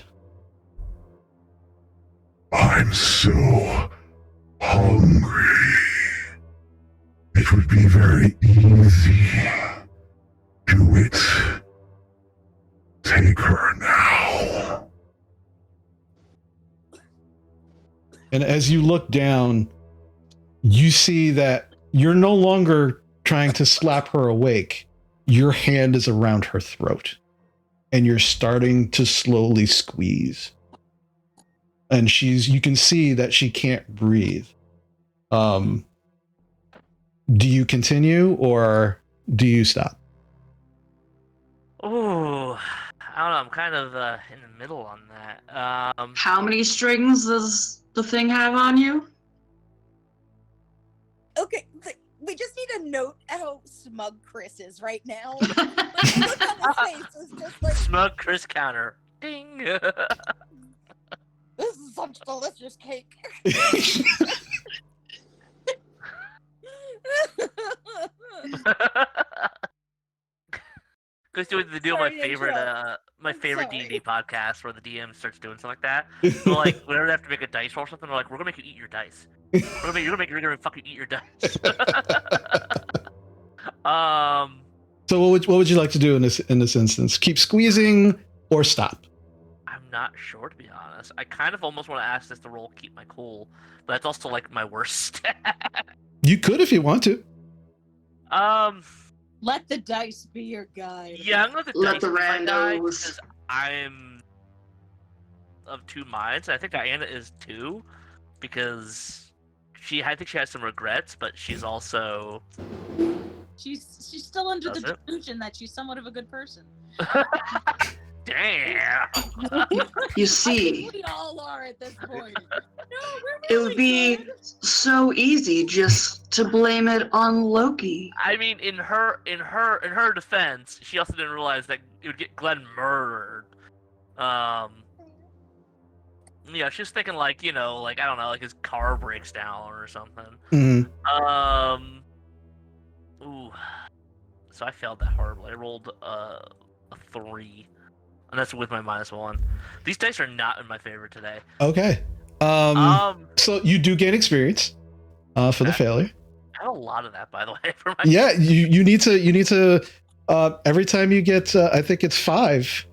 I'm so hungry. It would be very easy. Do it. Take her now. And as you look down, you see that you're no longer trying to slap her awake. Your hand is around her throat and you're starting to slowly squeeze. And you can see that she can't breathe. Do you continue or do you stop? Oh, I don't know. I'm kind of in the middle on that. How many strings does the thing have on you? Okay, we just need to note how smug Chris is right now. Like, the look on his face is just like, Smug Chris counter. Ding. this is such delicious cake. Goes to the deal. Sorry, My favorite, I'm sorry. D&D podcast where the DM starts doing something like that. So like, whenever they have to make a dice roll or something, they're like, "We're gonna make you eat your dice. You're gonna fucking eat your dice." So what would you like to do in this instance? Keep squeezing or stop? I'm not sure, to be honest. I kind of almost want to ask this to roll keep my cool, but that's also like my worst stat. You could if you want to. Let the dice be your guide. Yeah, I'm gonna Let the be my guide randos. because I'm of two minds. I think Diana is too, because I think she has some regrets, but she's also She's still under Does the it? delusion that she's somewhat of a good person. damn. You I see, think we all are at this point. No, we're it really would be good. so easy just to blame it on Loki. I mean, in her defense, she also didn't realize that it would get Glenn murdered. Yeah, she's thinking like, I don't know, like his car breaks down or something. Mm-hmm. Ooh. So I failed that horribly. I rolled a 3, and that's with my -1. These dice are not in my favor today. Okay. So you do gain experience for the failure. I have a lot of that, by the way. For my Yeah, you need to every time you get I think it's 5.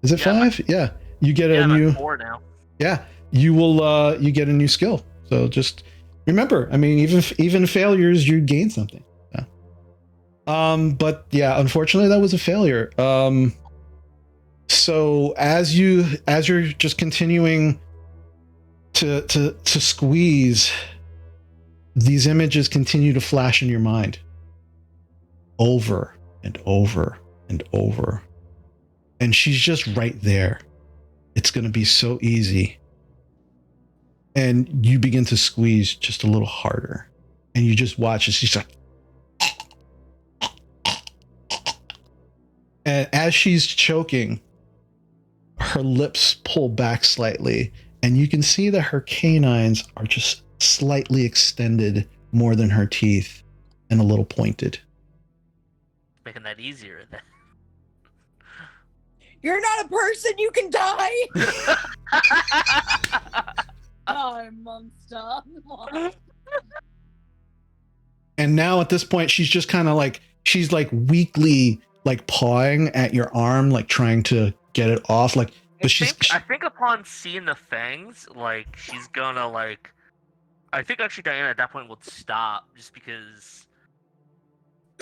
Is it 5? Yeah. You get a I'm new at 4 now. Yeah, you will you get a new skill. So just remember, I mean, even failures, you gain something. Yeah. But yeah, unfortunately that was a failure. So as you're just continuing to squeeze, these images continue to flash in your mind over and over and over. And she's just right there. It's going to be so easy. And you begin to squeeze just a little harder. And you just watch as she's like, and as she's choking, her lips pull back slightly. And you can see that her canines are just slightly extended more than her teeth and a little pointed. Making that easier then. You're not a person. You can die. Die, monster. And now at this point, she's just kind of like, she's like weakly like pawing at your arm, like trying to get it off. Like, but I think upon seeing the fangs, like she's gonna like. I think actually Diana at that point would stop just because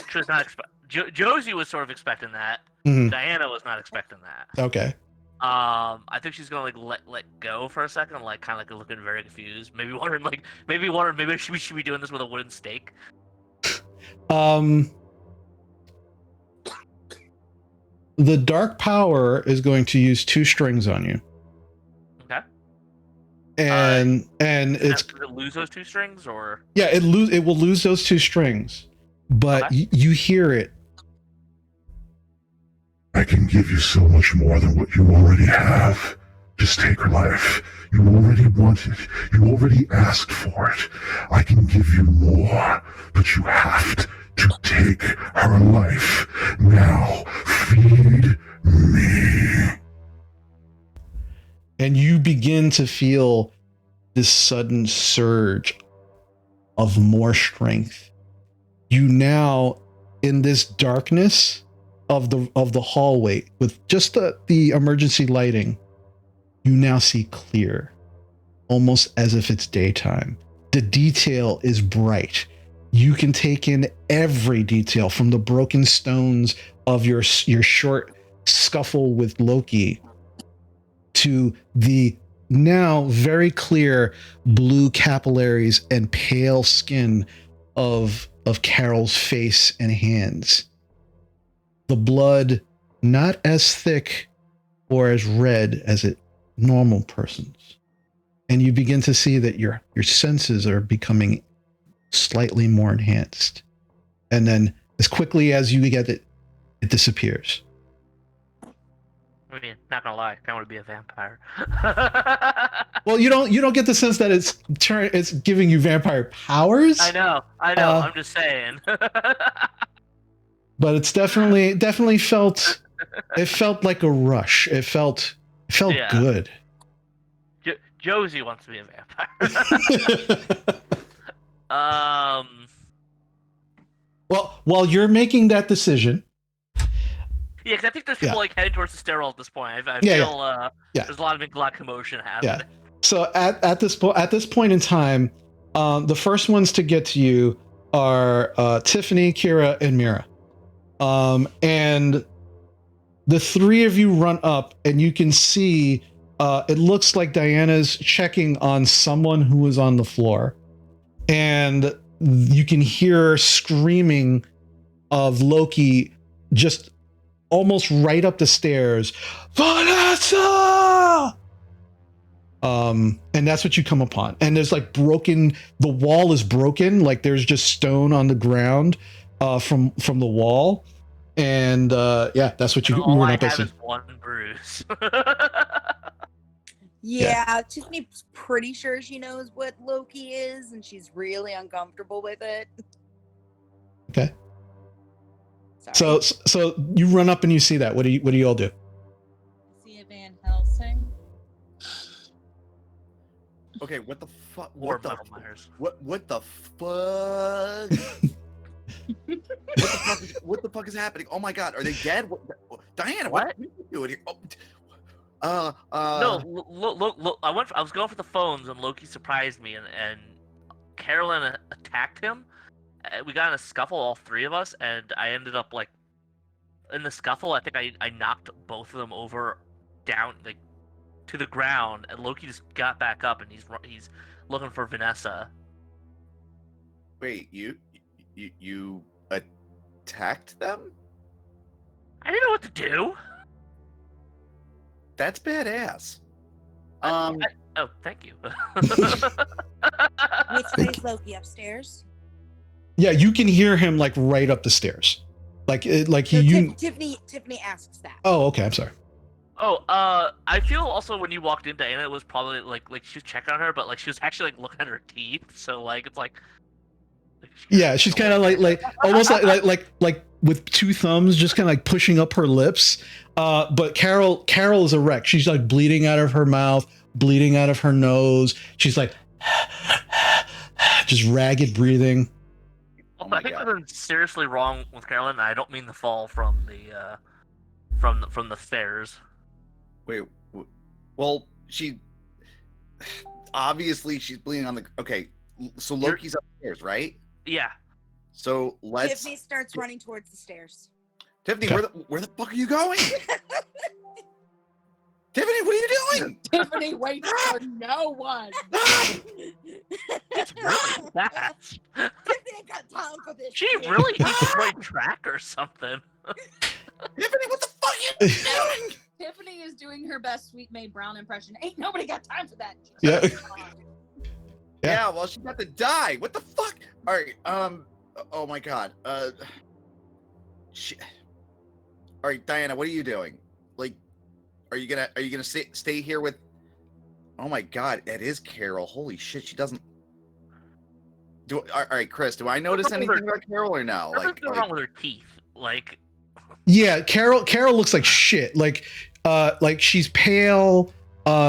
she was not Josie was sort of expecting that. Mhm. Diana was not expecting that. Okay. I think she's gonna like let go for a second, like kind of like looking very confused. Maybe wondering maybe we should be doing this with a wooden stake. The dark power is going to use 2 strings on you. Okay. And it's does it lose those 2 strings or? Yeah, it will lose those 2 strings, but Okay. you hear it. I can give you so much more than what you already have. Just take her life. You already want it. You already asked for it. I can give you more, but you have to take her life. Now, feed me. And you begin to feel this sudden surge of more strength. You now, in this darkness of the hallway, with just the emergency lighting, you now see clear, almost as if it's daytime. The detail is bright. You can take in every detail, from the broken stones of your short scuffle with Loki to the now very clear blue capillaries and pale skin of Carol's face and hands. The blood not as thick or as red as a normal person's. And you begin to see that your senses are becoming slightly more enhanced. And then as quickly as you get it, it disappears. I mean, not gonna lie, I want to be a vampire. Well, you don't get the sense that it's giving you vampire powers. I know. I'm just saying. But it's definitely felt. It felt like a rush. It felt Yeah. good. Josie wants to be a vampire. Well, while you're making that decision, Yeah, because I think there's people like heading towards the stairwell at this point. I Yeah, feel there's a lot of black commotion happening. Yeah. So at this point in time, the first ones to get to you are Tiffany, Kira, and Mira. And the three of you run up, and you can see it looks like Diana's checking on someone who is on the floor, and you can hear screaming of Loki just almost right up the stairs. Vanessa! And that's what you come upon. And there's like the wall is broken, like there's just stone on the ground from the wall. And that's what you all run I up have and is one bruise. Yeah, Tiffany's pretty sure she knows what Loki is, and she's really uncomfortable with it. Okay. Sorry. So you run up and you see that. What do you all do? See a Van Helsing. Okay, what the fuck? Or Michael Myers. What the fuck? What the fuck is happening? Oh my god, are they dead? Diana, what are you doing here? No, look, I was going for the phones, and Loki surprised me, and Carolyn attacked him. We got in a scuffle, all three of us, and I ended up like in the scuffle. I think I knocked both of them over, down like to the ground, and Loki just got back up, and he's looking for Vanessa. Wait, you attacked them? I didn't know what to do. That's badass. Oh, thank you. Which way is Loki, upstairs? Yeah, you can hear him like right up the stairs. Tiffany asks that. Oh, okay. I'm sorry. Oh, I feel also when you walked in, Diana, it was probably like she was checking on her, but like she was actually like looking at her teeth. So like it's like. Yeah, she's kind of like almost like with two thumbs, just kind of like pushing up her lips. But Carol is a wreck. She's like bleeding out of her mouth, bleeding out of her nose. She's like just ragged breathing. Oh I think something's seriously wrong with Carolyn. And I don't mean the fall from the from the stairs. Wait, well, she obviously she's bleeding on the. Okay, so Loki's upstairs, right? Yeah. So let's. Tiffany starts running towards the stairs. Tiffany, where the fuck are you going? Tiffany, what are you doing? Tiffany waits for no one. It's really that. Tiffany ain't got time for this. She shit. really needs the right track or something. Tiffany, what the fuck are you doing? Tiffany is doing her best Sweet Maid Brown impression. Ain't nobody got time for that. Yeah. Yeah, well, she's about to die. What the fuck? All right. Oh my god. All right, Diana, what are you doing? Like, are you gonna stay here with? Oh my god, it is Carol. Holy shit, she doesn't. All right, Chris, do I notice anything about Carol or no? What's wrong with her teeth? Like. Yeah, Carol looks like shit. Like she's pale.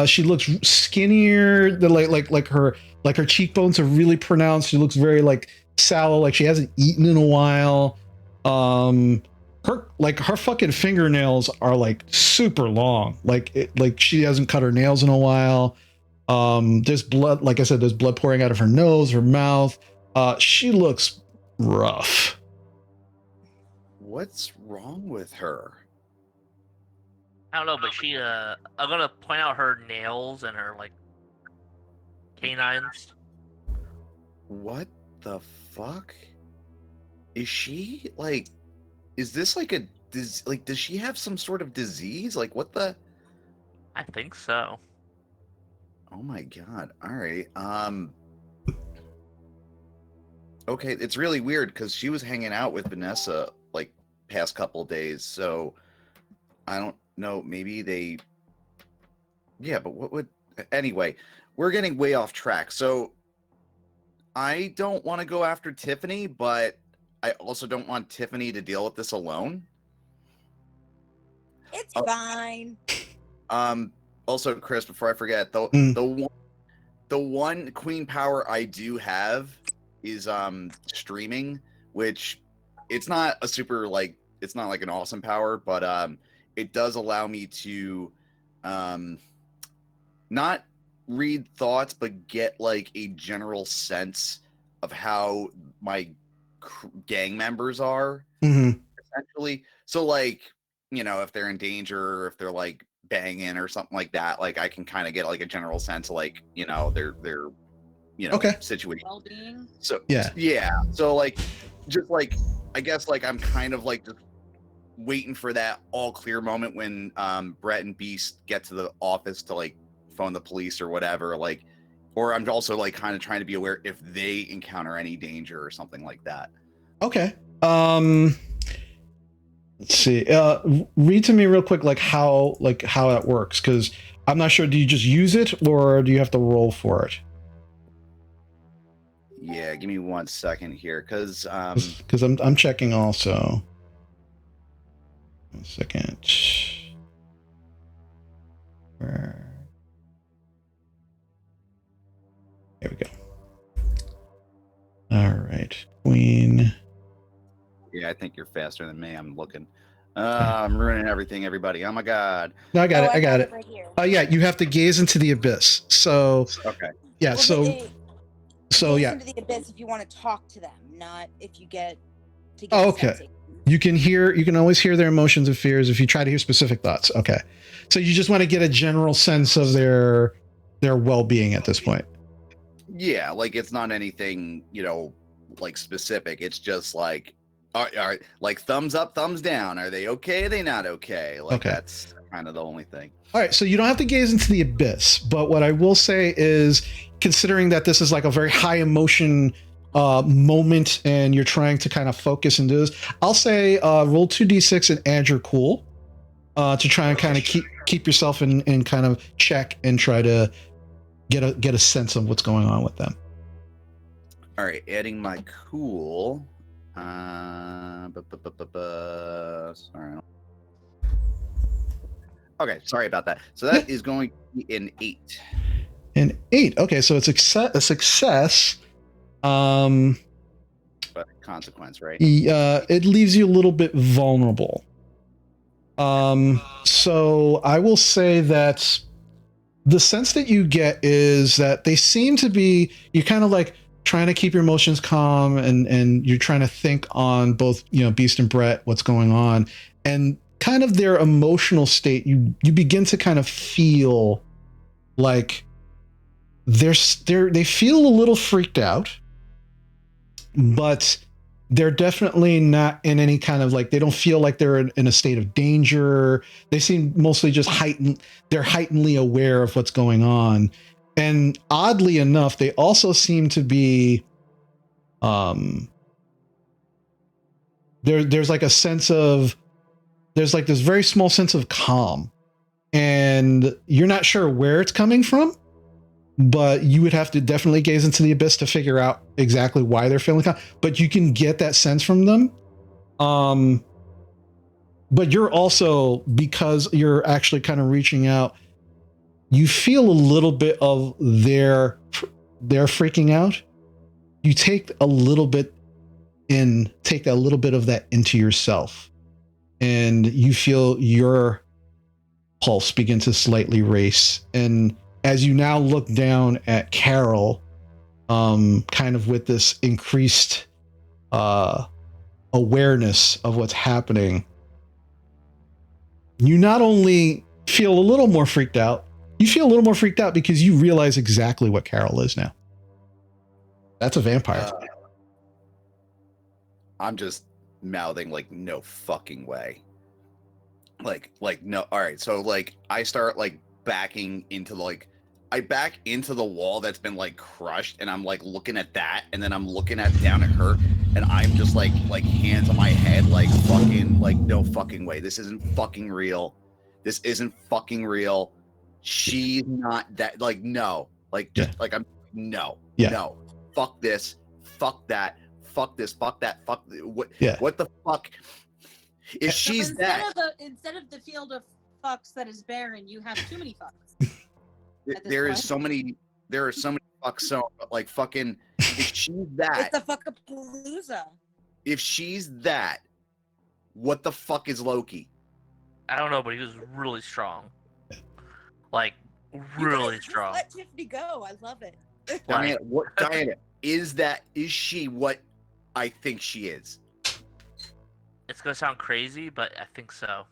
She looks skinnier. Like her cheekbones are really pronounced. She looks very like sallow. Like she hasn't eaten in a while. Her fucking fingernails are like super long. Like she hasn't cut her nails in a while. There's blood. Like I said, there's blood pouring out of her nose, her mouth. She looks rough. What's wrong with her? I don't know, but she I'm gonna point out her nails and her like canines. What the fuck? Is she like? Is this like does she have some sort of disease? Like what the? I think so. Oh my god! All right. Okay, it's really weird because she was hanging out with Vanessa like past couple days, so I don't know. Maybe they. Yeah, but what would? Anyway, we're getting way off track. So I don't want to go after Tiffany, but I also don't want Tiffany to deal with this alone. It's fine. Also, Chris, before I forget, the one queen power I do have is streaming, which it's not a super like it's not like an awesome power, but it does allow me to not read thoughts, but get like a general sense of how my gang members are, essentially. So like, you know, if they're in danger or if they're like banging or something like that, like I can kind of get like a general sense of like, you know, their you know, situation. Well-being. So Yeah. So like, just like, I guess like I'm kind of like just waiting for that all clear moment when Brett and Beast get to the office to like phone the police or whatever, like, or I'm also like kind of trying to be aware if they encounter any danger or something like that. Okay. Let's see. Read to me real quick, like how that works, because I'm not sure. Do you just use it, or do you have to roll for it? Yeah, give me 1 second here, because I'm checking also. 1 second. Here we go. All right, Queen. Yeah, I think you're faster than me. I'm looking. I'm ruining everything, everybody. Oh my god. No, I got it. I got it. Right here. Oh yeah, you have to gaze into the abyss. So okay. Yeah. Well, So gaze yeah. into the abyss if you want to talk to them, not if you get to get. Oh, okay. You can always hear their emotions and fears if you try to hear specific thoughts. Okay. So you just want to get a general sense of their well-being at this point. Yeah, like it's not anything, you know, like specific. It's just like, all right, like thumbs up, thumbs down. Are they okay? Are they not okay? Like that's kind of the only thing. All right, so you don't have to gaze into the abyss, but what I will say is, considering that this is like a very high emotion moment and you're trying to kind of focus and do this, I'll say roll 2d6 and add your cool to try and kind of keep yourself in kind of check and try to get a sense of what's going on with them. All right, adding my cool. Sorry. Okay, sorry about that. So that is going to be an 8. An 8. Okay, so it's a success. But consequence, right? It leaves you a little bit vulnerable. So I will say that the sense that you get is that they seem to be, you're kind of like trying to keep your emotions calm and you're trying to think on both, you know, Beast and Brett, what's going on, and kind of their emotional state. You begin to kind of feel like they feel a little freaked out, but they're definitely not in any kind of like, they don't feel like they're in a state of danger. They seem mostly just they're heightenedly aware of what's going on. And oddly enough, they also seem to be, there's like a sense of, there's like this very small sense of calm, and you're not sure where it's coming from, but you would have to definitely gaze into the abyss to figure out exactly why they're feeling calm. But you can get that sense from them. But you're also, because you're actually kind of reaching out, you feel a little bit of their freaking out. You take a little bit of that into yourself, and you feel your pulse begin to slightly race. And as you now look down at Carol, kind of with this increased awareness of what's happening, you not only feel a little more freaked out, you feel a little more freaked out because you realize exactly what Carol is now. That's a vampire. I'm just mouthing like, no fucking way. Like no. All right, so like I start like backing into I back into the wall that's been like crushed, and I'm like looking at that, and then I'm looking down at her, and I'm just like hands on my head, like fucking, like, no fucking way. This isn't fucking real. This isn't fucking real. She's not that, like, no. Like, just like, I'm, no. No. Fuck this. Fuck that. Fuck this. Fuck that. Fuck what? What the fuck? If she's instead that, instead of the field of fucks that is barren, you have too many fucks. there are so many fucks. So like fucking, if she's that, it's a fuckapalooza. if she's that, what the fuck is Loki? I don't know, but he was really strong. Like, You really guys just strong. let Tiffany go. I love it. Diana, Diana, is she what I think she is? It's gonna sound crazy, but I think so.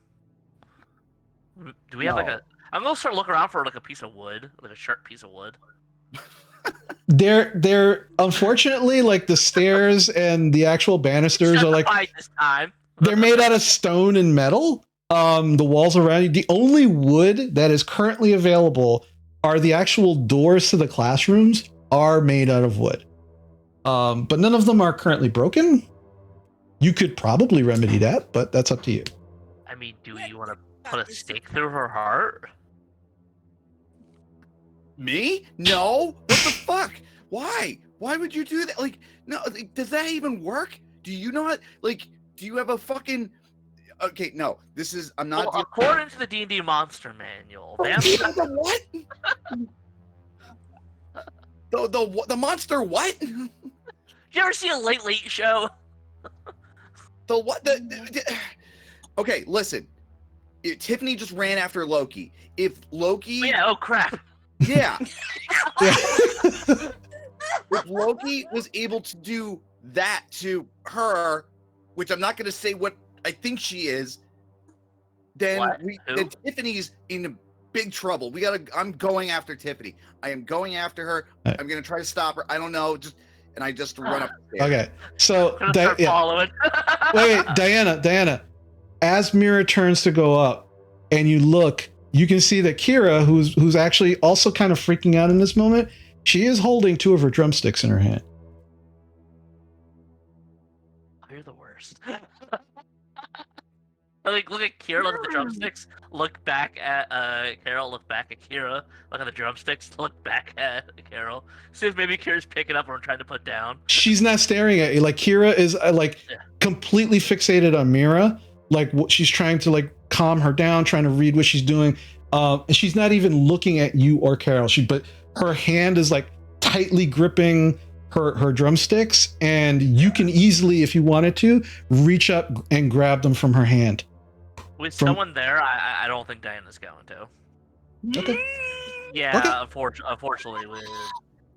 Do we have like a? I'm gonna start looking around for like a piece of wood, like a sharp piece of wood. They're unfortunately like the stairs and the actual banisters are like this time. they're made out of stone and metal. The walls around you. The only wood that is currently available are the actual doors to the classrooms are made out of wood. But none of them are currently broken. You could probably remedy that, but that's up to you. I mean, do you want to put a stake through her heart? Me? No. What the fuck? Why? Why would you do that? Like, no. Like, does that even work? Do you not like? Do you have a fucking? Okay, no. This is. I'm not. Well, according to the D&D Monster Manual, the what? the monster what? You ever see a Late Late Show? The what? Okay, listen. Tiffany just ran after Loki. If Loki. Yeah. Oh crap. Yeah. If Loki was able to do that to her, which I'm not going to say what I think she is, then then Tiffany's in big trouble. I'm going after Tiffany. I am going after her. Right. I'm going to try to stop her. I don't know. I just run up the stairs. Okay, so following. wait, Diana. As Mira turns to go up, and you look, you can see that Kira, who's actually also kind of freaking out in this moment, she is holding 2 of her drumsticks in her hand. You're the worst. Look at Kira, look at the drumsticks, look back at Carol, look back at Kira, look at the drumsticks, look back at Carol. See if maybe Kira's picking up or trying to put down. She's not staring at you. Like Kira is completely fixated on Mira. Like what she's trying to like calm her down, trying to read what she's doing. And she's not even looking at you or Carol. But her hand is like tightly gripping her drumsticks, and you can easily, if you wanted to, reach up and grab them from her hand. With someone there, I don't think Diana's going to. Okay. Yeah, okay. Unfortunately.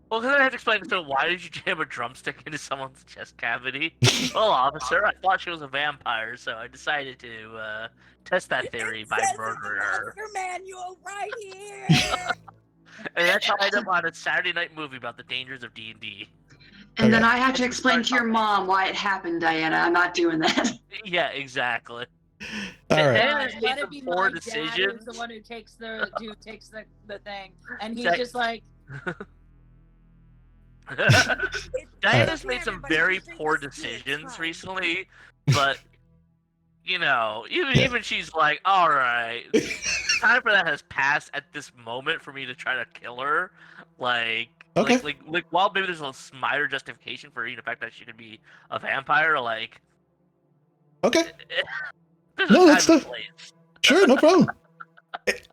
Well, because I have to explain, so why did you jam a drumstick into someone's chest cavity? Well, officer, I thought she was a vampire, so I decided to test that theory by murdering her. Monster manual right here. And that's how I ended up on a Saturday night movie about the dangers of D&D. And then I had to explain to your mom why it happened, Diana. I'm not doing that. Yeah, exactly. All right. Diana's made some poor decisions. The one who takes the thing, and he's just like. Diana's made some very poor decisions recently, but even she's like, all right, time for that has passed at this moment for me to try to kill her. Like while maybe there's a minor justification for the fact that she could be a vampire, like. Okay. No, that's sure, no problem.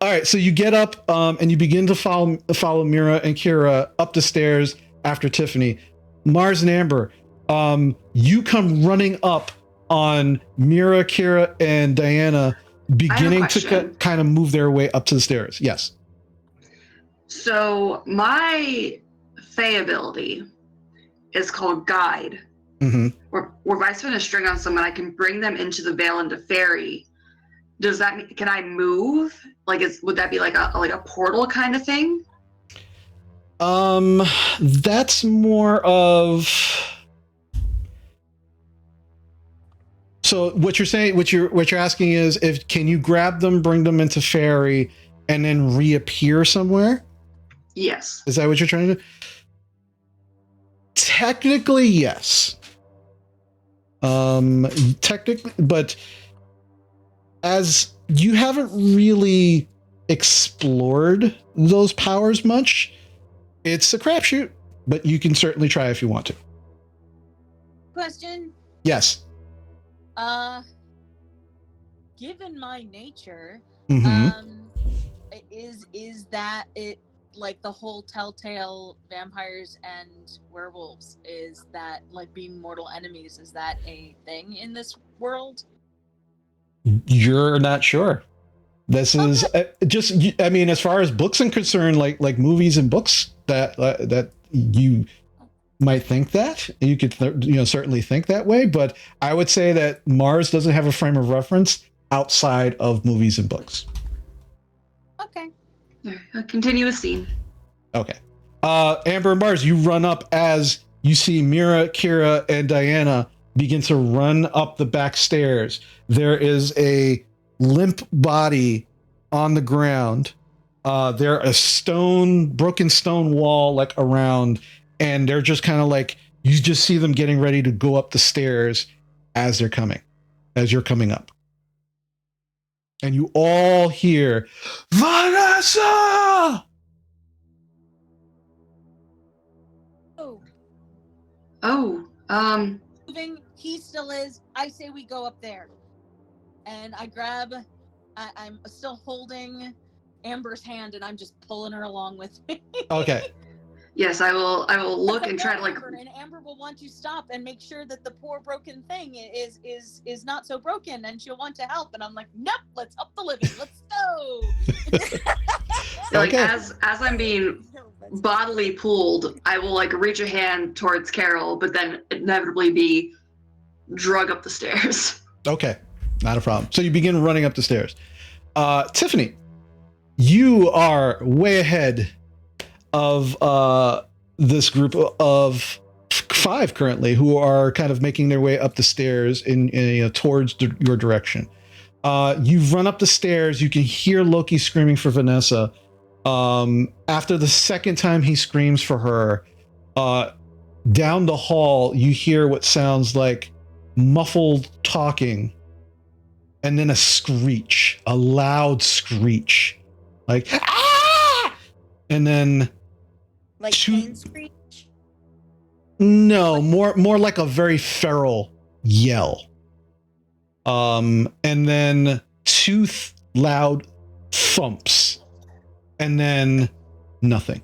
All right, so you get up and you begin to follow Mira and Kira up the stairs after Tiffany. Mars and Amber, you come running up on Mira, Kira, and Diana, beginning to kind of move their way up to the stairs. Yes. So my Fae ability is called Guide. Mm-hmm. Where if I spin a string on someone, I can bring them into the Veil into Fairy. Does that mean, can I move? Like, would that be like a portal kind of thing? That's more of. So what you're saying, what you're asking is, can you grab them, bring them into Fairy, and then reappear somewhere? Yes. Is that what you're trying to do? Technically, yes. Technically, but as you haven't really explored those powers much, it's a crapshoot, but you can certainly try if you want to. Question. Yes. Given my nature, Mm-hmm. Is that it? Like the whole telltale vampires and werewolves, is that like being mortal enemies? Is that a thing in this world? You're not sure. This is just, I mean, as far as books are concerned, like movies and books, that you might think that you could certainly think that way, but I would say that Mars doesn't have a frame of reference outside of movies and books. Okay. A continuous scene. Okay. Amber and Mars, you run up as you see Mira, Kira, and Diana begin to run up the back stairs. There is a limp body on the ground. There a broken stone wall like around, and they're just kind of like, you just see them getting ready to go up the stairs as you're coming up. And you all hear, Vanessa! Oh, Moving, he still is. I say we go up there. And I grab, I'm still holding Amber's hand and I'm just pulling her along with me. Okay. yes, I will look and try to like. Amber, and Amber will want to stop and make sure that the poor broken thing is not so broken, and she'll want to help. And I'm like, nope, let's up the living. Let's go. Like Okay. as I'm being bodily pulled, I will like reach a hand towards Carol, but then inevitably be drug up the stairs. Okay, not a problem. So you begin running up the stairs. Tiffany, you are way ahead of this group of 5 currently, who are kind of making their way up the stairs towards your direction. You've run up the stairs. You can hear Loki screaming for Vanessa. After the second time he screams for her, down the hall, you hear what sounds like muffled talking, and then a loud screech, like, ah! And then Like pain screech? no, more like a very feral yell. And then 2 loud thumps, and then nothing.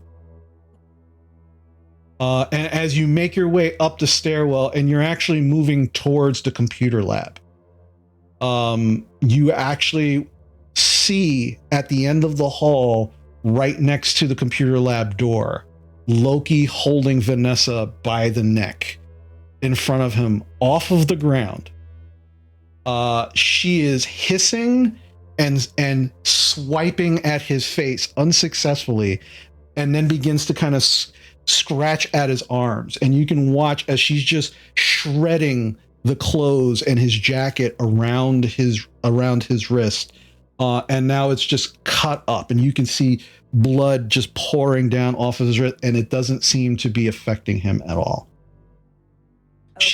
And as you make your way up the stairwell, and you're actually moving towards the computer lab, you actually see at the end of the hall, right next to the computer lab door, Loki holding Vanessa by the neck in front of him off of the ground. She is hissing and swiping at his face unsuccessfully, and then begins to kind of scratch at his arms. And you can watch as she's just shredding the clothes and his jacket around his wrist. And now it's just cut up, and you can see blood just pouring down off of his wrist, and it doesn't seem to be affecting him at all. Okay.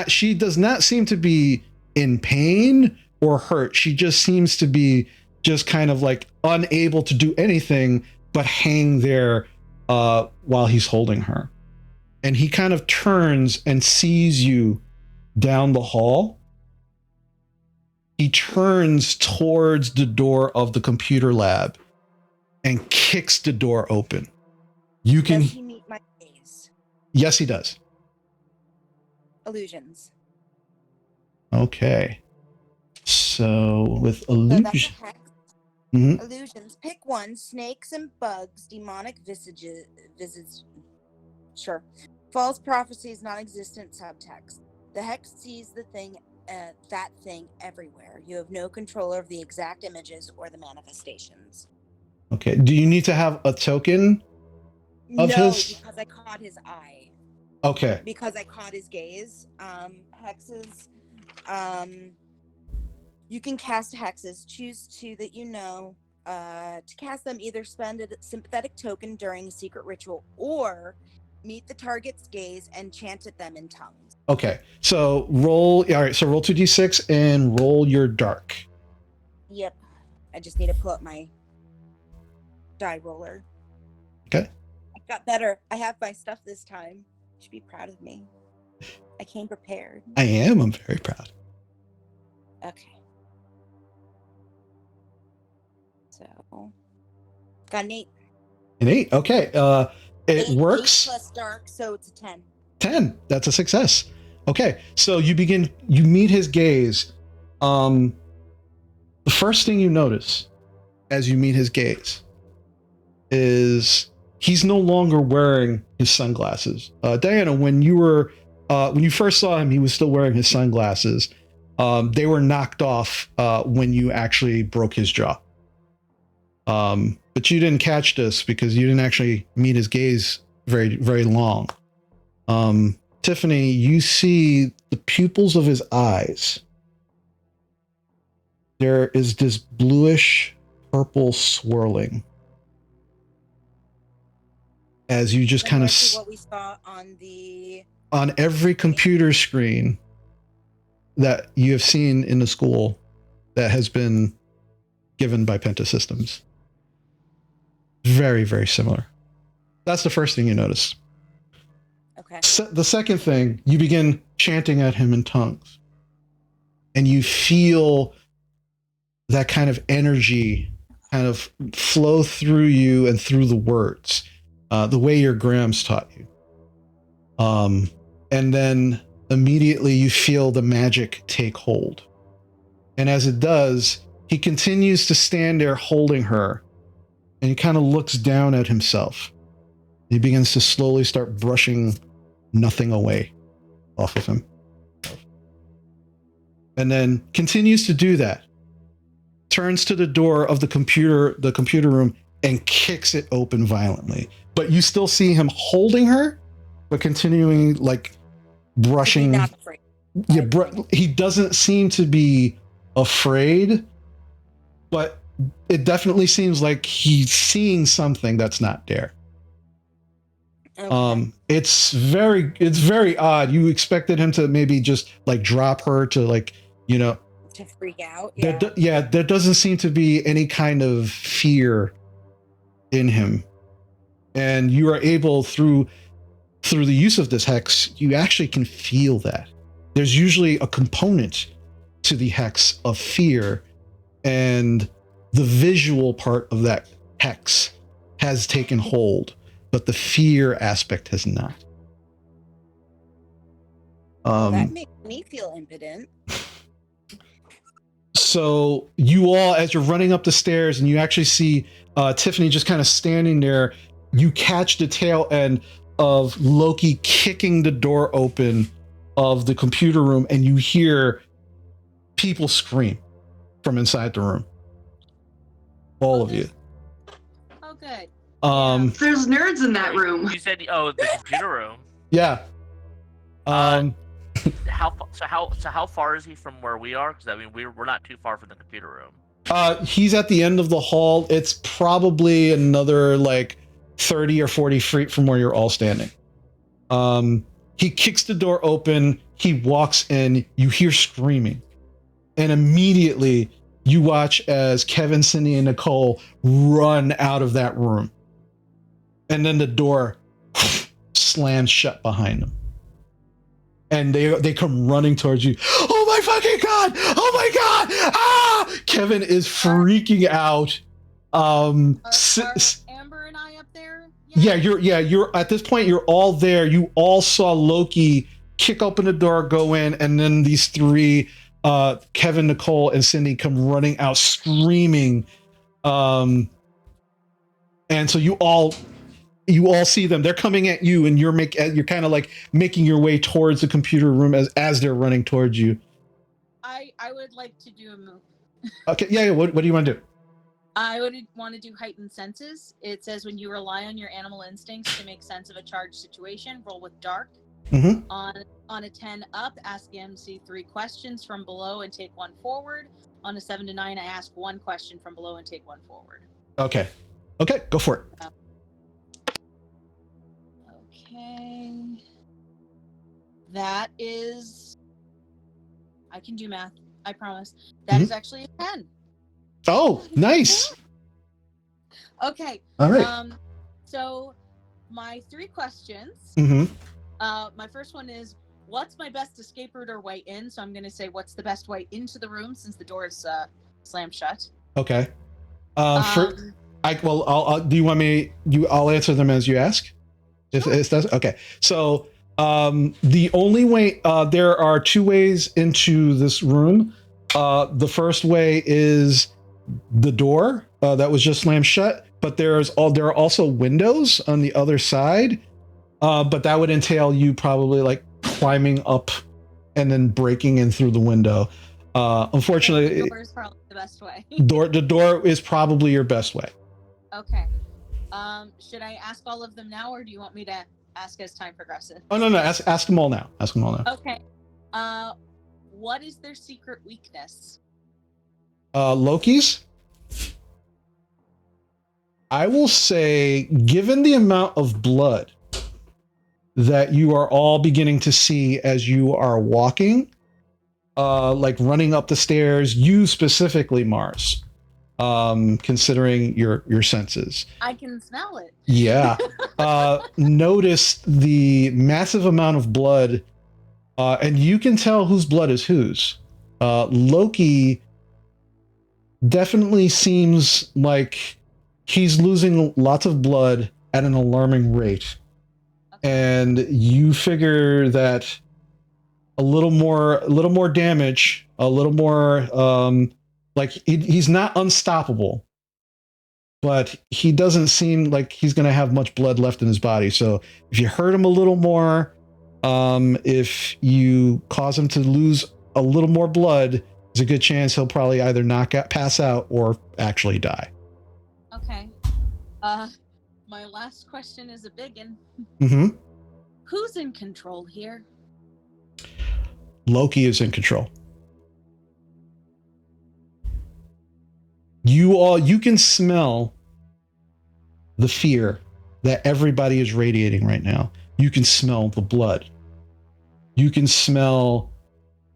She does not seem to be in pain or hurt. She just seems to be just kind of like unable to do anything but hang there while he's holding her. And he kind of turns and sees you down the hall. He turns towards the door of the computer lab and kicks the door open. You can. Does he meet my gaze? Yes, he does. Illusions. Okay. So with So that's a illusion. hex. Mhm. Illusions. Pick one. Snakes and bugs. Demonic visages. Sure. False prophecies. Non-existent subtext. The hex sees the thing, that thing everywhere. You have no control over the exact images or the manifestations. Okay. Do you need to have a token of No, his? because I caught his eye. Okay. Because I caught his gaze. Hexes. You can cast hexes. Choose 2 that you know. To cast them, either spend a sympathetic token during a secret ritual, or meet the target's gaze and chant at them in tongues. Okay. So roll. All right. So roll 2d6 and roll your dark. Yep. I just need to pull up my die roller. Okay. I got better. I have my stuff this time. You should be proud of me. I came prepared. I am. I'm very proud. Okay. So, got an 8. An 8. Okay. It 8 works. plus dark, so it's a 10. 10. That's a success. Okay. So you meet his gaze. The first thing you notice as you meet his gaze is he's no longer wearing his sunglasses. Diana, when you first saw him, he was still wearing his sunglasses. They were knocked off when you actually broke his jaw. But you didn't catch this because you didn't actually meet his gaze very, very long. Tiffany, you see the pupils of his eyes. There is this bluish purple swirling as you just kind of what we saw on every computer screen that you have seen in the school that has been given by Penta Systems. Very, very similar. That's the first thing you notice. Okay. The second thing, you begin chanting at him in tongues. And you feel that kind of energy kind of flow through you and through the words, the way your Grams taught you. And then immediately you feel the magic take hold. And as it does, he continues to stand there holding her, and he kind of looks down at himself. He begins to slowly start brushing nothing away off of him. And then continues to do that. Turns to the door of the computer room and kicks it open violently. But you still see him holding her, but continuing like brushing. He's not afraid. Yeah, he doesn't seem to be afraid, but it definitely seems like he's seeing something that's not there. Okay. It's very odd. You expected him to maybe just like drop her to like, you know, To freak out. there doesn't seem to be any kind of fear in him. And you are able through the use of this hex, you actually can feel that. There's usually a component to the hex of fear, and the visual part of that hex has taken hold, but the fear aspect has not. That makes me feel impotent. So you all, as you're running up the stairs and you actually see Tiffany just kind of standing there, you catch the tail end of Loki kicking the door open of the computer room, and you hear people scream from inside the room. All of you. Oh, good. There's nerds in that room. You said, oh, the computer room. Yeah. How far is he from where we are? Because I mean, we're not too far from the computer room. He's at the end of the hall. It's probably another like 30 or 40 feet from where you're all standing. He kicks the door open. He walks in. You hear screaming, and immediately you watch as Kevin, Cindy, and Nicole run out of that room, and then the door slams shut behind them. And they come running towards you. Oh my fucking god! Oh my god! Ah! Kevin is freaking out. Are Amber and I up there? Yeah, you're at this point. You're all there. You all saw Loki kick open the door, go in, and then these three, Kevin, Nicole, and Cindy, come running out screaming. And so you all see them. They're coming at you, and you're kind of like making your way towards the computer room as they're running towards you. I would like to do a move. Okay, yeah. What do you want to do? I would want to do heightened senses. It says when you rely on your animal instincts to make sense of a charged situation, roll with dark. Mm-hmm. On a 10 up, ask the MC 3 questions from below and take one forward. On a 7 to 9, I ask one question from below and take one forward. Okay, go for it. Okay. That is... I can do math. I promise. That is actually a 10. Oh, nice. Okay. All right. So my 3 questions. Mm-hmm. My first one is, what's my best escape route or way in? So I'm going to say, what's the best way into the room since the door is slammed shut? Okay. Do you want me? I'll answer them as you ask. If that's okay. So the only way, there are 2 ways into this room. The first way is the door that was just slammed shut, but there are also windows on the other side. But that would entail you probably like climbing up and then breaking in through the window. Unfortunately, the door is probably the best way. the door is probably your best way. Okay. Should I ask all of them now, or do you want me to ask as time progresses? Oh no, ask them all now. Ask them all now. Okay. What is their secret weakness? Loki's. I will say, given the amount of blood that you are all beginning to see as you are walking, like running up the stairs, you specifically, Mars, considering your senses. I can smell it. Yeah. Notice the massive amount of blood, and you can tell whose blood is whose. Loki definitely seems like he's losing lots of blood at an alarming rate. And you figure that a little more damage, a little more, like he's not unstoppable, but he doesn't seem like he's going to have much blood left in his body. So if you hurt him a little more, if you cause him to lose a little more blood, there's a good chance he'll probably either pass out, or actually die. Okay. My last question is a big one. Mm-hmm. Who's in control here? Loki is in control. You can smell the fear that everybody is radiating right now. You can smell the blood. You can smell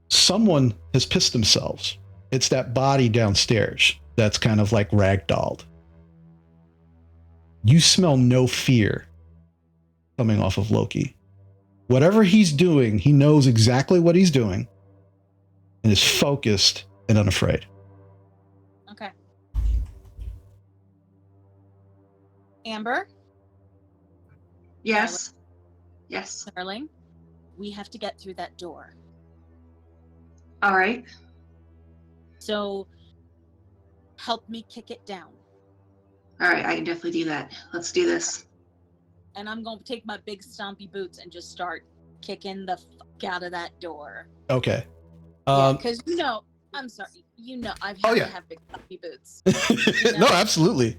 someone has pissed themselves. It's that body downstairs that's kind of like ragdolled. You smell no fear coming off of Loki. Whatever he's doing, he knows exactly what he's doing and is focused and unafraid. Okay. Amber? Yes. Yes. Sterling, we have to get through that door. All right. So help me kick it down. All right, I can definitely do that. Let's do this. And I'm going to take my big stompy boots and just start kicking the fuck out of that door. Okay. Because I'm sorry, I've had to have big stompy boots. No, absolutely.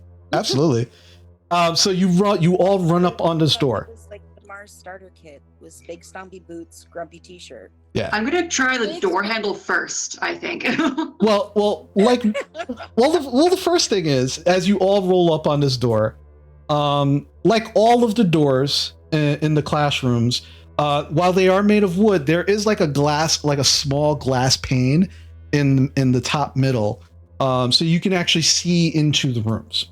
So you all run up on this door. It was like the Mars starter kit was big stompy boots, grumpy t-shirt. Yeah. I'm gonna try the door handle first, I think. Well, the first thing is, as you all roll up on this door, like all of the doors in the classrooms, while they are made of wood, there is like a small glass pane in the top middle, so you can actually see into the rooms.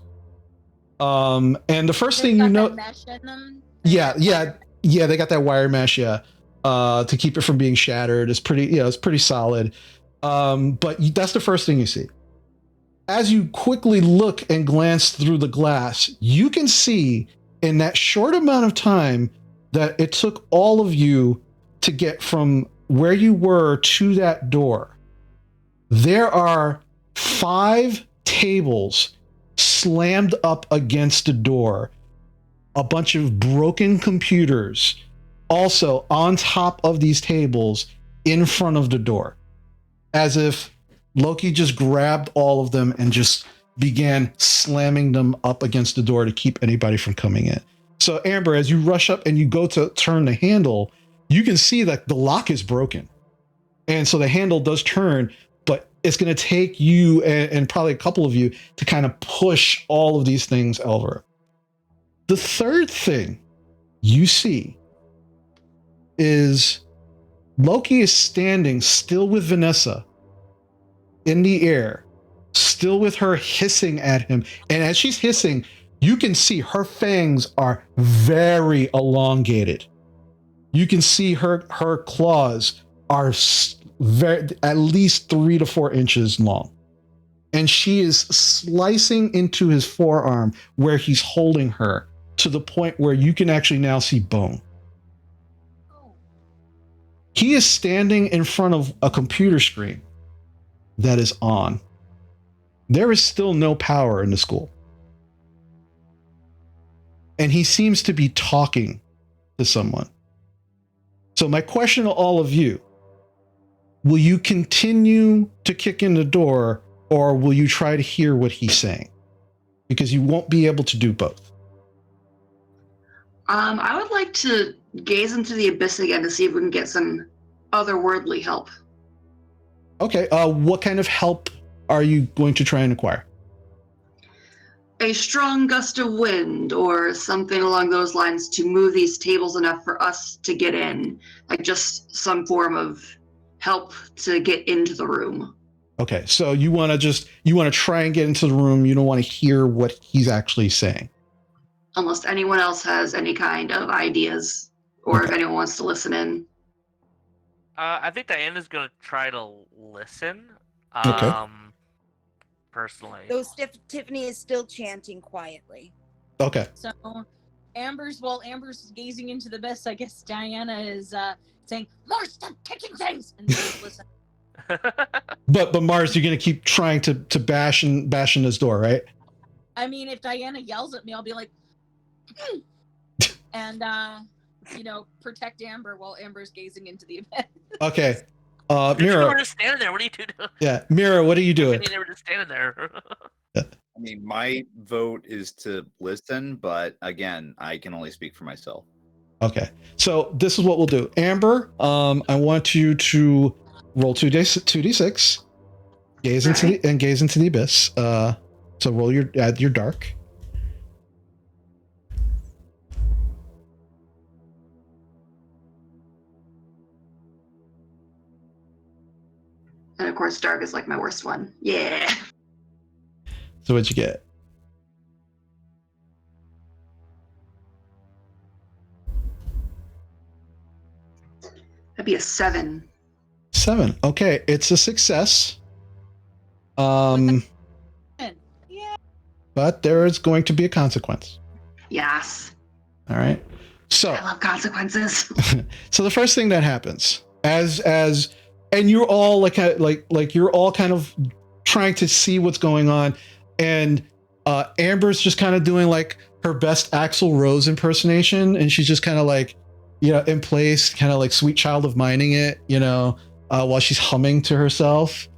And the first thing you know, mesh in them? yeah, they got that wire mesh, to keep it from being shattered. It's pretty solid. But that's the first thing you see. As you quickly look and glance through the glass, you can see in that short amount of time that it took all of you to get from where you were to that door, there are 5 tables slammed up against the door, a bunch of broken computers also on top of these tables in front of the door, as if Loki just grabbed all of them and just began slamming them up against the door to keep anybody from coming in. So Amber, as you rush up and you go to turn the handle, you can see that the lock is broken. And so the handle does turn, but it's going to take you and probably a couple of you to kind of push all of these things over. The third thing you see is Loki is standing still with Vanessa in the air, still with her hissing at him. And as she's hissing, you can see her fangs are very elongated. You can see her claws are at least 3 to 4 inches long. And she is slicing into his forearm where he's holding her to the point where you can actually now see bone. He is standing in front of a computer screen that is on. There is still no power in the school. And he seems to be talking to someone. So my question to all of you, will you continue to kick in the door, or will you try to hear what he's saying? Because you won't be able to do both. I would like to gaze into the abyss again to see if we can get some otherworldly help. Okay, what kind of help are you going to try and acquire? A strong gust of wind or something along those lines to move these tables enough for us to get in. Like just some form of help to get into the room. Okay, so you want to try and get into the room. You don't want to hear what he's actually saying. Unless anyone else has any kind of ideas or if anyone wants to listen in. I think Diana's gonna try to listen. Okay. Personally. Though Tiffany is still chanting quietly. Okay. So Amber's gazing into the abyss, I guess Diana is saying, "More stop kicking things," and listen. But Mars, you're gonna keep trying to bash in this door, right? I mean, if Diana yells at me, I'll be like, and protect Amber while Amber's gazing into the abyss. Okay. Mira, Mira, just standing there. What are you doing? Yeah, Mira, what are you doing? They were just standing there. I mean, my vote is to listen, but again, I can only speak for myself. Okay, so this is what we'll do. Amber, I want you to roll 2d6, gaze into the abyss. So roll add your dark. And of course, dark is like my worst one. Yeah. So what'd you get? That'd be a 7. 7. Okay, it's a success. Yeah. But there is going to be a consequence. Yes. All right. So I love consequences. so the first thing that happens, and you're all like you're all kind of trying to see what's going on, and Amber's just kind of doing like her best Axl Rose impersonation, and she's just kind of like, in place, kind of like Sweet Child of Mining It, while she's humming to herself.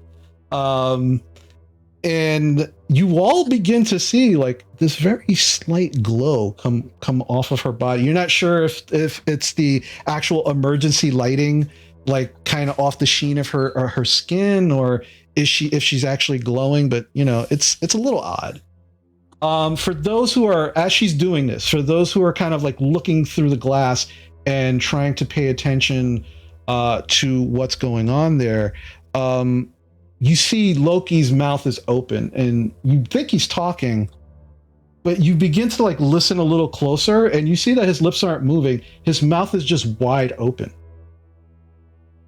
And you all begin to see like this very slight glow come off of her body. You're not sure if it's the actual emergency lighting, like kind of off the sheen of her skin, or if she's actually glowing, but it's a little odd. For those who are, as she's doing this, for those who are kind of like looking through the glass and trying to pay attention to what's going on there, you see Loki's mouth is open, and you think he's talking, but you begin to like listen a little closer, and you see that his lips aren't moving. His mouth is just wide open.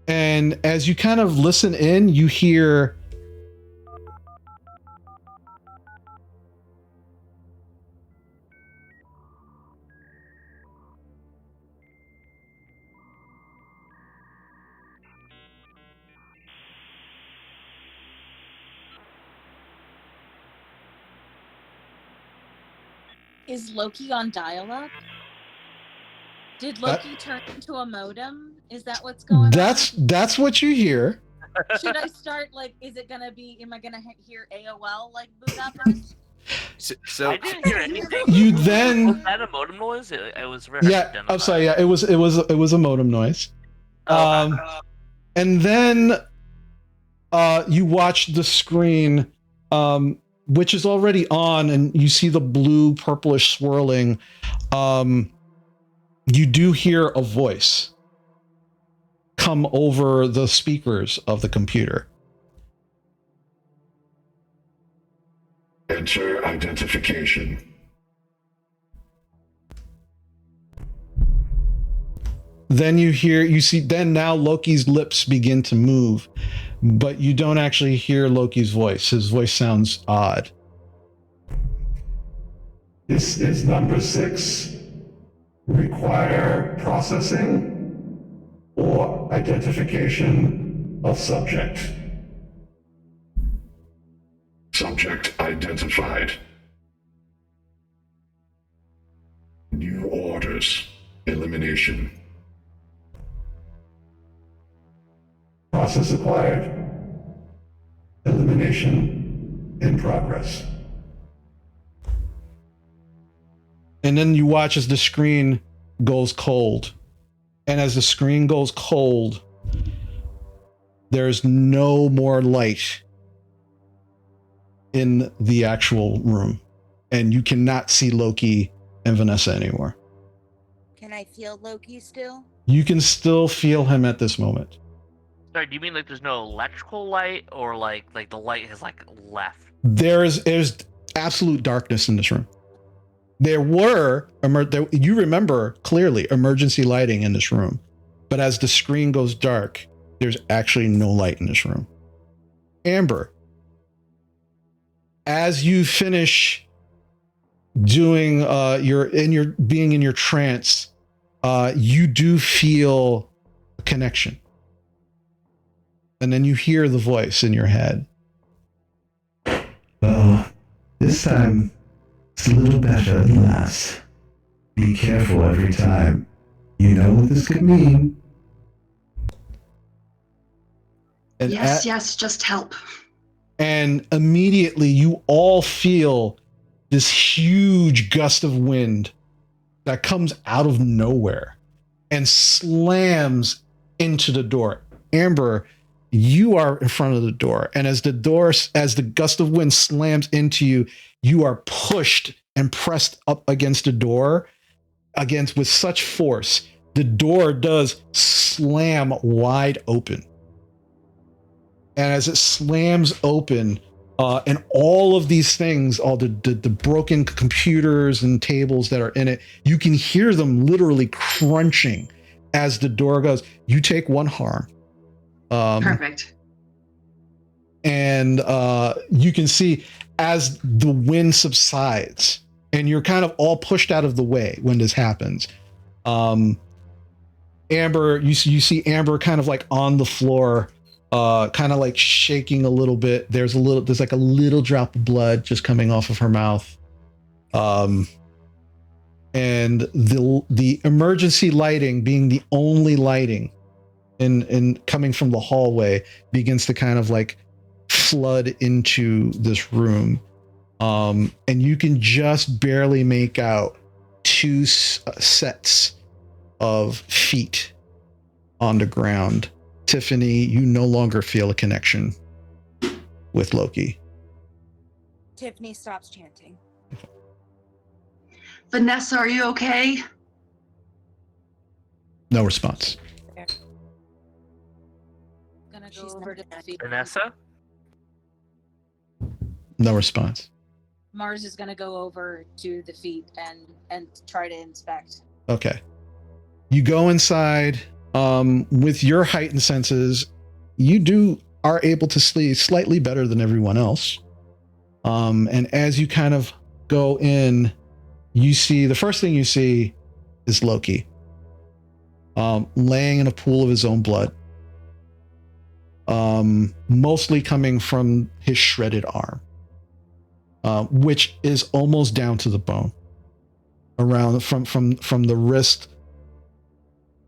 And as you kind of listen in, you hear, Is Loki on dial-up? Did Loki turn into a modem? Is that what's going on? That's what you hear. Should I start like? Is it gonna be? Am I gonna hear AOL like boot up us? So I didn't hear anything. You then Was that a modem noise? It was very hard to identify. I'm sorry. Yeah, it was a modem noise. Okay. And then you watch the screen, which is already on, and you see the blue purplish swirling. You do hear a voice come over the speakers of the computer. Enter identification. Then then now Loki's lips begin to move, but you don't actually hear Loki's voice. His voice sounds odd. This is number 6. Require processing or identification of subject. Subject identified. New orders. Elimination. Process acquired. Elimination in progress. And then you watch as the screen goes cold. And as the screen goes cold, there's no more light in the actual room. And you cannot see Loki and Vanessa anymore. Can I feel Loki still? You can still feel him at this moment. Sorry, do you mean like there's no electrical light, or like the light has like left? There's absolute darkness in this room. There were, you remember clearly, emergency lighting in this room. But as the screen goes dark, there's actually no light in this room. Amber, as you finish doing being in your trance, you do feel a connection. And then you hear the voice in your head. Well, this time it's a little better than last. Be careful every time. You know what this could mean. And Yes, just help. And immediately you all feel this huge gust of wind that comes out of nowhere and slams into the door. Amber, you are in front of the door. And as the gust of wind slams into you, you are pushed and pressed up against the door with such force. The door does slam wide open. And as it slams open, and all of these things, all the broken computers and tables that are in it, you can hear them literally crunching as the door goes. You take one harm. Perfect. And you can see as the wind subsides, and you're kind of all pushed out of the way when this happens. Amber, you see Amber kind of like on the floor, kind of like shaking a little bit. There's like a little drop of blood just coming off of her mouth. And the emergency lighting, being the only lighting in coming from the hallway, begins to kind of like flood into this room. And you can just barely make out two sets of feet on the ground. Tiffany, you no longer feel a connection with Loki. Tiffany stops chanting. Vanessa, are you okay? No response. Gonna go She's over not to the feet. Vanessa? No response. Mars is gonna go over to the feet and try to inspect. Okay. You go inside. With your heightened senses, you are able to see slightly better than everyone else. And as you kind of go in, you see, the first thing you see is Loki, laying in a pool of his own blood, mostly coming from his shredded arm, which is almost down to the bone, around from the wrist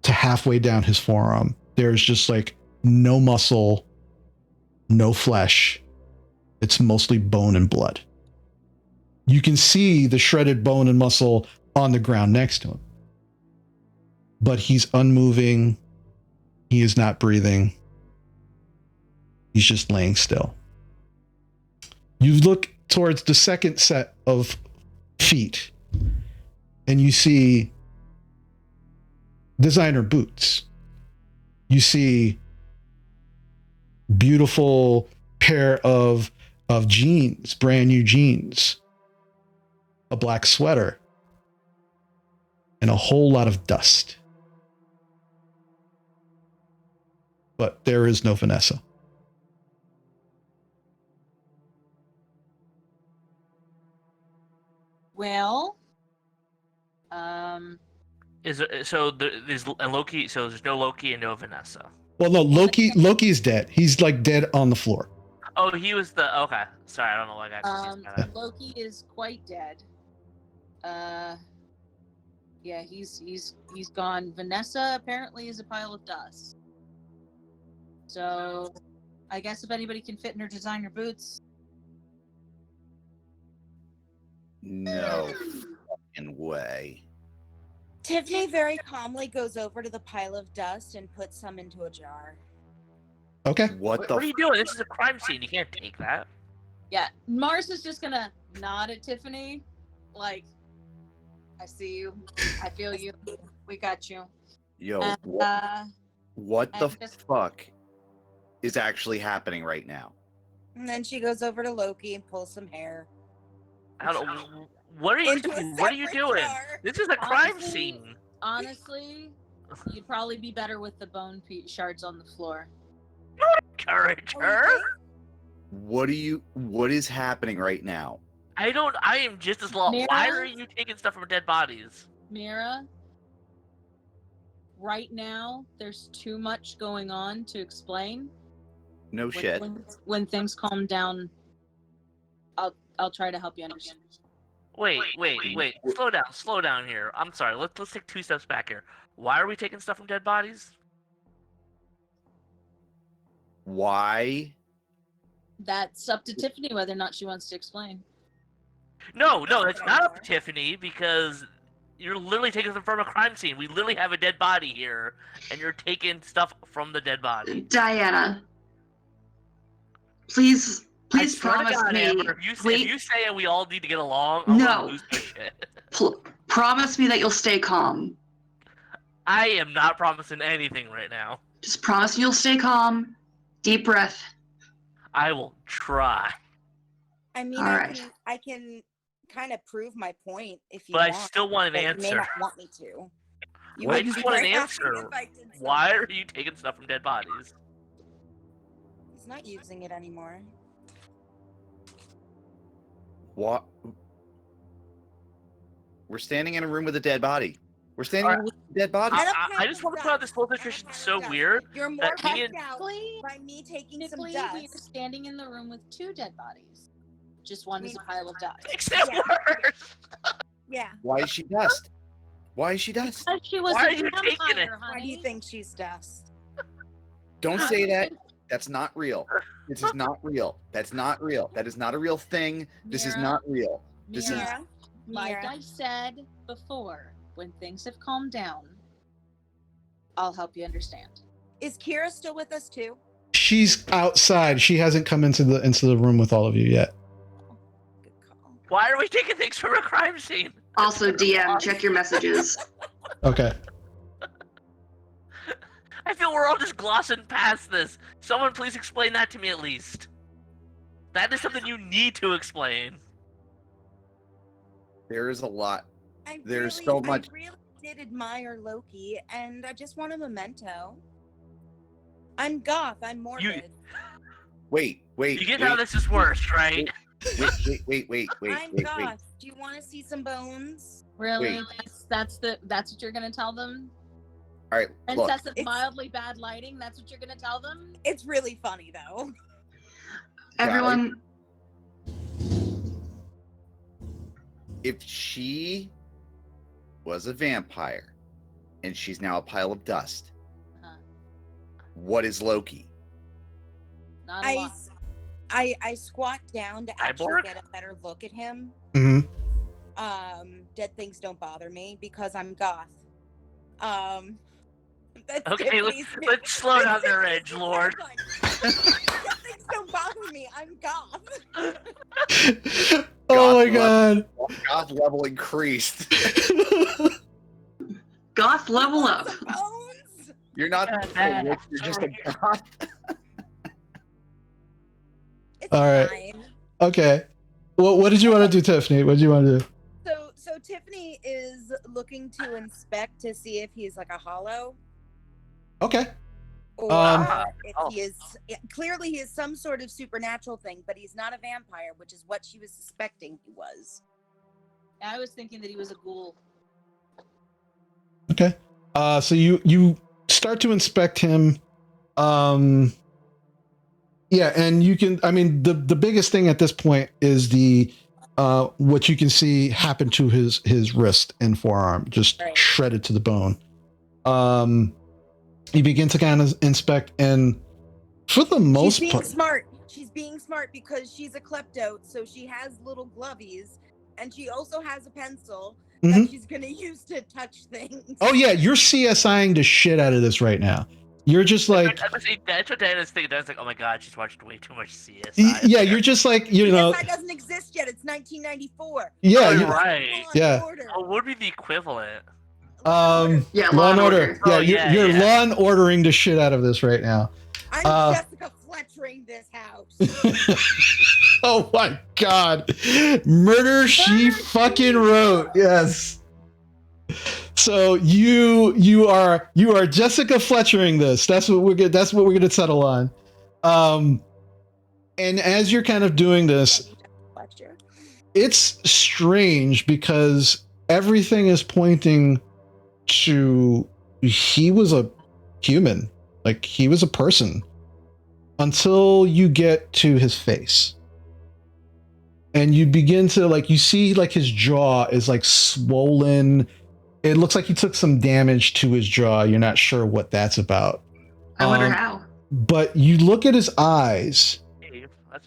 to halfway down his forearm. There's just like no muscle, no flesh. It's mostly bone and blood. You can see the shredded bone and muscle on the ground next to him. But he's unmoving. He is not breathing. He's just laying still. You look towards the second set of feet, and you see designer boots. You see beautiful pair of jeans, brand new jeans, a black sweater, and a whole lot of dust. But there is no Vanessa. Well, Is it, so there's and Loki? So there's no Loki and no Vanessa. Well, no, Loki is dead. He's like dead on the floor. Oh, he was the okay. Sorry, I don't know why I got confused by that. Loki is quite dead. Yeah, he's gone. Vanessa apparently is a pile of dust. So, I guess if anybody can fit in her designer boots. No fucking way. Tiffany very calmly goes over to the pile of dust and puts some into a jar. Okay. What the What are you doing? This is a crime scene. You can't take that. Yeah, Mars is just gonna nod at Tiffany, like, I see you, I feel you, we got you. Yo, And, what the and just- fuck is actually happening right now? And then she goes over to Loki and pulls some hair. I don't know. What are you Into a doing? What are you separate doing? jar. This is a crime Honestly- scene. honestly, you'd probably be better with the bone shards on the floor. Encourage Oh, her. you think? What is happening right now? I am just as lost. Why Mira? are you taking stuff from dead bodies? Mira, right now, there's too much going on to explain. No shit. When things calm down, I'll try to help you understand. Wait. Slow down here. I'm sorry. Let's take 2 steps back here. Why are we taking stuff from dead bodies? Why? That's up to Tiffany whether or not she wants to explain. No, it's not up to Tiffany because you're literally taking them from a crime scene. We literally have a dead body here, and you're taking stuff from the dead body. Diana, please I swear to promise God, me. Amber, if you say we all need to get along, I'm No. gonna lose my shit. Promise me that you'll stay calm. I am not promising anything right now. Just promise me you'll stay calm. Deep breath. I will try. I mean, All right. I can kind of prove my point if you But I want. still want an but you may answer. not want me to. You I would just be want an very happy answer. if I did Why something. are you taking stuff from dead bodies? He's not using it anymore. What? We're standing in a room with a dead body. We're standing in a room with a dead body. I just want to put out this whole situation is so weird. You're more that me freaked and- out by me taking some Technically, we are dust. standing in the room with 2 dead bodies. Just one is a pile of dust. Makes it Yeah. worse. Yeah. Why is she dust? Why is she dust? Because she was Why a are you taking it? vampire, Why do you honey. think she's dust? Don't say that. That's not real. This is not real. That's not real. That is not a real thing. This is Mira, not real. This is Mira, like Mira. I said before, when things have calmed down, I'll help you understand. Is Kira still with us too? She's outside. She hasn't come into the room with all of you yet. Good call. Why are we taking things from a crime scene? Also, DM, check your messages. Okay. I feel we're all just glossing past this. Someone please explain that to me at least. That is something you need to explain. there is a lot. I There's really, so much- I really did admire Loki, and I just want a memento. I'm goth. I'm morbid. Wait. You get how this is worse, right? Wait. I'm goth. Do you want to see some bones? Really? Wait. That's what you're gonna tell them? All right, look. Princess of It's- mildly bad lighting, that's what you're gonna tell them? It's really funny though. Everyone, If she was a vampire and she's now a pile of dust, Uh-huh. what is Loki? Not a I, lot. I squat down to actually Cyborg? get a better look at him. hmm Dead things don't bother me because I'm goth. That's Okay, Tiffany's- let's slow down their Tiffany's edge, Lord. Dead things don't bother me. I'm goth. Oh my God god. Goth level increased. goth level Want up. some bones? You're not Yeah, a witch, you're just a goth. It's All right. fine. Okay. Well, what did you want to do, Tiffany? What did you want to do? So Tiffany is looking to inspect to see if he's like a hollow, Okay. or if Oh. he is. Clearly, he is some sort of supernatural thing, but he's not a vampire, which is what she was suspecting he was. I was thinking that he was a ghoul. Okay. So you start to inspect him. Yeah, and you can. I mean, the biggest thing at this point is the what you can see happen to his wrist and forearm, just Right. shredded to the bone. You begin to kind of inspect, and for the She's most being part, smart. She's being smart because she's a klepto, so she has little glovies, and she also has a pencil that she's gonna use to touch things. oh yeah, you're CSIing the shit out of this right now. You're just like, That's what Diana's thinking. That's like, oh my god, she's watched way too much CSI. yeah, you're just like, you know, CSI doesn't exist yet. It's 1994. yeah, Oh, you- right. Law and Yeah. Order. What would be the equivalent? Yeah, Law and Order. Oh, Yeah, yeah, you're yeah. Law and Ordering the shit out of this right now. I'm Jessica Fletchering this house. Oh my god, murder she fucking wrote. Yes. So you are Jessica Fletchering this. That's what we're gonna settle on. And as you're kind of doing this, Fletcher. it's strange because everything is pointing to he was a human, like he was a person, until you get to his face. And you begin to like, you see like his jaw is like swollen. It looks like he took some damage to his jaw. You're not sure what that's about. I wonder how. But you look at his eyes,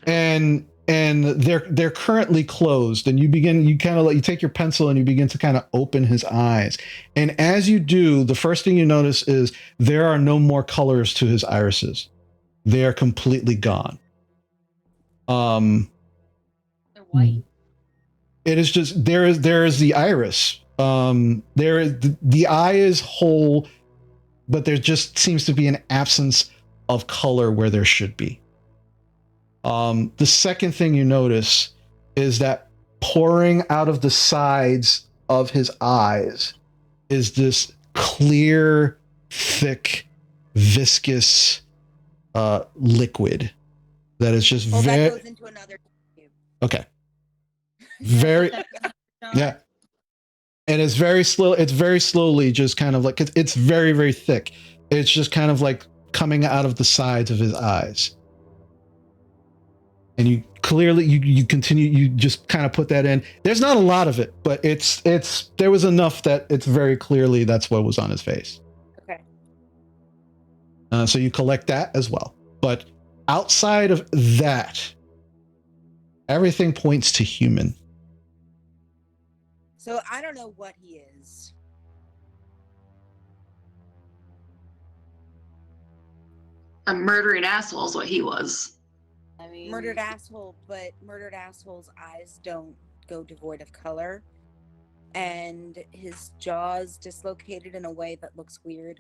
and they're currently closed, and you kind of like, you take your pencil and you begin to kind of open his eyes. And as you do, the first thing you notice is there are no more colors to his irises. They are completely gone. They're white. It is just there is the iris. The eye is whole, but there just seems to be an absence of color where there should be. The second thing you notice is that pouring out of the sides of his eyes is this clear, thick, viscous liquid that is just Well, very that goes into another tube. okay. Very yeah. And it's very slow. It's very slowly just kind of like, it's very, very thick. It's just kind of like coming out of the sides of his eyes. And you clearly, you continue, you just kind of put that in. There's not a lot of it, but there was enough that it's very clearly that's what was on his face. Okay. So you collect that as well. But outside of that, everything points to human. So I don't know what he is. A murdering asshole is what he was. I mean, Murdered asshole, but murdered asshole's eyes don't go devoid of color. And his jaw's dislocated in a way that looks weird.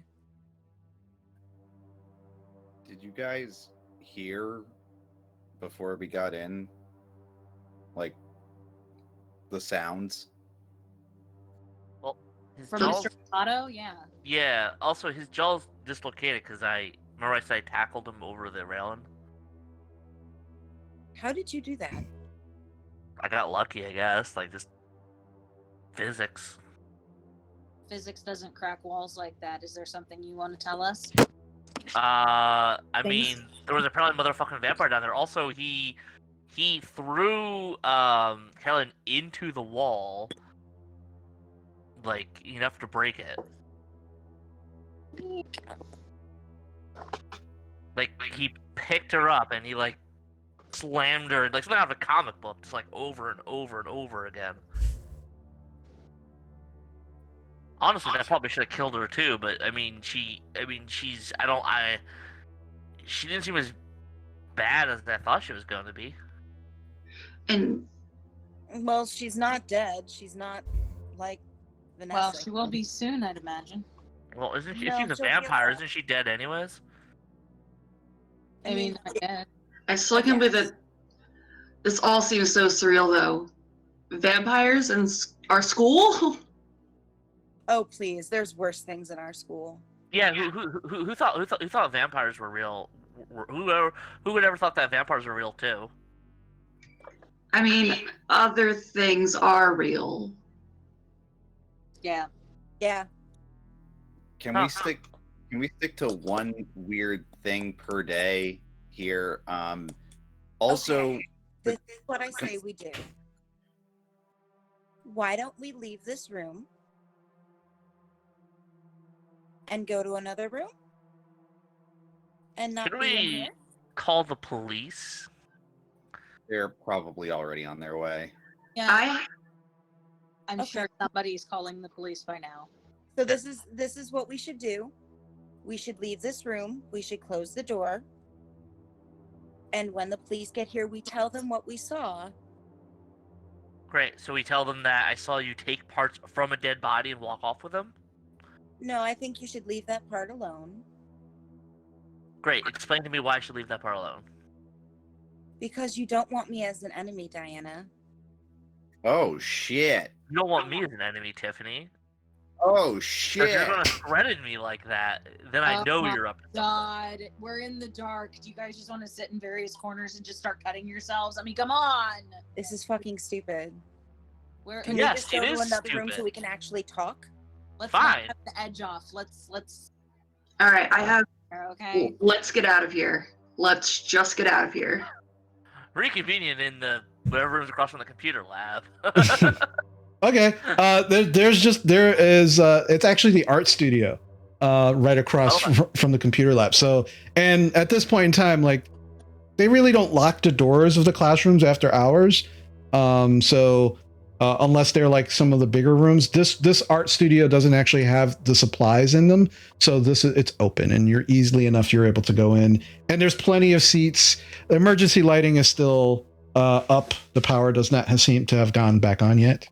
Did you guys hear before we got in, like, the sounds? Well, his from jaw's, Mr. Otto, yeah. yeah. Also, his jaw's dislocated because I tackled him over the railing. How did you do that? I got lucky, I guess. Like, just physics. Physics doesn't crack walls like that. Is there something you want to tell us? I Things. mean, there was apparently a motherfucking vampire down there. Also, he threw Helen into the wall, like enough to break it. Like he picked her up and he like slammed her like something out of a comic book, just like over and over and over again. Honestly, I probably should have killed her too, but she didn't seem as bad as I thought she was going to be. And Well, she's not dead. She's not like Vanessa. Well, she will be soon, I'd imagine. Well, isn't she? No, If she's a she'll be vampire, alive. isn't she dead anyways? I mean, I guess. I still can't believe that this all seems so surreal, though. Vampires in our school? Oh, please. There's worse things in our school. Yeah, who thought vampires were real? Who would ever thought that vampires were real too? I mean, other things are real. Yeah. Yeah. Can we stick to one weird thing per day here. Also, Okay. This is what I say we do. Why don't we leave this room and go to another room and not Should be in we here? call the police? they're probably already on their way. Yeah, I'm Okay. sure somebody's calling the police by now. So this is what we should do. We should leave this room. We should close the door. And when the police get here, we tell them what we saw. Great. So we tell them that I saw you take parts from a dead body and walk off with them. No, I think you should leave that part alone Great. Explain to me why I should leave that part alone. because you don't want me as an enemy, Diana. Oh shit! You don't want me as an enemy, Tiffany. Oh If shit! you're gonna threaten me like that, then I know my you're up to something. God, we're in the dark. Do you guys just want to sit in various corners and just start cutting yourselves? I mean, come on. This is fucking stupid. We're Can Yes, we just go it to is another room so stupid. we can actually talk? let's Fine. not cut the edge off. Let's All right, I have. okay. Let's get out of here. Let's just get out of here. Reconvenient in the whatever room's across from the computer lab. Okay. There is it's actually the art studio right across Okay. from the computer lab. So, and at this point in time, like they really don't lock the doors of the classrooms after hours. Unless they're like some of the bigger rooms, this art studio doesn't actually have the supplies in them. So it's open and you're able to go in, and there's plenty of seats. The emergency lighting is still up. The power does not seem to have gone back on yet.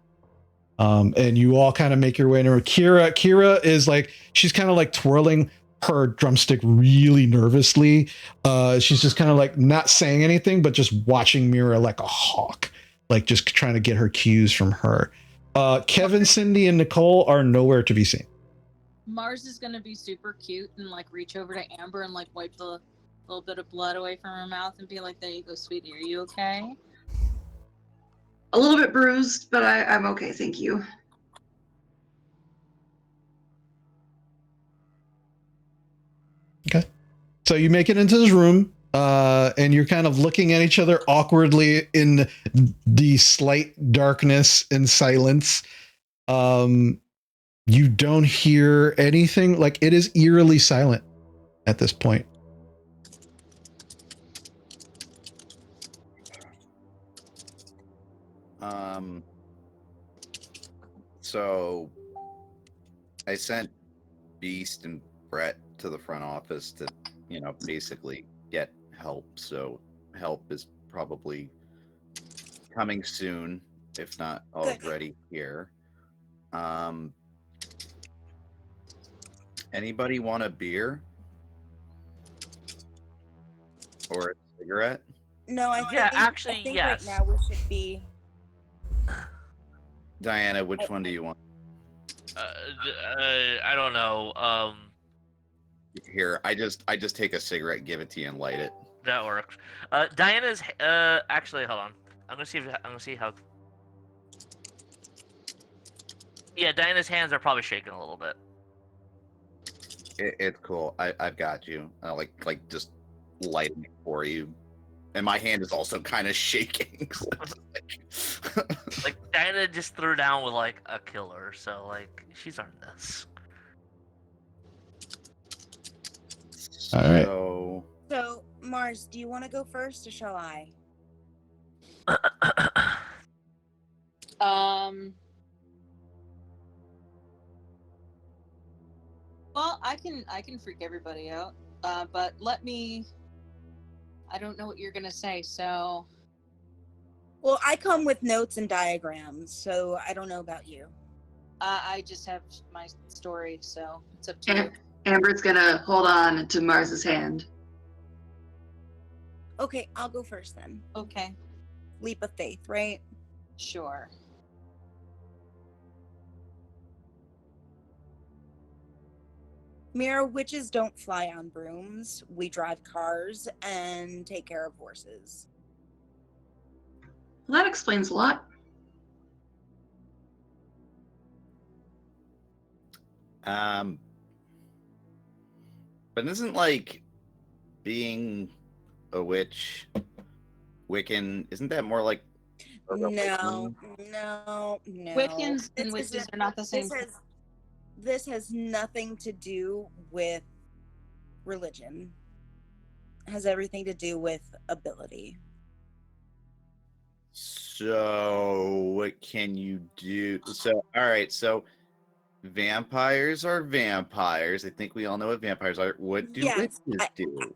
And you all kind of make your way into her. Kira is like, she's kind of like twirling her drumstick really nervously. She's just kind of like not saying anything, but just watching Mira like a hawk, like just trying to get her cues from her. Kevin, Cindy, and Nicole are nowhere to be seen. Mars is gonna be super cute and like reach over to Amber and like wipe the little bit of blood away from her mouth and be like, "There you go, sweetie. Are you okay?" A little bit bruised, but I'm okay, thank you. Okay. So you make it into this room, and you're kind of looking at each other awkwardly in the slight darkness and silence. You don't hear anything. Like, it is eerily silent at this point. So I sent Beast and Brett to the front office to, basically get help. So help is probably coming soon, if not already here. Anybody want a beer or a cigarette? No, I Yeah, think, actually, I think yes. right now we should be. Diana, which one do you want? I don't know. Here, I just take a cigarette, give it to you, and light it. That works. Diana's. Actually, hold on. I'm gonna see how. Yeah, Diana's hands are probably shaking a little bit. It's cool. I've got you. Like just lighting it for you, and my hand is also kind of shaking. Like Diana just threw down with like a killer, so like she's earned this. All right. So, Mars, do you want to go first or shall I? Well, I can freak everybody out. But I don't know what you're gonna say, so. Well, I come with notes and diagrams, so I don't know about you. I just have my story, so it's up to you. Amber's gonna hold on to Mars's hand. Okay, I'll go first then. Okay, Leap of faith, right? sure. Mira, witches don't fly on brooms. We drive cars and take care of horses. Well, that explains a lot. But isn't like being a witch. Wiccan, isn't that more like No, Wiccan? no. Wiccans and This witches isn't- are not the same. This has nothing to do with religion. It has everything to do with ability. So what can you do? So all right, so vampires are vampires. I think we all know what vampires are. What do Yes, witches do?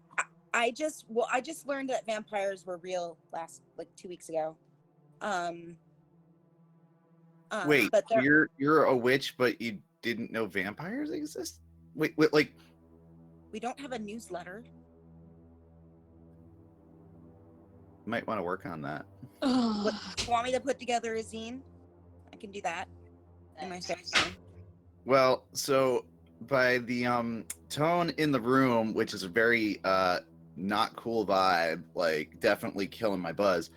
I just learned that vampires were real last 2 weeks ago. Wait, but you're a witch, but you didn't know vampires exist? Wait, like we don't have a newsletter. you might want to work on that. What, you want me to put together a zine? I can do that in my spare time. Well, so by the tone in the room, which is a very not cool vibe, like definitely killing my buzz.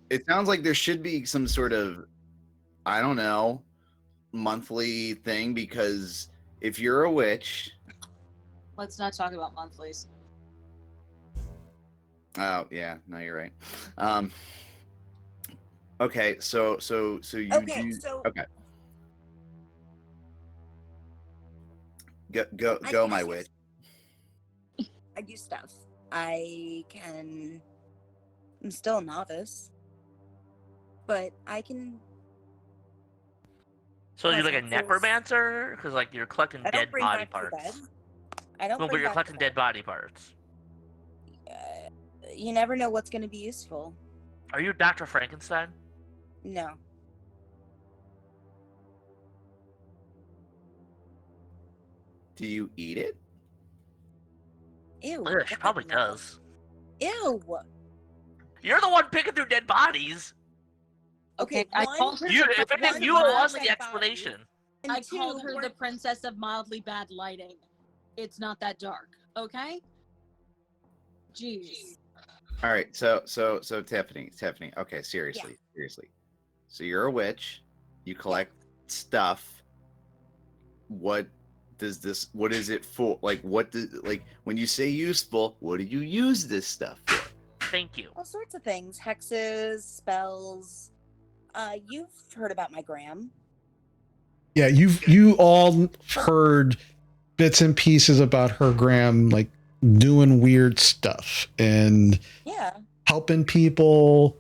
It sounds like there should be some sort of, I don't know, monthly thing, because if you're a witch, Let's not talk about monthlies. oh yeah, no, you're right. Okay, so you Okay, do, so okay. Go, my witch. I do stuff. I'm still a novice, but I can. So you're like a Presence is- necromancer? Because like you're collecting I don't dead bring body back the parts. dead. I don't. No, bring but you're back collecting the dead body parts. You never know what's going to be useful. Are you Dr. Frankenstein? No. Do you eat it? Ew. Yeah, she God, probably no. does. Ew. You're the one picking through dead bodies. Okay, I one, called her You, the if anything, princess you of owe mild- us the dead explanation. and I two, called her the we're- princess of mildly bad lighting. It's not that dark, okay? Jeez. All right, so Tiffany. Okay, seriously. So you're a witch. You collect stuff. What is it for? Like, when you say useful, what do you use this stuff for? Thank you. all sorts of things. Hexes, spells. You've heard about my gram. Yeah, you all heard bits and pieces about her Graham, like doing weird stuff and Yeah. helping people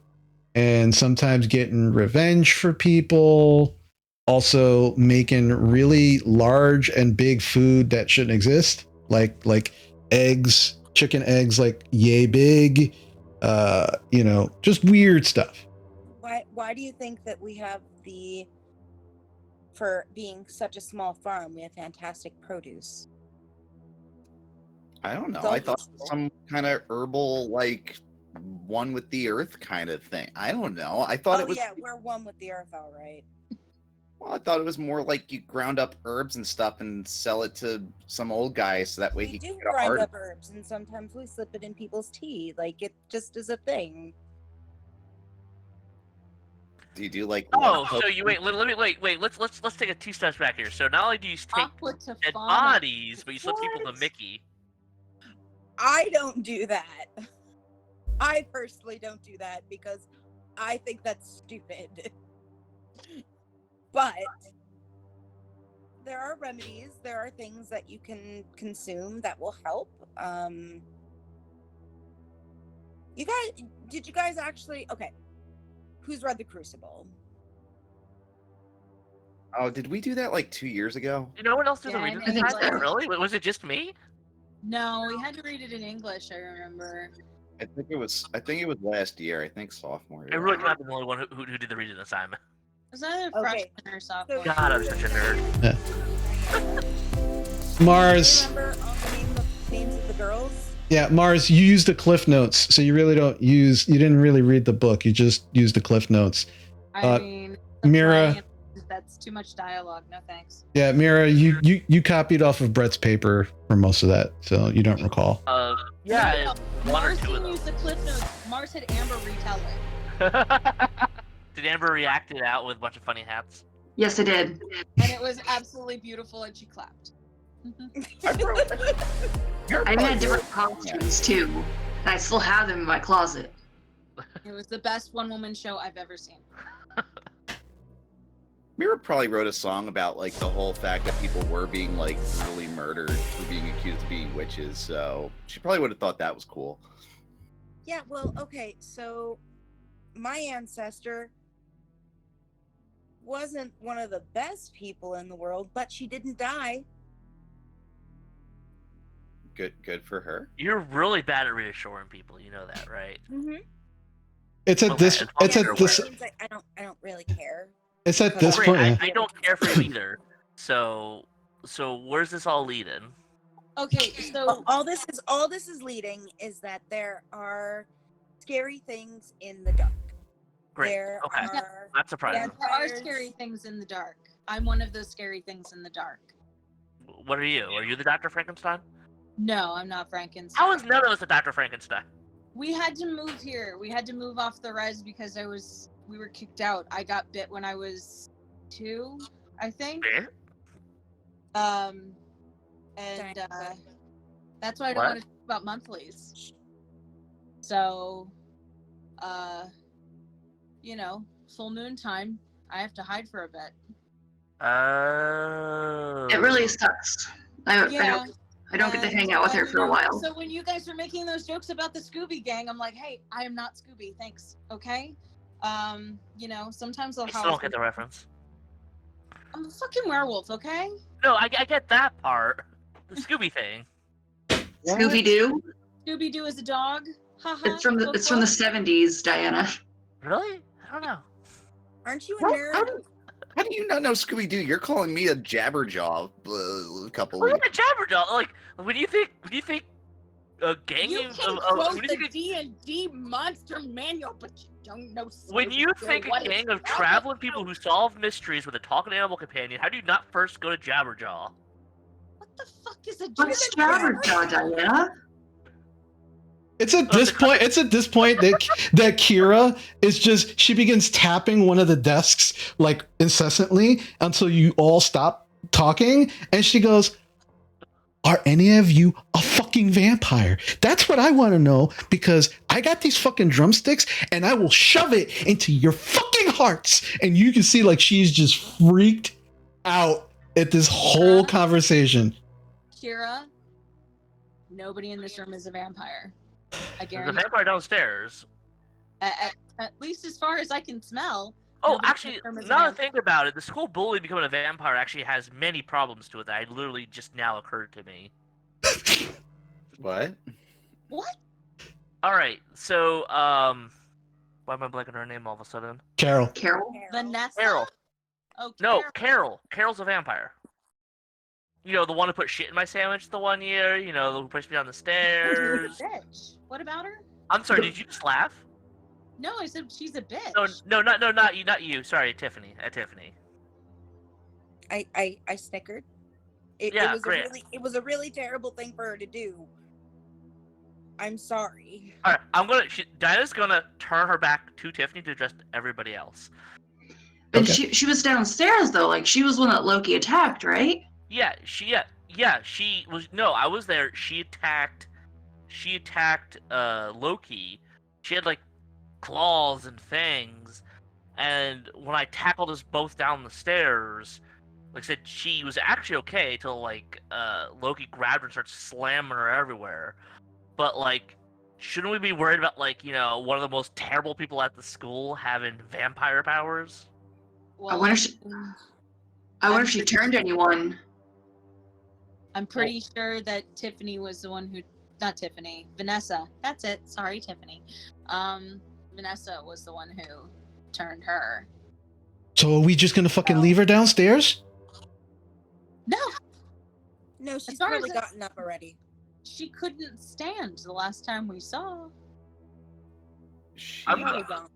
and sometimes getting revenge for people. Also making really large and big food that shouldn't exist, like eggs, chicken eggs, like yay big. Just weird stuff. Why do you think that we have for being such a small farm, we have fantastic produce? I don't know. It's all I thought useful. some kind of herbal, like one with the earth kind of thing. I don't know. I thought it was. Yeah, we're one with the earth, all right. Well, I thought it was more like you ground up herbs and stuff and sell it to some old guy, so that way We he do can get a grind heart. up herbs, and sometimes we slip it in people's tea. Like, it just is a thing. Do you do like? Oh, love so you wait. Let me wait. Let's take a 2 steps back here. So not only do you take Aqua to dead fauna. bodies, but you slip people to What? Mickey. I don't do that. I personally don't do that because I think that's stupid. But there are remedies, there are things that you can consume that will help. Did you guys actually, okay, who's read The Crucible? Oh, did we do that like 2 years ago? You know what else did Yeah, the I reading think assignment? so. Really? Was it just me? No, we had to read it in English, I remember. I think it was last year. I think sophomore year. I really cannot be the only one who did the reading assignment. It was either Okay. freshman or sophomore. So- God, I'm such a nerd. Mars. Remember all the names of the girls? Yeah, Mars, you used the Cliff Notes, so you didn't really read the book. You just used the Cliff Notes. I mean, the Mira- plan- that's too much dialogue. No thanks. Yeah, Mira, you copied off of Brett's paper for most of that, so you don't recall. Yeah, No, one or Mars two of didn't them. use the cliff notes. Mars had Amber retell it. Did Amber react it out with a bunch of funny hats? Yes, I did. And it was absolutely beautiful, and she clapped. I wrote. I even had different costumes too. And I still have them in my closet. It was the best one-woman show I've ever seen. Mira probably wrote a song about like the whole fact that people were being like brutally murdered for being accused of being witches. So she probably would have thought that was cool. Yeah, well, okay, so my ancestor wasn't one of the best people in the world, but she didn't die. Good for her. You're really bad at reassuring people. You know that, right? Mm-hmm. It's at this. Okay, It's at this. I don't really care. It's at this Great, point. Yeah. I don't care for you either. So where's this all leading? Okay, so All this is leading is that there are scary things in the dark. Great. There Okay. are Not surprising. yeah, there are scary things in the dark. I'm one of those scary things in the dark. What are you? Are you the Dr. Frankenstein? No, I'm not Frankenstein. How is none of us a Dr. Frankenstein? We had to move here. We had to move off the res because we were kicked out. I got bit when I was 2, I think. Bit? And that's why I don't What? want to talk about monthlies. So, full moon time, I have to hide for a bit. Oh. It really sucks. I don't get to hang out with her for a while. So when you guys were making those jokes about the Scooby Gang, I'm like, hey, I am not Scooby, thanks. Okay. Sometimes I'll I still don't get the reference. I'm a fucking werewolf, okay? No, I get that part. The Scooby thing. Scooby Doo. Scooby Doo is a dog. Haha. It's from the 70s, Diana. Really? I don't know. Aren't you a nerd? How do you not know Scooby Doo? You're calling me a jabberjaw a couple What weeks. a jabberjaw! Like, when you think a gang You of, can of quote when you the think, D&D monster manual, but you don't know. when you Scooby-Doo. think What a is gang of wrong traveling with people you? who solve mysteries with a talking animal companion, how do you not first go to Jabberjaw? What the fuck is a What's jabberjaw? Jabberjaw, Diana? It's at this point. It's at this point that Kira is just. She begins tapping one of the desks like incessantly until you all stop talking, and she goes, "Are any of you a fucking vampire?" That's what I want to know, because I got these fucking drumsticks and I will shove it into your fucking hearts. And you can see like she's just freaked out at this whole conversation. Kira, nobody in this room is a vampire. I There's a guarantee. vampire downstairs. At least as far as I can smell. Oh, nobody in actually, this room is a now that I vampire. think about it, the school bully becoming a vampire actually has many problems to it that I literally just now occurred to me. What? What? Alright, so, why am I blanking on her name all of a sudden? Carol. Carol? Vanessa? Carol. Oh, No, Carol. Carol. Carol's a vampire. You know, the one who put shit in my sandwich the one year, you know, who pushed me down the stairs. Bitch. What about her? I'm sorry, did you just laugh? No, I said she's a bitch. No, not you. Sorry, Tiffany. Tiffany. I snickered. Yeah, it was great. it was a really terrible thing for her to do. I'm sorry. Alright, Diana's gonna turn her back to Tiffany to address everybody else. And Okay. she was downstairs though, like she was one that Loki attacked, right? Yeah, she was. No, I was there. She attacked Loki. She had like claws and fangs, and when I tackled us both down the stairs, like I said, she was actually okay till like Loki grabbed her and started slamming her everywhere. But like, shouldn't we be worried about like, you know, one of the most terrible people at the school having vampire powers? Well, I wonder if she turned anyone. I'm pretty sure that Tiffany was the one who, not Tiffany, Vanessa. That's it. Sorry, Tiffany. Vanessa was the one who turned her. So are we just gonna fucking leave her downstairs? No, No, she's far as probably it- gotten up already. she couldn't stand the last time we saw. I'm Probably gonna, gone.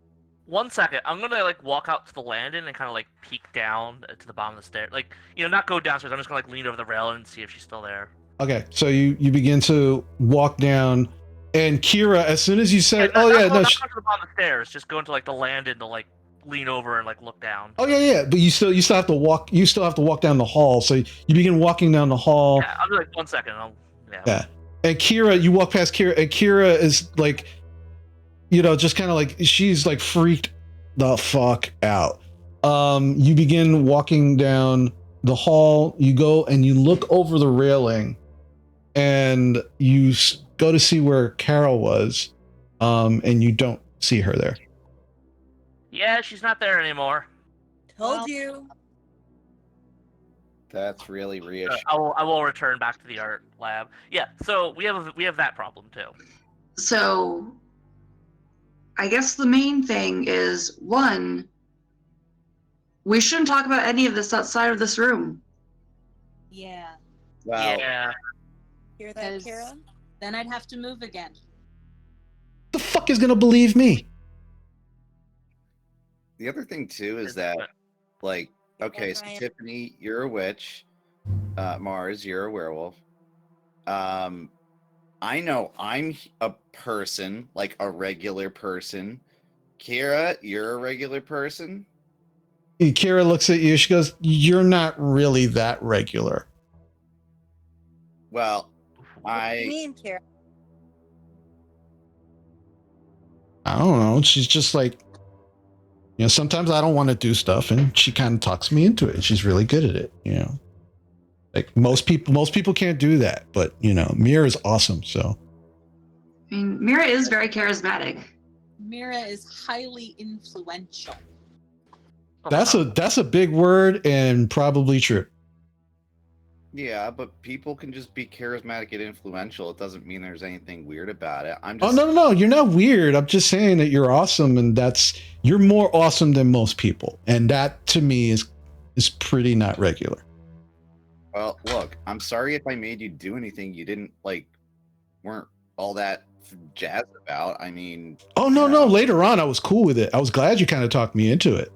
1 second. I'm gonna like walk out to the landing and kind of like peek down to the bottom of the stairs. Like, you know, not go downstairs. I'm just gonna like lean over the rail and see if she's still there. Okay, so you begin to walk down, and Kira, as soon as you said, not, "Oh yeah, not, no," not to the bottom of the stairs. Just go into like the landing to like lean over and like look down. oh yeah, but you still have to walk. You still have to walk down the hall. So you begin walking down the hall. Yeah, I'll be like 1 second. Yeah. And Kira, you walk past Kira, and Kira is like, you know, just kind of like, she's like freaked the fuck out. You begin walking down the hall. You go and you look over the railing, and you go to see where Carol was, and you don't see her there. Yeah, she's not there anymore. Told you. That's really reassuring. I will return back to the art lab. Yeah, so we have that problem too. So, I guess the main thing is, one, we shouldn't talk about any of this outside of this room. Yeah. Wow. Yeah. Hear that, 'Cause Kara? Then I'd have to move again. The fuck is gonna believe me? The other thing too is that, like, okay, so Brian. Tiffany, you're a witch. Mars, you're a werewolf. I know I'm a person, like a regular person. Kira, you're a regular person. Kira looks at you. She goes, "You're not really that regular." Well, What do you mean, Kara? I don't know. She's just like, you know, sometimes I don't want to do stuff, and she kind of talks me into it. And she's really good at it, you know. Like most people can't do that, but you know, Mira is awesome. So, I mean, Mira is very charismatic. Mira is highly influential. that's a big word and probably true. Yeah, but people can just be charismatic and influential. It doesn't mean there's anything weird about it. I'm Oh just no, you're not weird. I'm just saying that you're awesome, and you're more awesome than most people, and that to me is pretty not regular. Well, look, I'm sorry if I made you do anything you didn't weren't all that jazzed about. I mean, Oh no, later on I was cool with it. I was glad you kind of talked me into it.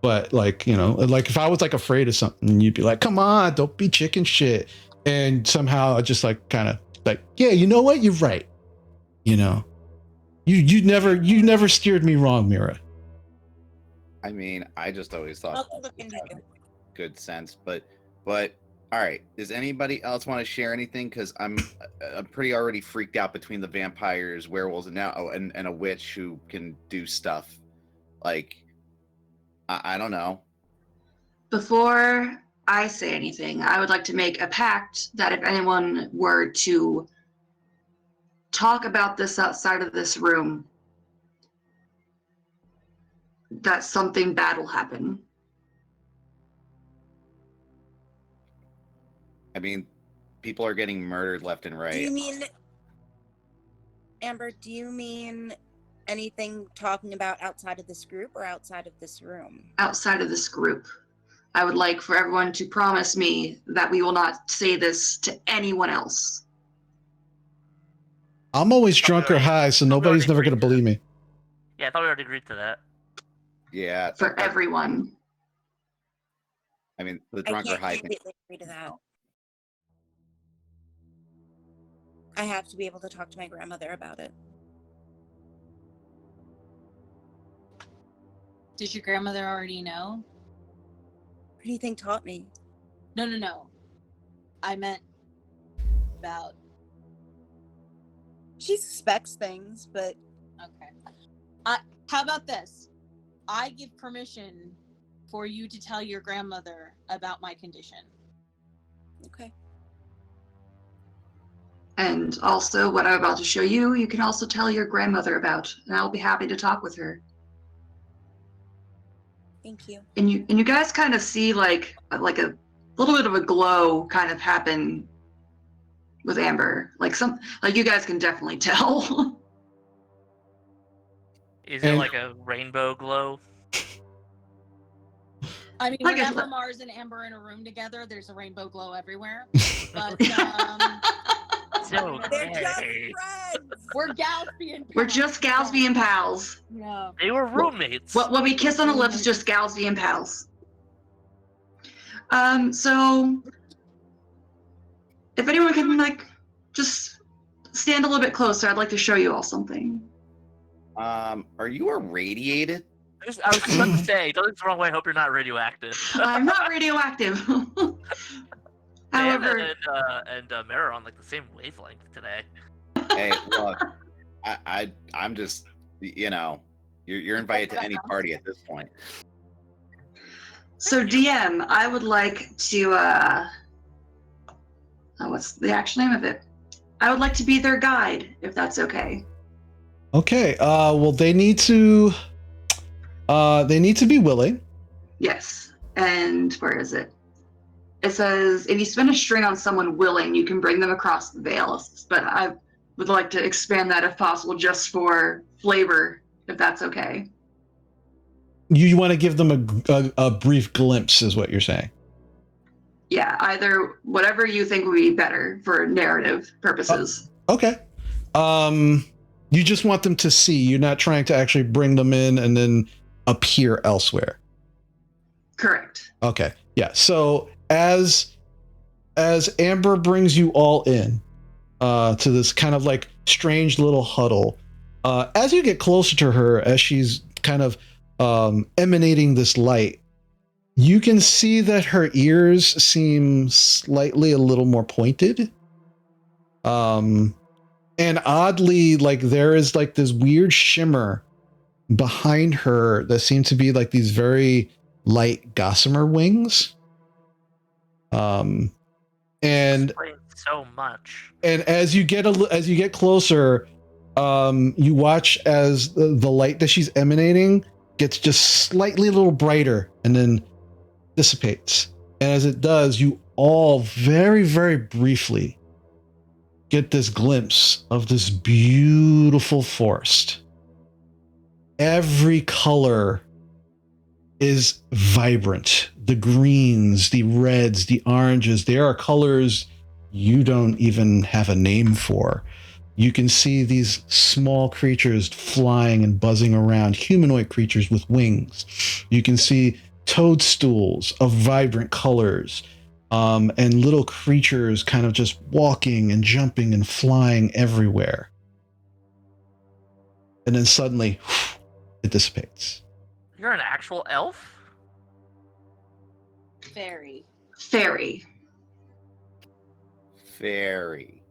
But like, you know, like if I was like afraid of something, you'd be like, "Come on, don't be chicken shit." And somehow I just like kind of like, "Yeah, you know what? You're right." You know, you never steered me wrong, Mira. I mean, I just always thought I'll look into it. good sense, but all right. Does anybody else want to share anything? Because I'm pretty already freaked out between the vampires, werewolves, and now and a witch who can do stuff. Like, I don't know. Before I say anything, I would like to make a pact that if anyone were to talk about this outside of this room, that something bad will happen. I mean, people are getting murdered left and right. Do you mean, Amber, do you mean anything talking about outside of this group or outside of this room? Outside of this group, I would like for everyone to promise me that we will not say this to anyone else. I'm always drunk or high, so nobody's never going to believe me. Yeah, I thought we already agreed to that. Yeah. For everyone. I mean, the I drunk or can't high thing. completely agree to that. I have to be able to talk to my grandmother about it. Did your grandmother already know? What do you think taught me? No. I meant about. She suspects things, but Okay. How about this? I give permission for you to tell your grandmother about my condition. okay. And also, what I'm about to show you, you can also tell your grandmother about, and I'll be happy to talk with her. Thank you. And you guys kind of see like a little bit of a glow kind of happen with Amber. Like you guys can definitely tell. Is it like a rainbow glow? I mean, I guess whenever not. Mars and Amber are in a room together, there's a rainbow glow everywhere. But So They're just gay. friends. we're gals being We're just gals being pals. Yeah. They were roommates. What we kiss on the lips is just gals being pals. So if anyone can just stand a little bit closer, I'd like to show you all something. Are you irradiated? I was just about to say, don't get the wrong way. I hope you're not radioactive. I'm not radioactive. Sam However, and Mara are on like the same wavelength today. Hey, look, I'm just, you're invited to any party at this point. so DM, I would like to what's the actual name of it? I would like to be their guide, if that's okay. Okay. Well, they need to be willing. Yes. And where is it? It says if you spin a string on someone willing, you can bring them across the veil. But I would like to expand that if possible, just for flavor, if that's okay. You want to give them a brief glimpse, is what you're saying. Yeah, either whatever you think would be better for narrative purposes. Okay. You just want them to see. You're not trying to actually bring them in and then appear elsewhere. Correct. Okay. Yeah. So as Amber brings you all in to this kind of like strange little huddle, as you get closer to her, as she's kind of emanating this light, you can see that her ears seem slightly a little more pointed. And oddly, like there is like this weird shimmer behind her that seem to be like these very light gossamer wings. And so much. And as you get closer, you watch as the light that she's emanating gets just slightly a little brighter and then dissipates. And as it does, you all very, very briefly get this glimpse of this beautiful forest. Every color is vibrant. The greens, the reds, the oranges, there are colors you don't even have a name for. You can see these small creatures flying and buzzing around, humanoid creatures with wings. You can see toadstools of vibrant colors, and little creatures kind of just walking and jumping and flying everywhere. And then suddenly, it dissipates. You're an actual elf? Fairy. Fairy. Fairy.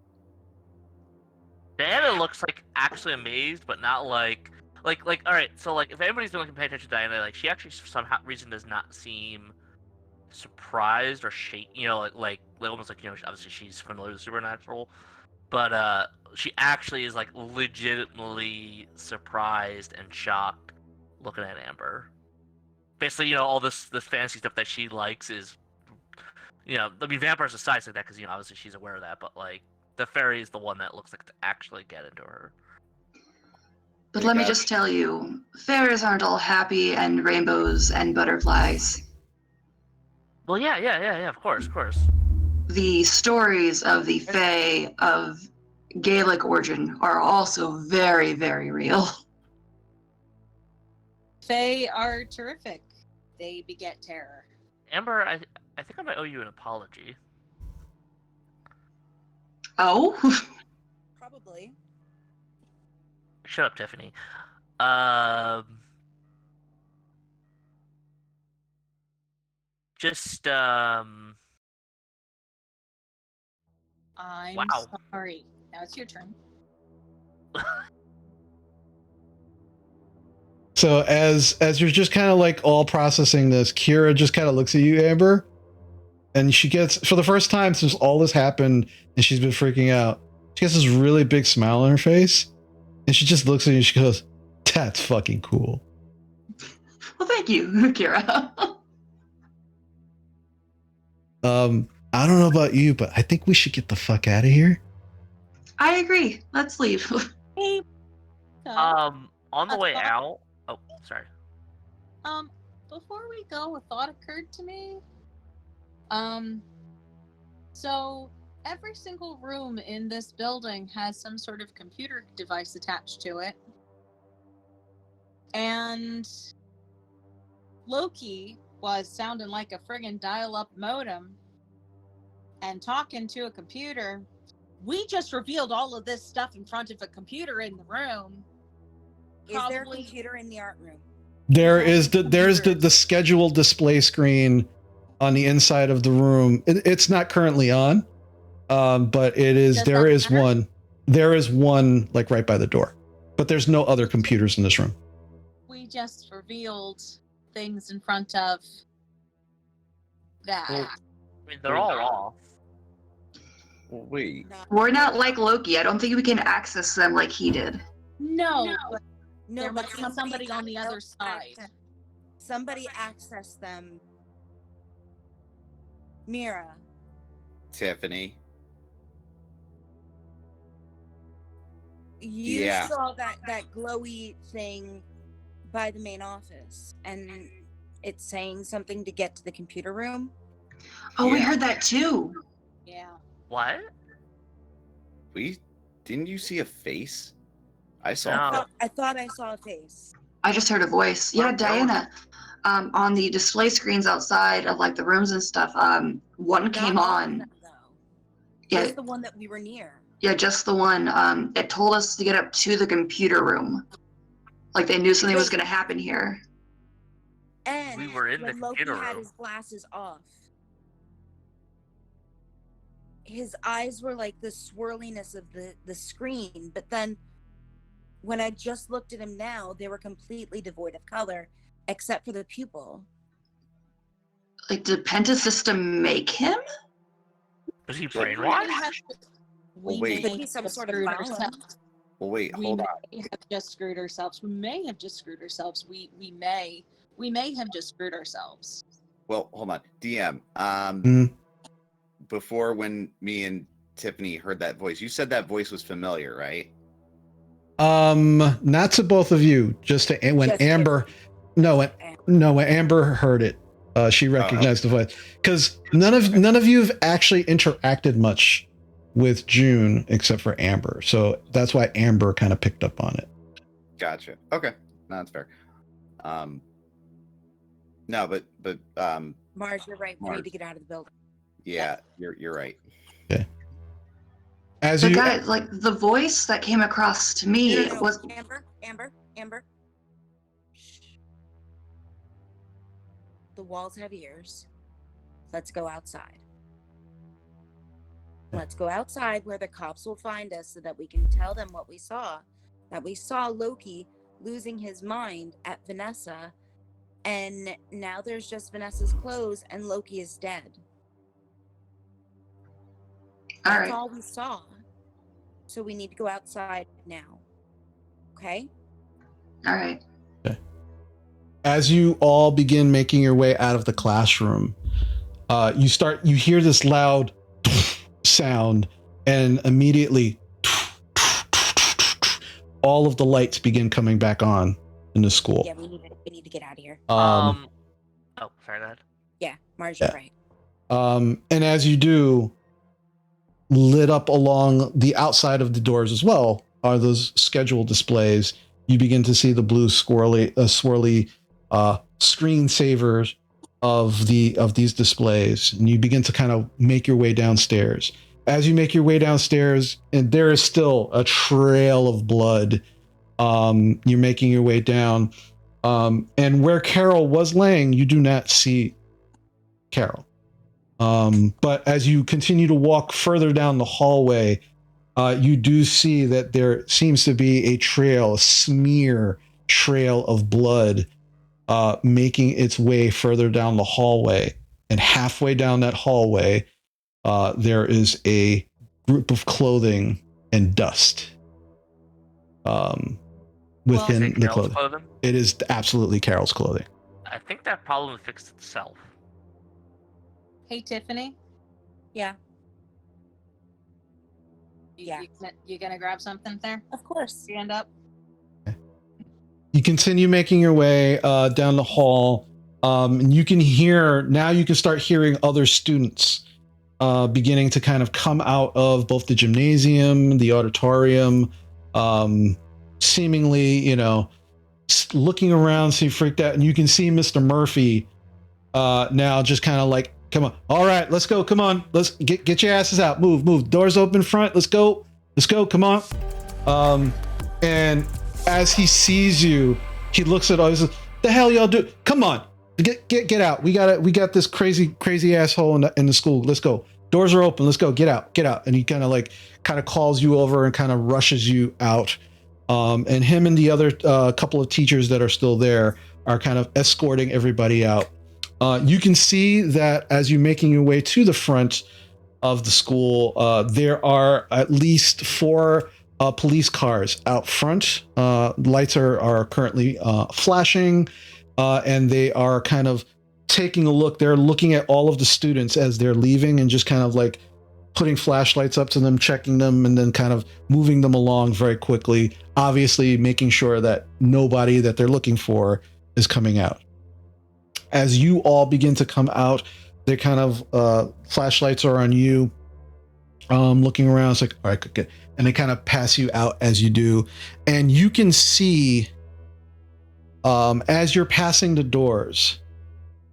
Diana looks like actually amazed, but not like all right. So like, if anybody's been paying attention to Diana, like she actually for some reason does not seem surprised or like almost like obviously she's familiar with supernatural, but she actually is like legitimately surprised and shocked looking at Amber. Basically, all this fantasy stuff that she likes is, I mean, vampires aside like that because obviously she's aware of that, but like the fairy is the one that looks like to actually get into her. But let me just tell you, fairies aren't all happy and rainbows and butterflies. Well, yeah, of course. The stories of the Fae of Gaelic origin are also very, very real. Fae are terrific. They beget terror. Amber, I think I might owe you an apology. Oh? Probably. Shut up, Tiffany. I'm wow. sorry. Now it's your turn. So as you're just kind of like all processing this, Kira just kind of looks at you, Amber, and she gets, for the first time since all this happened and she's been freaking out, she gets this really big smile on her face, and she just looks at you and she goes, "That's fucking cool." Well, thank you, Kira. I don't know about you, but I think we should get the fuck out of here. I agree. Let's leave. Hey. On the way out. Oh, sorry. Before we go, a thought occurred to me. So every single room in this building has some sort of computer device attached to it. And Loki was sounding like a friggin' dial-up modem and talking to a computer. We just revealed all of this stuff in front of a computer in the room. Is there a computer in the art room? There's the scheduled display screen on the inside of the room. It's not currently on, but it is. Does There that is matter? one. There is one like right by the door, but there's no other computers in this room. We just revealed things in front of that. I mean, they're all off. Well, wait. We're not like Loki. I don't think we can access them like he did. No, but No, there but must be somebody on the other side. Somebody accessed them. Mira. Tiffany. You Yeah. saw that glowy thing by the main office, and it's saying something to get to the computer room. Oh, we Yeah. heard that too. Yeah. What? Didn't you see a face? I saw. No. I thought I saw a face. I just heard a voice. Yeah, Diana. On the display screens outside of like the rooms and stuff, one Not came all of on. them, though. Yeah, Just the one that we were near. yeah, just the one. It told us to get up to the computer room. Like they knew something was going to happen here. And We were in the when Loki computer had room. his glasses off, his eyes were like the swirliness of the screen. But then when I just looked at him now, they were completely devoid of color, except for the pupil. Like, did Penta System make him? Was he Well, brainwashed? Well, We wait. may Could be some have sort of screwed balance. ourselves. Well, wait. We Hold on. may have just screwed ourselves. We may have just screwed ourselves. We may have just screwed ourselves. Well, hold on. DM. Mm. Before when me and Tiffany heard that voice, you said that voice was familiar, right? Not to both of you. Just to when Just Amber. When Amber heard it, she recognized the voice because none of you have actually interacted much with June except for Amber, so that's why Amber kind of picked up on it. Gotcha. Okay. No, that's fair. No, but Mars, you're right. We Mars. need to get out of the building. yeah, you're right. As But you guys, like the voice that came across to me No. was Amber. Shh. The walls have ears. Let's go outside. Let's go outside where the cops will find us so that we can tell them what we saw. That we saw Loki losing his mind at Vanessa, and now there's just Vanessa's clothes and Loki is dead. all That's right. all we saw. So we need to go outside now. Okay? All right. as you all begin making your way out of the classroom, you hear this loud sound, and immediately all of the lights begin coming back on in the school. Yeah, we need to get out of here. Oh, sorry, Dad. Yeah, Marge, you're right. And as you do, lit up along the outside of the doors as well are those schedule displays. You begin to see the blue swirly screensavers of these displays, and you begin to kind of make your way downstairs. As you make your way downstairs, and there is still a trail of blood, you're making your way down, and where Carol was laying, you do not see Carol. But as you continue to walk further down the hallway, you do see that there seems to be a smear trail of blood making its way further down the hallway. And halfway down that hallway, there is a group of clothing and dust within the Carol's clothing. It is absolutely Carol's clothing. I think that problem fixed itself. Hey, Tiffany. Yeah. Yeah. You gonna grab something there? Of course. Stand up. You continue making your way down the hall. And you can start hearing other students beginning to kind of come out of both the gymnasium, the auditorium, seemingly, looking around, so you freaked out. And you can see Mr. Murphy now just kind of like, come on. All right, let's go. Come on. Let's get your asses out. Move. Doors open front. Let's go. Come on. And as he sees you, he looks at all. He says, "The hell y'all do? Come on. Get out. We got this crazy asshole in the school. Let's go. Doors are open. Let's go. Get out. And he kind of calls you over and kind of rushes you out. And him and the other couple of teachers that are still there are kind of escorting everybody out. You can see that as you're making your way to the front of the school, there are at least 4 police cars out front. Lights are currently flashing, and they are kind of taking a look. They're looking at all of the students as they're leaving and just kind of like putting flashlights up to them, checking them, and then kind of moving them along very quickly, obviously making sure that nobody that they're looking for is coming out. As you all begin to come out, they kind of flashlights are on you, looking around. It's like, all right, good. And they kind of pass you out as you do, and you can see as you're passing the doors,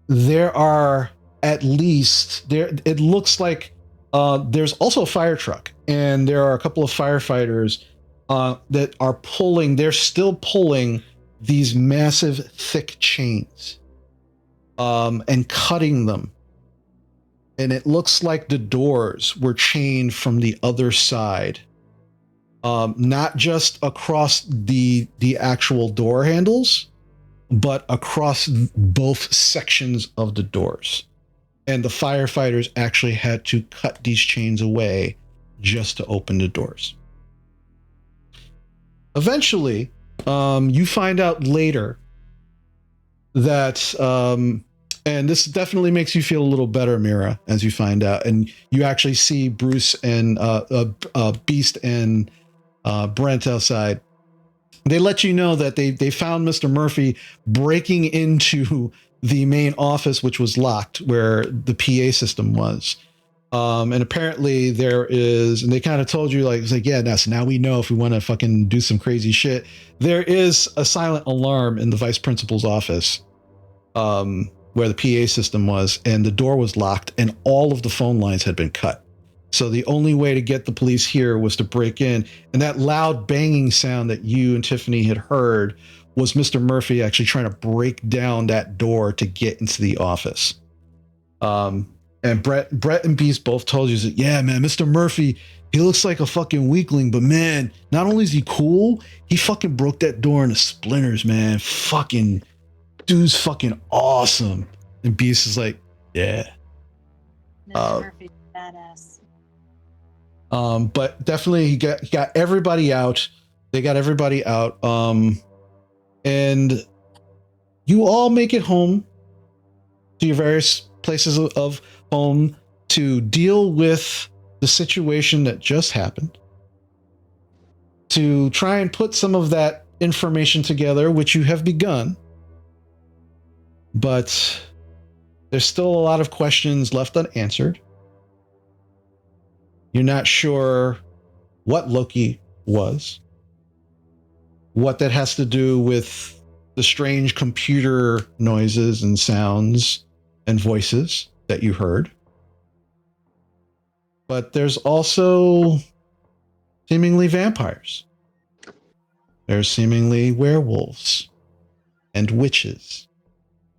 there are at least there. It looks like there's also a fire truck, and there are a couple of firefighters that are pulling. They're still pulling these massive, thick chains and cutting them. And it looks like the doors were chained from the other side, not just across the actual door handles, but across both sections of the doors. And the firefighters actually had to cut these chains away just to open the doors. Eventually, you find out later that, and this definitely makes you feel a little better, Mira, as you find out. And you actually see Bruce and Beast and Brent outside. They let you know that they found Mr. Murphy breaking into the main office, which was locked, where the PA system was. And apparently there is, and they kind of told you, like, it's like, yeah, so now we know if we want to fucking do some crazy shit. There is a silent alarm in the vice principal's office, where the PA system was, and the door was locked, and all of the phone lines had been cut. So the only way to get the police here was to break in, and that loud banging sound that you and Tiffany had heard was Mr. Murphy actually trying to break down that door to get into the office. And Brett and Beast both told you, yeah, man, Mr. Murphy, he looks like a fucking weakling, but man, not only is he cool, he fucking broke that door into splinters, man. Fucking dude's fucking awesome. And Beast is like, yeah. Mr. Murphy's badass. But definitely he got everybody out. They got everybody out. And you all make it home to your various places of home to deal with the situation that just happened, to try and put some of that information together, which you have begun. But there's still a lot of questions left unanswered. You're not sure what Loki was, what that has to do with the strange computer noises and sounds and voices that you heard. But there's also seemingly vampires. There's seemingly werewolves and witches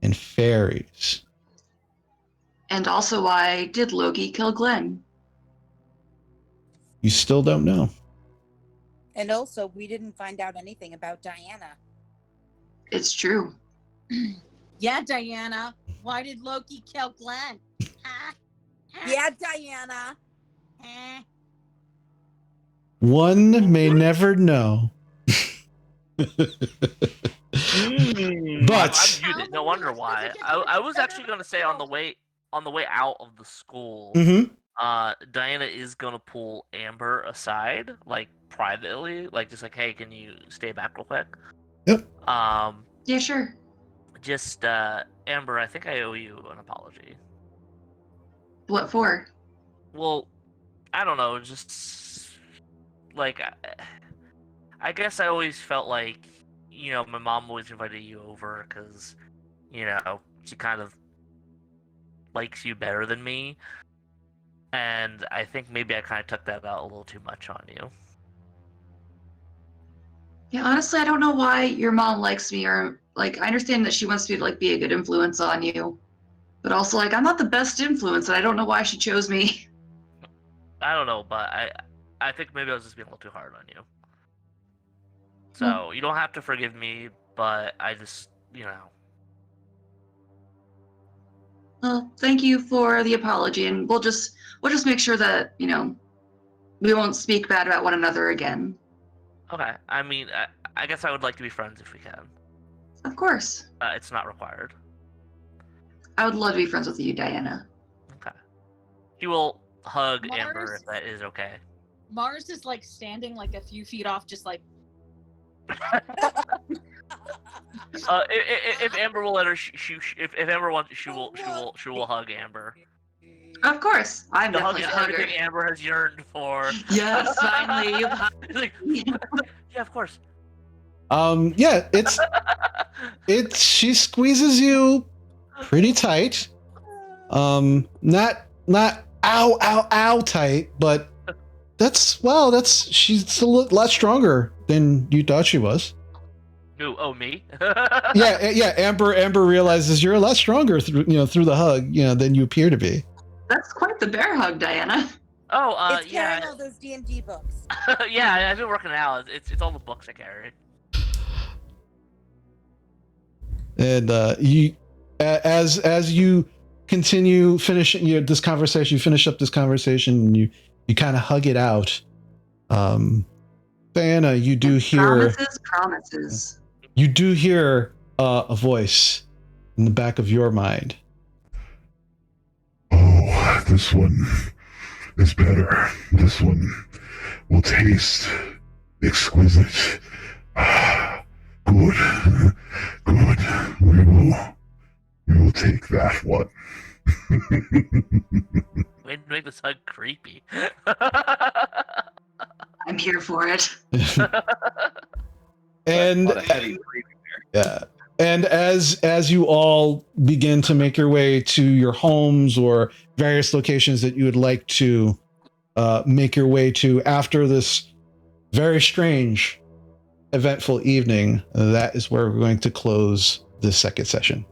and fairies. And also, why did Loki kill Glenn? You still don't know. And also, we didn't find out anything about Diana. It's true. Yeah, Diana. Why did Loki kill Glenn? Huh? Yeah, Diana. Huh? One may never know. But I'm muted. No wonder why. I was actually going to say on the way out of the school, Diana is going to pull Amber aside, like privately, like just like, hey, can you stay back real quick? Yep. Yeah, sure. Just Amber, I think I owe you an apology. What for? Well, I don't know, just like I guess I always felt like, you know, my mom always invited you over because, you know, she kind of likes you better than me. And I think maybe I kind of took that out a little too much on you. Yeah, honestly, I don't know why your mom likes me, or like I understand that she wants me to like be a good influence on you, but also like I'm not the best influence, and I don't know why she chose me. I don't know, but I think maybe I was just being a little too hard on you. Well- So you don't have to forgive me, but I just, Well, thank you for the apology, and we'll just make sure that we won't speak bad about one another again. Okay. I mean, I guess I would like to be friends if we can. Of course, It's not required. I would love to be friends with you, Diana. Okay. He will hug Mars- Amber if that is okay. Mars is like standing like a few feet off, just like. If Amber will let her, if Amber wants, she will hug Amber. Of course, I'm The hug definitely is a hugger. everything Amber has yearned for. Yes, finally. He's like, yeah, of course. Yeah, it's she squeezes you pretty tight. Not ow tight, but she's a lot stronger than you thought she was. Who? Oh, me? Yeah. Amber realizes you're a lot stronger through the hug, than you appear to be. That's quite the bear hug, Diana. Oh, It's carrying all those D&D books. Yeah, I've been working out. It's all the books I carry. And you, as you continue finishing this conversation, you finish up this conversation, and you kind of hug it out. Diana, you do hear promises. You do hear a voice in the back of your mind. Oh, this one is better. This one will taste exquisite. Good. We will take that one. Way to make this hug creepy. I'm here for it. And yeah, and as you all begin to make your way to your homes or various locations that you would like to make your way to after this very strange, eventful evening, that is where we're going to close this second session.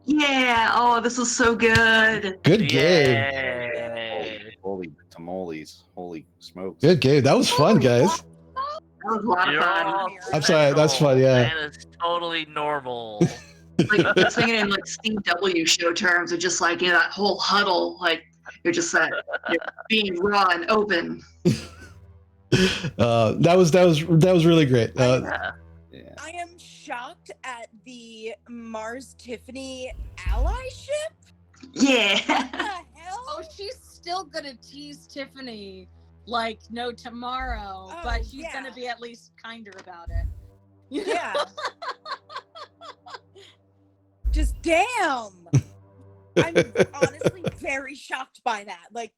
Yeah. Oh, this was so good. Good game. Yay. Holy tamales. Holy smokes. Good game. That was fun, guys. That was a lot of You're fun. all I'm sorry, that's fun, special. yeah. That is totally normal. Like it's thinking in like CW show terms of just like that whole huddle, like you're just you're being raw and open. That was really great. Yeah. I am shocked at the Mars Tiffany allyship. Yeah. What the hell? Oh, she's still gonna tease Tiffany like no tomorrow, but she's gonna be at least kinder about it. Yeah. Just damn. I'm honestly very shocked by that. Like,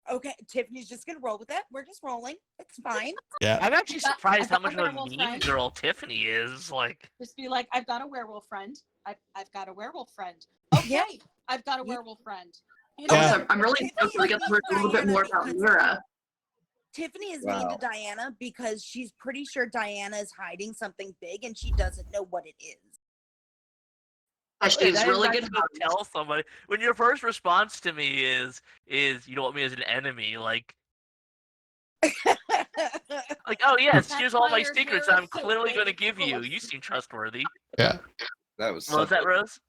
okay, Tiffany's just gonna roll with it. We're just rolling. It's fine. Yeah. I'm actually surprised how much of a werewolf mean friend. girl Tiffany is. Like, Just be like, I've got a werewolf friend. I've got a werewolf friend. Okay, Yeah. I've got a werewolf friend. You Yeah. Also, I'm really stoked to get to learn a little bit more about Mira. Tiffany is Wow. mean to Diana because she's pretty sure Diana is hiding something big and she doesn't know what it is. She's that is really not good. to go tell somebody. When your first response to me is you don't want me as an enemy, like, oh yes, That's here's all why my your secrets hair I'm is so clearly big going to and give full you. of You seem trustworthy. Yeah. That was What was that, Rose?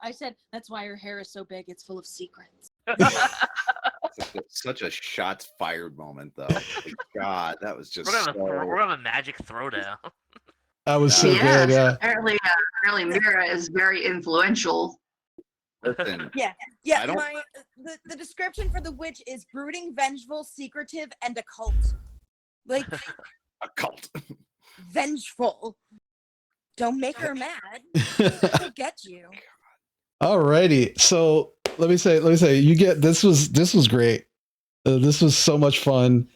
I said that's why her hair is so big. It's full of secrets. such a shots fired moment, though. Like, God, that was just We're gonna so. have a magic throwdown. That was so Yeah. good. Yeah. Apparently Mira is very influential. Listen, Yeah, I don't- the description for the witch is brooding, vengeful, secretive, and occult. Like a cult. vengeful. Don't make her mad. She'll get you. Alrighty. So let me say, you get this was great. This was so much fun.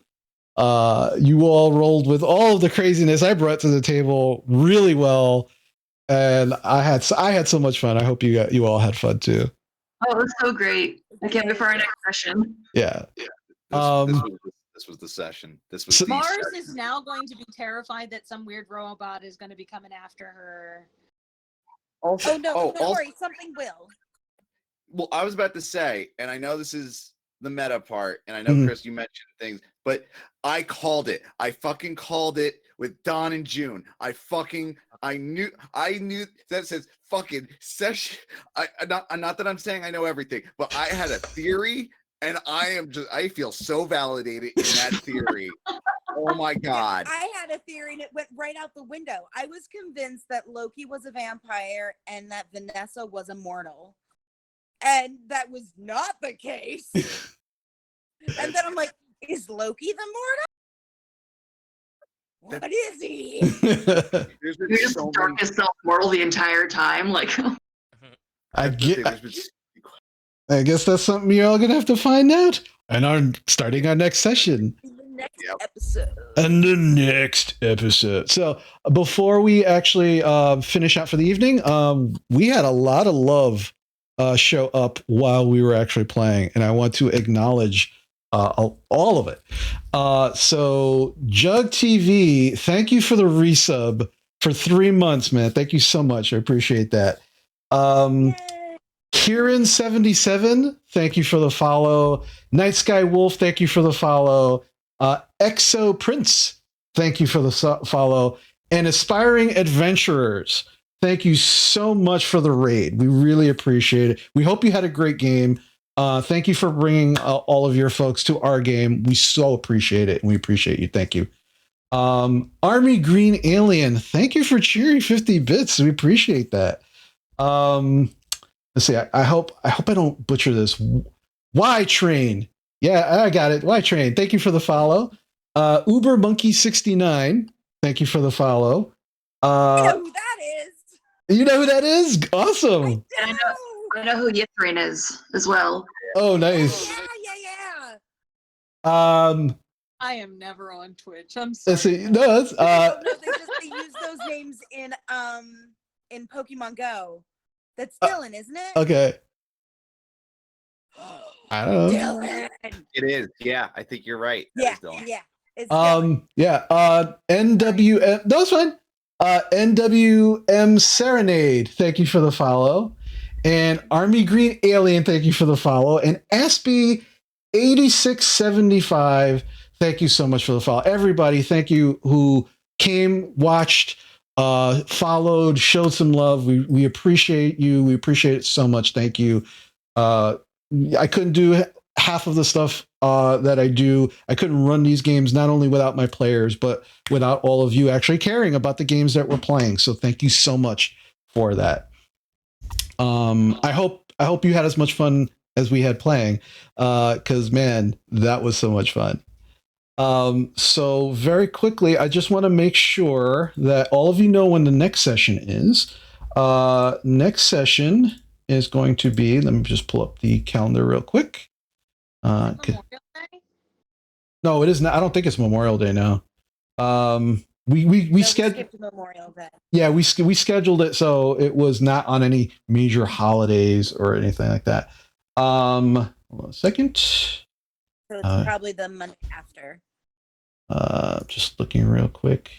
You all rolled with all of the craziness I brought to the table really well, and I had so much fun. I hope you all had fun too. Oh, it was so great. I can't wait for our next session. Yeah. This This was the session. This was So- the Mars session. is now going to be terrified that some weird robot is going to be coming after her. Also, Oh no, don't also- worry, something will. well, I was about to say, and I know this is the meta part, and I know, Mhm. Chris, you mentioned things, but I called it. I fucking called it with Dawn and June. I knew that says fucking session. Not that I'm saying I know everything, but I had a theory, and I feel so validated in that theory. Oh my God. I had a theory and it went right out the window. I was convinced that Loki was a vampire and that Vanessa was immortal. And that was not the case. And then I'm like, is Loki the mortal? What is he? There's been You're just so many- darkest self-mortal the entire time. Like, I that's the thing, get. there's been I guess that's something you're all gonna have to find out. And starting our next session. In the next Yep. episode. And the next episode. So before we actually finish out for the evening, we had a lot of love show up while we were actually playing, and I want to acknowledge all of it. So Jug TV, thank you for the resub for 3 months, man. Thank you so much. I appreciate that. Yay. Kieran77, thank you for the follow. Night Sky Wolf, thank you for the follow. Exo Prince, thank you for the follow. And Aspiring Adventurers, thank you so much for the raid. We really appreciate it. We hope you had a great game. Thank you for bringing all of your folks to our game. We so appreciate it, and we appreciate you. Thank you. Army Green Alien, thank you for cheering 50 bits. We appreciate that. Let's see. I hope I don't butcher this. Y Train. Yeah, I got it. Y Train. Thank you for the follow. Uber Monkey 69. Thank you for the follow. I know who that is. You know who that is? Awesome. I know who Yithrin is as well. Oh, nice. Yeah. I am never on Twitch. I'm sorry. Let's see. No, that's No, they use those names in Pokemon Go. That's Dylan, isn't it? okay. I don't know. Dylan. It is. Yeah, I think you're right. That is Dylan. Yeah. It's Dylan. NWM. No, it's fine. NWM Serenade. Thank you for the follow. And Army Green Alien. Thank you for the follow. And Aspie 8675. Thank you so much for the follow. Everybody, thank you who came, watched, followed, showed some love. We appreciate you. We appreciate it so much. Thank you. I couldn't do half of the stuff that I do. I couldn't run these games not only without my players, but without all of you actually caring about the games that we're playing. So thank you so much for that. I hope you had as much fun as we had playing, because man, that was so much fun. So very quickly, I just want to make sure that all of you know when the next session is. Next session is going to be, let me just pull up the calendar real quick. Memorial Day? No, it is not. I don't think it's Memorial Day now. We scheduled. skipped Memorial Day. Yeah, we scheduled it so it was not on any major holidays or anything like that. Hold on a second. So it's probably the Monday after. Just looking real quick.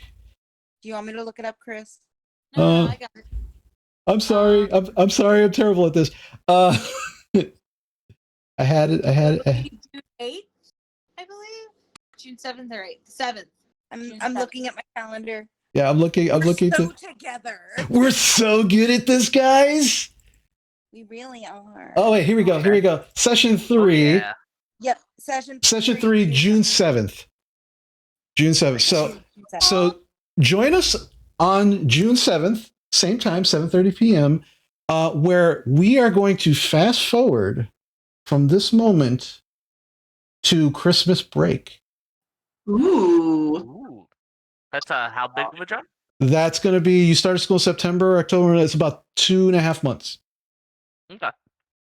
Do you want me to look it up, Chris? No, I got it. I'm sorry. I'm sorry. I'm terrible at this. I had it. June 8th, I believe. June 7th or 8th. 7th. I'm looking at my calendar. Yeah, I'm looking. So together. We're so good at this, guys. We really are. Oh wait, here we go. Session 3. Yeah. Yep. Session 3, June 7th. June 7th. So join us on June 7th, same time, 7:30 p.m., where we are going to fast forward from this moment to Christmas break. Ooh. Ooh. That's how big of a jump? That's going to be, you started school September, October. It's about 2.5 months. Okay.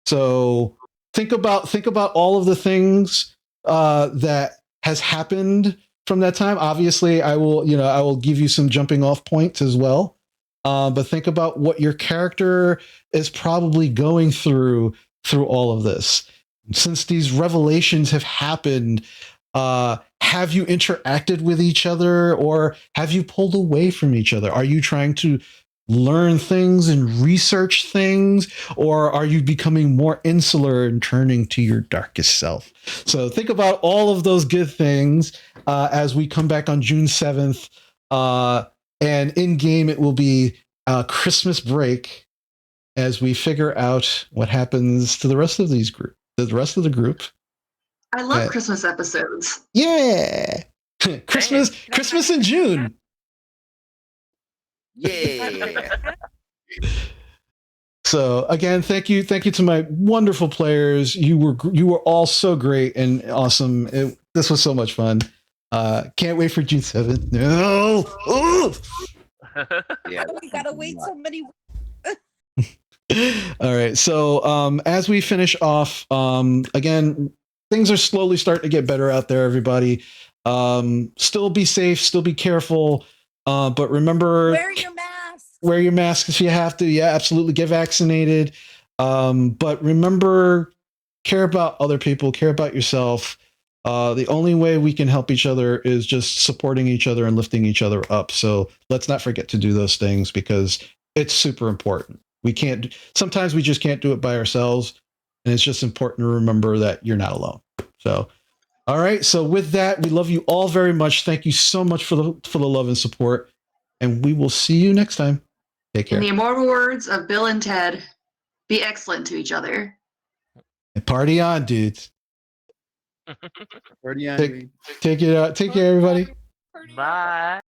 So think about all of the things that has happened from that time. Obviously, I will give you some jumping off points as well. But think about what your character is probably going through all of this. Since these revelations have happened, have you interacted with each other, or have you pulled away from each other? Are you trying to learn things and research things, or are you becoming more insular and turning to your darkest self? So think about all of those good things as we come back on June 7th. And in game, it will be Christmas break as we figure out what happens to the rest of the group. I love Christmas episodes. Yeah. Christmas in June. Yeah. So again, thank you to my wonderful players. You were all so great and awesome. This was so much fun. Can't wait for June 7th. No. Yeah. We gotta wait so many. All right. So as we finish off, again, things are slowly starting to get better out there, everybody. Still be safe, still be careful. But remember, Wear your mask. Wear your mask if you have to. Yeah, absolutely. Get vaccinated. But remember, care about other people, care about yourself. The only way we can help each other is just supporting each other and lifting each other up. So let's not forget to do those things because it's super important. Sometimes we just can't do it by ourselves. And it's just important to remember that you're not alone. So, all right. So with that, we love you all very much. Thank you so much for the love and support. And we will see you next time. Take care. In the immortal words of Bill and Ted, be excellent to each other. And party on, dudes. Party on, Take it out. Take care, everybody. Bye.